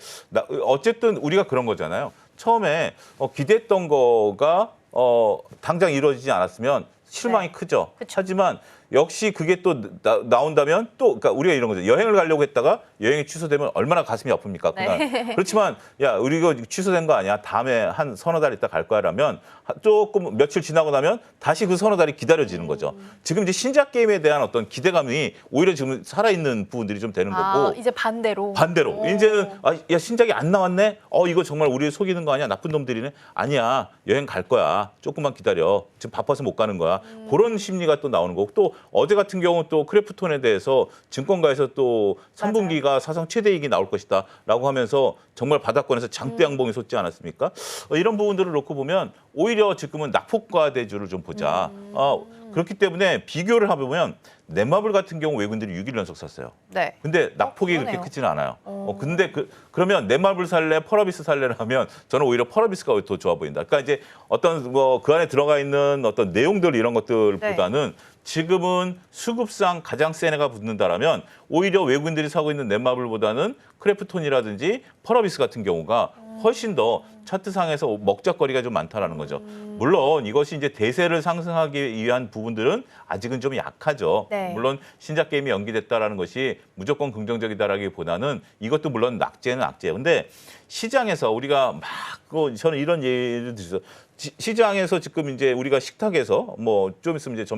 어쨌든 우리가 그런 거잖아요. 처음에 기대했던 거가 당장 이루어지지 않았으면 실망이 네. 크죠. 그쵸. 하지만 역시 그게 또 나온다면 또 그러니까 우리가 이런 거죠. 여행을 가려고 했다가 여행이 취소되면 얼마나 가슴이 아픕니까? 그날. 그렇지만 야 우리 이거 취소된 거 아니야? 다음에 한 서너 달 있다 갈 거야라면 조금 며칠 지나고 나면 다시 그 서너 달이 기다려지는 거죠. 지금 이제 신작 게임에 대한 어떤 기대감이 오히려 지금 살아있는 부분들이 좀 되는 거고. 이제 반대로. 이제는 야 신작이 안 나왔네. 이거 정말 우리를 속이는 거 아니야? 나쁜 놈들이네. 아니야. 여행 갈 거야. 조금만 기다려. 지금 바빠서 못 가는 거야. 그런 심리가 또 나오는 거고 또 어제 같은 경우 또 크래프톤에 대해서 증권가에서 또 3분기가 사상 최대 이익이 나올 것이다라고 하면서 정말 바닥권에서 장대 양봉이 솟지 않았습니까? 이런 부분들을 놓고 보면 오히려 지금은 낙폭과 대주를 좀 보자. 그렇기 때문에 비교를 해보면 넷마블 같은 경우 외국인들이 6일 연속 샀어요. 네. 근데 낙폭이 그렇게 그러네요. 크지는 않아요. 근데 그러면 넷마블 살래, 펄어비스 살래를 하면 저는 오히려 펄어비스가 더 좋아 보인다. 그러니까 이제 어떤 뭐 그 안에 들어가 있는 어떤 내용들 이런 것들보다는 지금은 수급상 가장 센 애가 붙는다라면 오히려 외국인들이 사고 있는 넷마블보다는 크래프톤이라든지 펄어비스 같은 경우가 훨씬 더 차트상에서 먹자거리가 좀 많다라는 거죠. 물론 이것이 이제 대세를 상승하기 위한 부분들은 아직은 좀 약하죠. 네. 물론 신작 게임이 연기됐다라는 것이 무조건 긍정적이다라기보다는 이것도 물론 낙제는 악재예요. 근데 시장에서 우리가 저는 이런 예를 들어서 시장에서 지금 이제 우리가 식탁에서 뭐 좀 있으면 이제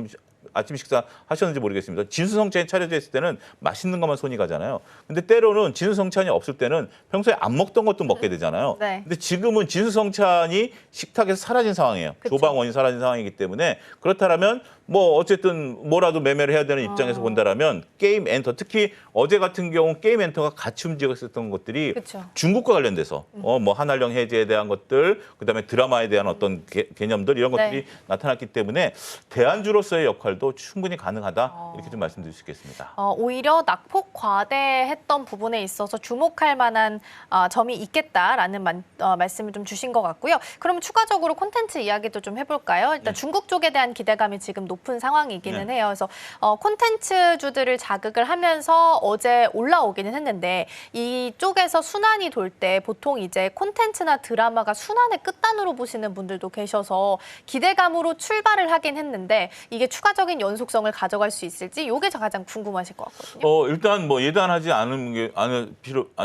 아침 식사 하셨는지 모르겠습니다. 진수성찬이 차려져 있을 때는 맛있는 것만 손이 가잖아요. 근데 때로는 진수성찬이 없을 때는 평소에 안 먹던 것도 먹게 되잖아요. 네. 근데 지금은 진수성찬이 식탁에서 사라진 상황이에요. 그쵸. 조방원이 사라진 상황이기 때문에 그렇다면 뭐 어쨌든 뭐라도 매매를 해야 되는 입장에서 본다라면 게임 엔터 특히 어제 같은 경우 게임 엔터가 같이 움직였었던 것들이 그쵸. 중국과 관련돼서 뭐 한한령 해제에 대한 것들 그다음에 드라마에 대한 어떤 개념들 이런 것들이 나타났기 때문에 대안주로서의 역할도 충분히 가능하다 이렇게 좀 말씀드릴 수 있겠습니다. 오히려 낙폭 과대했던 부분에 있어서 주목할 만한 점이 있겠다라는 말씀을 좀 주신 것 같고요. 그럼 추가적으로 콘텐츠 이야기도 좀 해볼까요? 일단 중국 쪽에 대한 기대감이 지금 높은 상황이기는 해요. 그래서 콘텐츠주들을 자극을 하면서 어제 올라오기는 했는데 이쪽에서 순환이 돌 때 보통 이제 콘텐츠나 드라마가 순환의 끝단으로 보시는 분들도 계셔서 기대감으로 출발을 하긴 했는데 이게 추가적인 연속성을 가져갈 수 있을지 이게 가장 궁금하실 것 같거든요. 일단 뭐 예단하지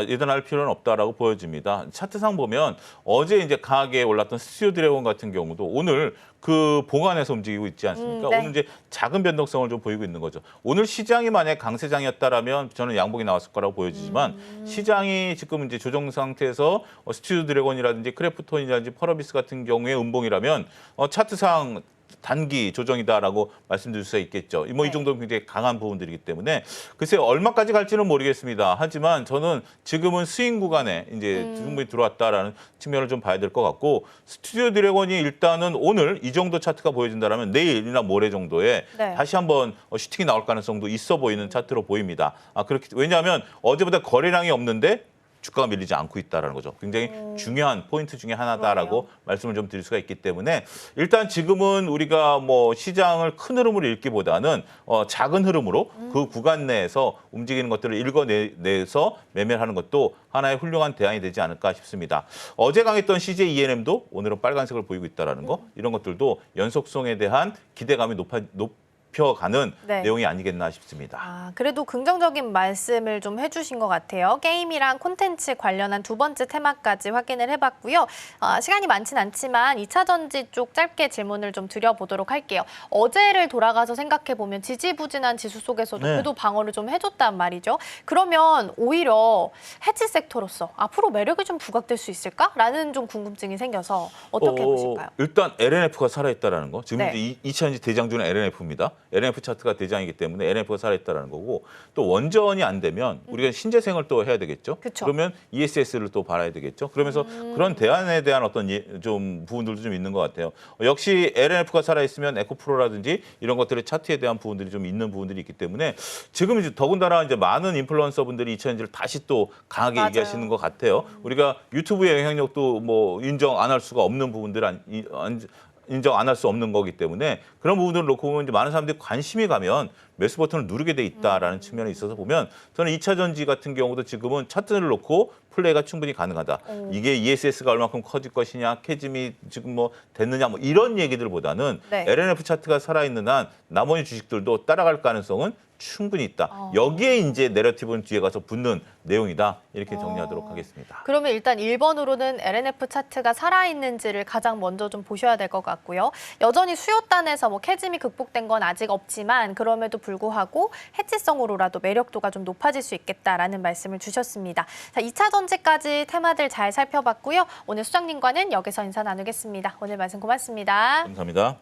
예단할 필요는 없다라고 보여집니다. 차트상 보면 어제 이제 강하게 올랐던 스튜디오 드래곤 같은 경우도 오늘 그 봉안에서 움직이고 있지 않습니까? 네. 오늘 이제 작은 변동성을 좀 보이고 있는 거죠. 오늘 시장이 만약 강세장이었다라면 저는 양봉이 나왔을 거라고 보여지지만 시장이 지금 이제 조정 상태에서 스튜디오 드래곤이라든지 크래프톤이라든지 펄어비스 같은 경우에 음봉이라면 차트상 단기 조정이다라고 말씀드릴 수가 있겠죠. 뭐 이 정도는 굉장히 강한 부분들이기 때문에 글쎄 얼마까지 갈지는 모르겠습니다. 하지만 저는 지금은 스윙 구간에 이제 충분히 들어왔다라는 측면을 좀 봐야 될 것 같고 스튜디오 드래곤이 일단은 오늘 이 정도 차트가 보여진다라면 내일이나 모레 정도에 다시 한번 슈팅이 나올 가능성도 있어 보이는 차트로 보입니다. 왜냐하면 어제보다 거래량이 없는데 주가가 밀리지 않고 있다는 거죠. 굉장히 중요한 포인트 중에 하나다라고 말씀을 좀 드릴 수가 있기 때문에 일단 지금은 우리가 뭐 시장을 큰 흐름으로 읽기보다는 작은 흐름으로 그 구간 내에서 움직이는 것들을 읽어내서 매매를 하는 것도 하나의 훌륭한 대안이 되지 않을까 싶습니다. 어제 강했던 CJ ENM도 오늘은 빨간색을 보이고 있다는 거 이런 것들도 연속성에 대한 기대감이 높여가는 내용이 아니겠나 싶습니다. 그래도 긍정적인 말씀을 좀 해주신 것 같아요. 게임이랑 콘텐츠 관련한 두 번째 테마까지 확인을 해봤고요. 시간이 많진 않지만 2차 전지 쪽 짧게 질문을 좀 드려보도록 할게요. 어제를 돌아가서 생각해보면 지지부진한 지수 속에서도 그래도 방어를 좀 해줬단 말이죠. 그러면 오히려 해지 섹터로서 앞으로 매력이 좀 부각될 수 있을까라는 좀 궁금증이 생겨서 어떻게 보실까요? 일단 LNF가 살아있다는 거. 지금 이제 2차 전지 대장주는 LNF입니다. LNF 차트가 대장이기 때문에 LNF가 살아있다는 거고 또 원전이 안 되면 우리가 신재생을 또 해야 되겠죠. 그쵸. 그러면 ESS를 또 봐야 되겠죠. 그러면서 그런 대안에 대한 어떤 좀 부분들도 좀 있는 것 같아요. 역시 LNF가 살아있으면 에코프로라든지 이런 것들의 차트에 대한 부분들이 좀 있는 부분들이 있기 때문에 지금 이제 더군다나 이제 많은 인플루언서분들이 2차전지를 다시 또 강하게 얘기하시는 것 같아요. 우리가 유튜브의 영향력도 뭐 인정 안 할 수가 없는 부분들 인정 안 할 수 없는 거기 때문에 그런 부분들을 놓고 보면 이제 많은 사람들이 관심이 가면 매수 버튼을 누르게 돼 있다라는 측면이 있어서 보면 저는 2차 전지 같은 경우도 지금은 차트를 놓고 플레이가 충분히 가능하다. 이게 ESS가 얼마큼 커질 것이냐, 캐즘이 지금 뭐 됐느냐, 뭐 이런 얘기들보다는 네. LNF 차트가 살아있는 한 나머지 주식들도 따라갈 가능성은 충분히 있다. 여기에 이제 내러티브는 뒤에 가서 붙는 내용이다. 이렇게 정리하도록 하겠습니다. 그러면 일단 1번으로는 LNF 차트가 살아있는지를 가장 먼저 좀 보셔야 될 것 같고요. 여전히 수요단에서 뭐 캐즘이 극복된 건 아직 없지만 그럼에도 불구하고 해지성으로라도 매력도가 좀 높아질 수 있겠다라는 말씀을 주셨습니다. 자, 2차 전지까지 테마들 잘 살펴봤고요. 오늘 수장님과는 여기서 인사 나누겠습니다. 오늘 말씀 고맙습니다. 감사합니다.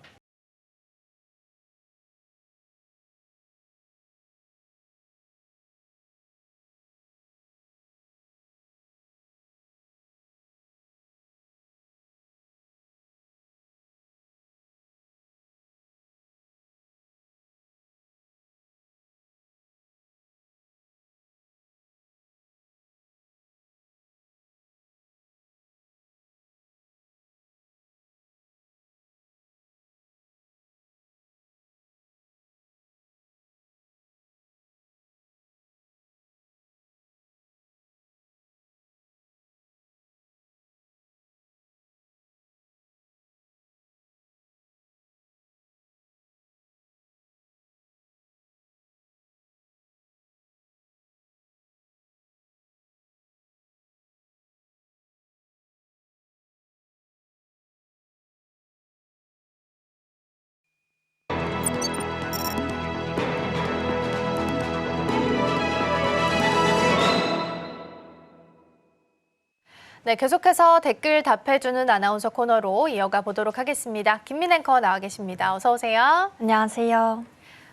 네, 계속해서 댓글 답해주는 아나운서 코너로 이어가 보도록 하겠습니다. 김민 앵커 나와 계십니다. 어서 오세요. 안녕하세요.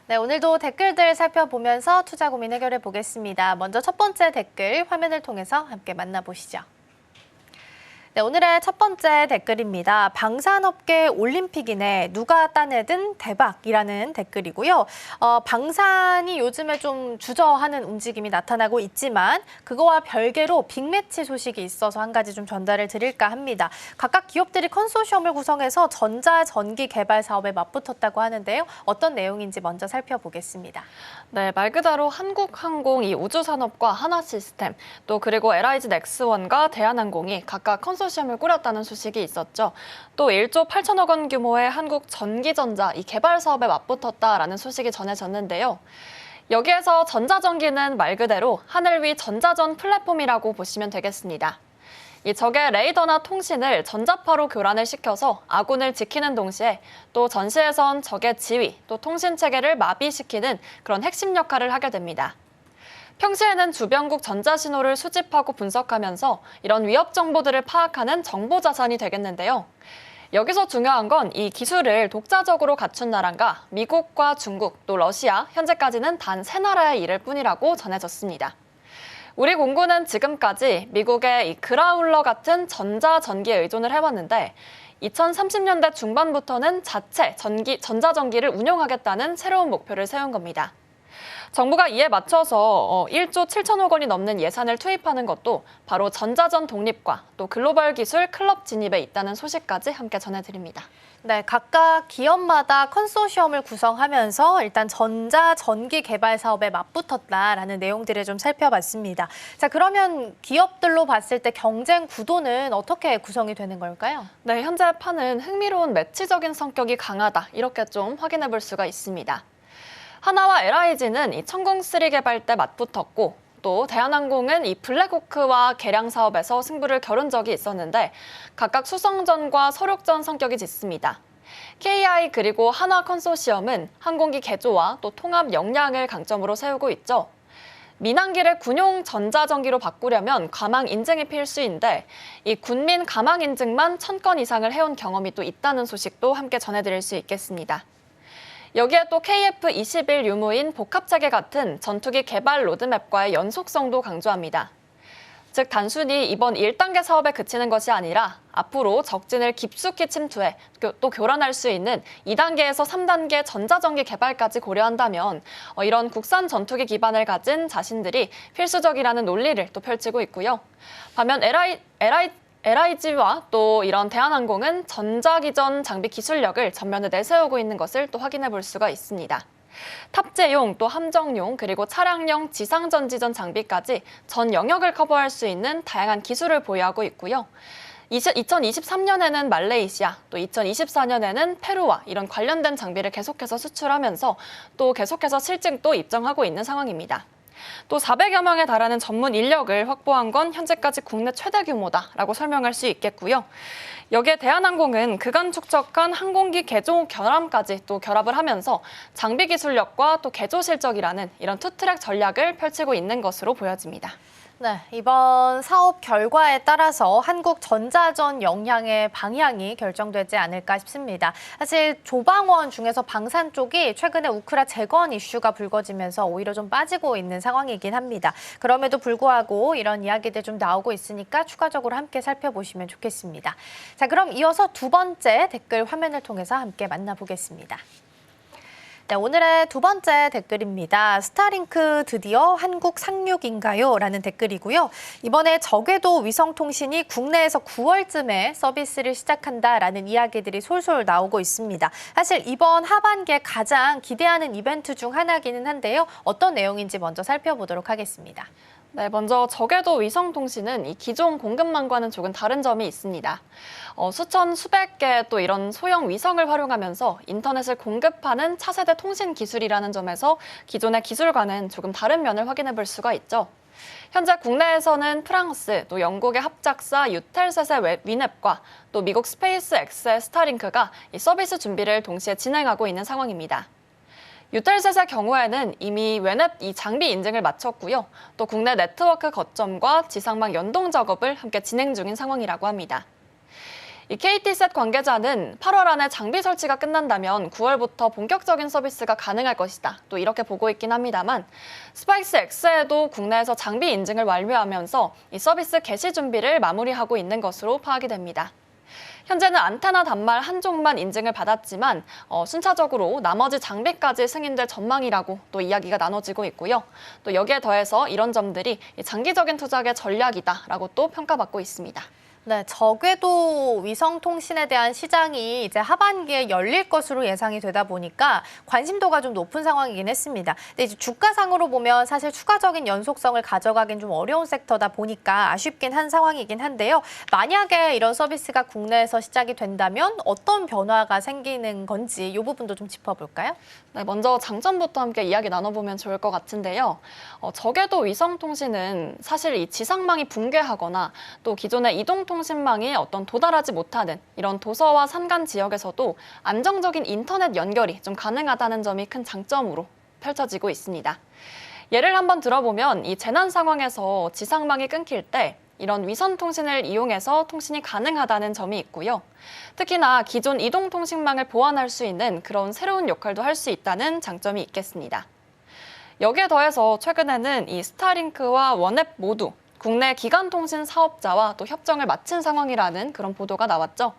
네, 오늘도 댓글들 살펴보면서 투자 고민 해결해 보겠습니다. 먼저 첫 번째 댓글 화면을 통해서 함께 만나보시죠. 네, 오늘의 첫 번째 댓글입니다. 방산업계 올림픽이네 누가 따내든 대박이라는 댓글이고요. 방산이 요즘에 좀 주저하는 움직임이 나타나고 있지만 그거와 별개로 빅매치 소식이 있어서 한 가지 좀 전달을 드릴까 합니다. 각각 기업들이 컨소시엄을 구성해서 전자전기 개발 사업에 맞붙었다고 하는데요. 어떤 내용인지 먼저 살펴보겠습니다. 네, 말 그대로 한국항공, 이 우주산업과 하나시스템, 또 그리고 LIG 넥스원과 대한항공이 각각 컨소시엄을 꾸렸다는 소식이 있었죠. 또 1조 8천억 원 규모의 한국전기전자 이 개발 사업에 맞붙었다라는 소식이 전해졌는데요. 여기에서 전자전기는 말 그대로 하늘 위 전자전 플랫폼이라고 보시면 되겠습니다. 이 적의 레이더나 통신을 전자파로 교란을 시켜서 아군을 지키는 동시에 또 전시에선 적의 지휘, 또 통신 체계를 마비시키는 그런 핵심 역할을 하게 됩니다. 평시에는 주변국 전자신호를 수집하고 분석하면서 이런 위협 정보들을 파악하는 정보 자산이 되겠는데요. 여기서 중요한 건 이 기술을 독자적으로 갖춘 나라가 미국과 중국, 또 러시아, 현재까지는 단 3나라의 일일 뿐이라고 전해졌습니다. 우리 공군은 지금까지 미국의 이 그라울러 같은 전자전기에 의존을 해왔는데 2030년대 중반부터는 자체 전자전기를 운용하겠다는 새로운 목표를 세운 겁니다. 정부가 이에 맞춰서 1조 7천억 원이 넘는 예산을 투입하는 것도 바로 전자전 독립과 또 글로벌 기술 클럽 진입에 있다는 소식까지 함께 전해드립니다. 네, 각각 기업마다 컨소시엄을 구성하면서 일단 전자전기 개발 사업에 맞붙었다라는 내용들을 좀 살펴봤습니다. 자, 그러면 기업들로 봤을 때 경쟁 구도는 어떻게 구성이 되는 걸까요? 네, 현재 판은 흥미로운 매치적인 성격이 강하다 이렇게 좀 확인해 볼 수가 있습니다. 하나와 LIG는 이 천공3 개발 때 맞붙었고 또 대한항공은 이 블랙호크와 개량 사업에서 승부를 겨룬 적이 있었는데 각각 수성전과 서륙전 성격이 짙습니다. KI 그리고 한화 컨소시엄은 항공기 개조와 또 통합 역량을 강점으로 세우고 있죠. 민항기를 군용 전자전기로 바꾸려면 가망 인증이 필수인데 이 군민 가망 인증만 1000건 이상을 해온 경험이 또 있다는 소식도 함께 전해드릴 수 있겠습니다. 여기에 또 KF-21 유무인 복합체계 같은 전투기 개발 로드맵과의 연속성도 강조합니다. 즉 단순히 이번 1단계 사업에 그치는 것이 아니라 앞으로 적진을 깊숙이 침투해 또 교란할 수 있는 2단계에서 3단계 전자전기 개발까지 고려한다면 이런 국산 전투기 기반을 가진 자신들이 필수적이라는 논리를 또 펼치고 있고요. 반면 LIG와 또 이런 대한항공은 전자기전 장비 기술력을 전면에 내세우고 있는 것을 또 확인해 볼 수가 있습니다. 탑재용, 또 함정용, 그리고 차량용 지상전지전 장비까지 전 영역을 커버할 수 있는 다양한 기술을 보유하고 있고요. 2023년에는 말레이시아, 또 2024년에는 페루와 이런 관련된 장비를 계속해서 수출하면서 또 계속해서 실증도 입증하고 있는 상황입니다. 또 400여 명에 달하는 전문 인력을 확보한 건 현재까지 국내 최대 규모다라고 설명할 수 있겠고요. 여기에 대한항공은 그간 축적한 항공기 개조 결함까지 또 결합을 하면서 장비 기술력과 또 개조 실적이라는 이런 투트랙 전략을 펼치고 있는 것으로 보여집니다. 네, 이번 사업 결과에 따라서 한국 전자전 역량의 방향이 결정되지 않을까 싶습니다. 사실 조방원 중에서 방산 쪽이 최근에 우크라 재건 이슈가 불거지면서 오히려 좀 빠지고 있는 상황이긴 합니다. 그럼에도 불구하고 이런 이야기들 좀 나오고 있으니까 추가적으로 함께 살펴보시면 좋겠습니다. 자, 그럼 이어서 두 번째 댓글 화면을 통해서 함께 만나보겠습니다. 네, 오늘의 두 번째 댓글입니다. 스타링크 드디어 한국 상륙인가요? 라는 댓글이고요. 이번에 저궤도 위성통신이 국내에서 9월쯤에 서비스를 시작한다라는 이야기들이 솔솔 나오고 있습니다. 사실 이번 하반기에 가장 기대하는 이벤트 중 하나기는 한데요. 어떤 내용인지 먼저 살펴보도록 하겠습니다. 네, 먼저 저궤도 위성통신은 이 기존 공급망과는 조금 다른 점이 있습니다. 수천, 수백 개 또 이런 소형 위성을 활용하면서 인터넷을 공급하는 차세대 통신 기술이라는 점에서 기존의 기술과는 조금 다른 면을 확인해 볼 수가 있죠. 현재 국내에서는 프랑스, 또 영국의 합작사 유텔셋의 위냅과 또 미국 스페이스X의 스타링크가 이 서비스 준비를 동시에 진행하고 있는 상황입니다. 유텔셋의 경우에는 이미 웨넵 이 장비 인증을 마쳤고요. 또 국내 네트워크 거점과 지상망 연동 작업을 함께 진행 중인 상황이라고 합니다. 이 KT셋 관계자는 8월 안에 장비 설치가 끝난다면 9월부터 본격적인 서비스가 가능할 것이다. 또 이렇게 보고 있긴 합니다만 스파이스X에도 국내에서 장비 인증을 완료하면서 이 서비스 개시 준비를 마무리하고 있는 것으로 파악이 됩니다. 현재는 안테나 단말 한 종만 인증을 받았지만 순차적으로 나머지 장비까지 승인될 전망이라고 또 이야기가 나눠지고 있고요. 또 여기에 더해서 이런 점들이 장기적인 투자의 전략이다라고 또 평가받고 있습니다. 네, 저궤도 위성통신에 대한 시장이 이제 하반기에 열릴 것으로 예상이 되다 보니까 관심도가 좀 높은 상황이긴 했습니다. 근데 이제 주가상으로 보면 사실 추가적인 연속성을 가져가긴 좀 어려운 섹터다 보니까 아쉽긴 한 상황이긴 한데요. 만약에 이런 서비스가 국내에서 시작이 된다면 어떤 변화가 생기는 건지 이 부분도 좀 짚어볼까요? 네, 먼저 장점부터 함께 이야기 나눠보면 좋을 것 같은데요. 저궤도 위성통신은 사실 이 지상망이 붕괴하거나 또 기존의 이동통신망이 어떤 도달하지 못하는 이런 도서와 산간 지역에서도 안정적인 인터넷 연결이 좀 가능하다는 점이 큰 장점으로 펼쳐지고 있습니다. 예를 한번 들어보면 이 재난 상황에서 지상망이 끊길 때 이런 위성 통신을 이용해서 통신이 가능하다는 점이 있고요. 특히나 기존 이동통신망을 보완할 수 있는 그런 새로운 역할도 할 수 있다는 장점이 있겠습니다. 여기에 더해서 최근에는 이 스타링크와 원앱 모두 국내 기간통신 사업자와 또 협정을 마친 상황이라는 그런 보도가 나왔죠.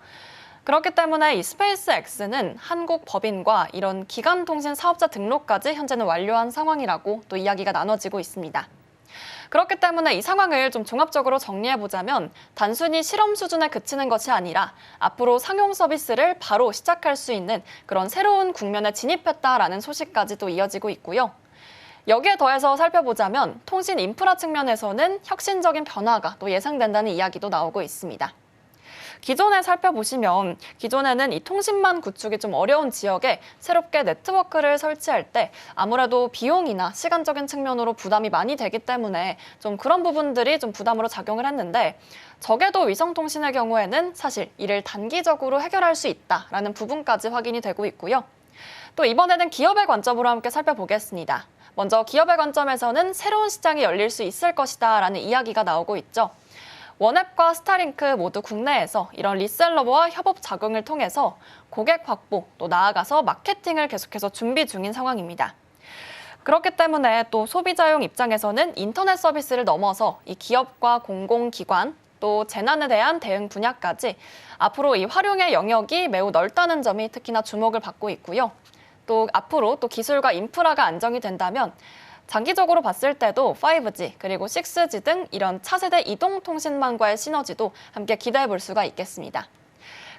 그렇기 때문에 이 스페이스X는 한국 법인과 이런 기간통신 사업자 등록까지 현재는 완료한 상황이라고 또 이야기가 나눠지고 있습니다. 그렇기 때문에 이 상황을 좀 종합적으로 정리해보자면 단순히 실험 수준에 그치는 것이 아니라 앞으로 상용 서비스를 바로 시작할 수 있는 그런 새로운 국면에 진입했다라는 소식까지도 이어지고 있고요. 여기에 더해서 살펴보자면 통신 인프라 측면에서는 혁신적인 변화가 또 예상된다는 이야기도 나오고 있습니다. 기존에 살펴보시면 기존에는 이 통신망 구축이 좀 어려운 지역에 새롭게 네트워크를 설치할 때 아무래도 비용이나 시간적인 측면으로 부담이 많이 되기 때문에 좀 그런 부분들이 좀 부담으로 작용을 했는데 저궤도 위성통신의 경우에는 사실 이를 단기적으로 해결할 수 있다라는 부분까지 확인이 되고 있고요. 또 이번에는 기업의 관점으로 함께 살펴보겠습니다. 먼저 기업의 관점에서는 새로운 시장이 열릴 수 있을 것이다라는 이야기가 나오고 있죠. 원앱과 스타링크 모두 국내에서 이런 리셀러와 협업 작용을 통해서 고객 확보, 또 나아가서 마케팅을 계속해서 준비 중인 상황입니다. 그렇기 때문에 또 소비자용 입장에서는 인터넷 서비스를 넘어서 이 기업과 공공기관, 또 재난에 대한 대응 분야까지 앞으로 이 활용의 영역이 매우 넓다는 점이 특히나 주목을 받고 있고요. 또 앞으로 또 기술과 인프라가 안정이 된다면 장기적으로 봤을 때도 5G 그리고 6G 등 이런 차세대 이동통신망과의 시너지도 함께 기대해 볼 수가 있겠습니다.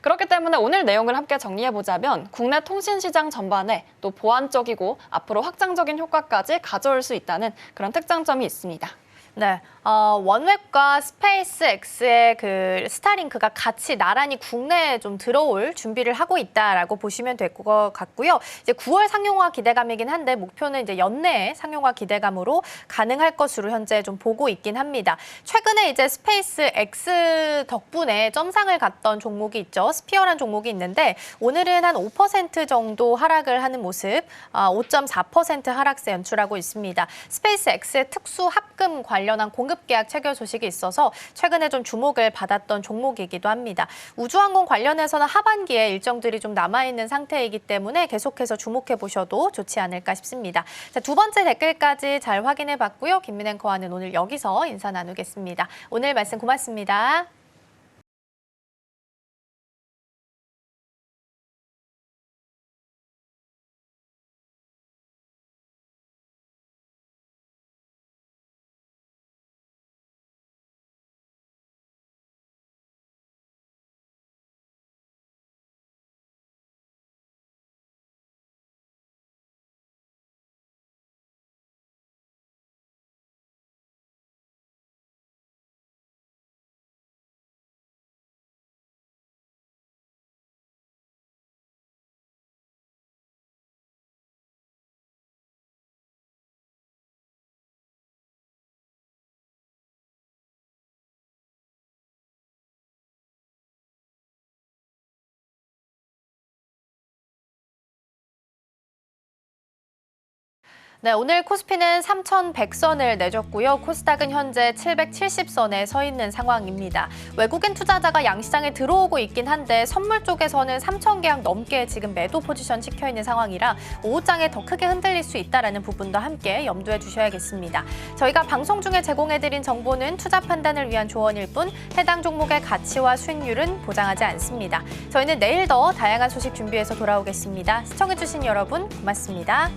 그렇기 때문에 오늘 내용을 함께 정리해보자면 국내 통신시장 전반에 또 보완적이고 앞으로 확장적인 효과까지 가져올 수 있다는 그런 특장점이 있습니다. 네, 원웹과 스페이스X의 그 스타링크가 같이 나란히 국내에 좀 들어올 준비를 하고 있다라고 보시면 될 것 같고요. 이제 9월 상용화 기대감이긴 한데 목표는 이제 연내에 상용화 기대감으로 가능할 것으로 현재 좀 보고 있긴 합니다. 최근에 이제 스페이스X 덕분에 점상을 갔던 종목이 있죠. 스피어란 종목이 있는데 오늘은 한 5% 정도 하락을 하는 모습, 5.4% 하락세 연출하고 있습니다. 스페이스X의 특수 합금 관련한 공급 계약 체결 소식이 있어서 최근에 좀 주목을 받았던 종목이기도 합니다. 우주항공 관련해서는 하반기에 일정들이 좀 남아있는 상태이기 때문에 계속해서 주목해 보셔도 좋지 않을까 싶습니다. 자, 두 번째 댓글까지 잘 확인해 봤고요. 김민 앵커와는 오늘 여기서 인사 나누겠습니다. 오늘 말씀 고맙습니다. 네, 오늘 코스피는 3,100선을 내줬고요. 코스닥은 현재 770선에 서 있는 상황입니다. 외국인 투자자가 양시장에 들어오고 있긴 한데 선물 쪽에서는 3,000계약 넘게 지금 매도 포지션 찍혀 있는 상황이라 오후장에 더 크게 흔들릴 수 있다는 부분도 함께 염두에 두셔야겠습니다. 저희가 방송 중에 제공해드린 정보는 투자 판단을 위한 조언일 뿐 해당 종목의 가치와 수익률은 보장하지 않습니다. 저희는 내일 더 다양한 소식 준비해서 돌아오겠습니다. 시청해주신 여러분 고맙습니다.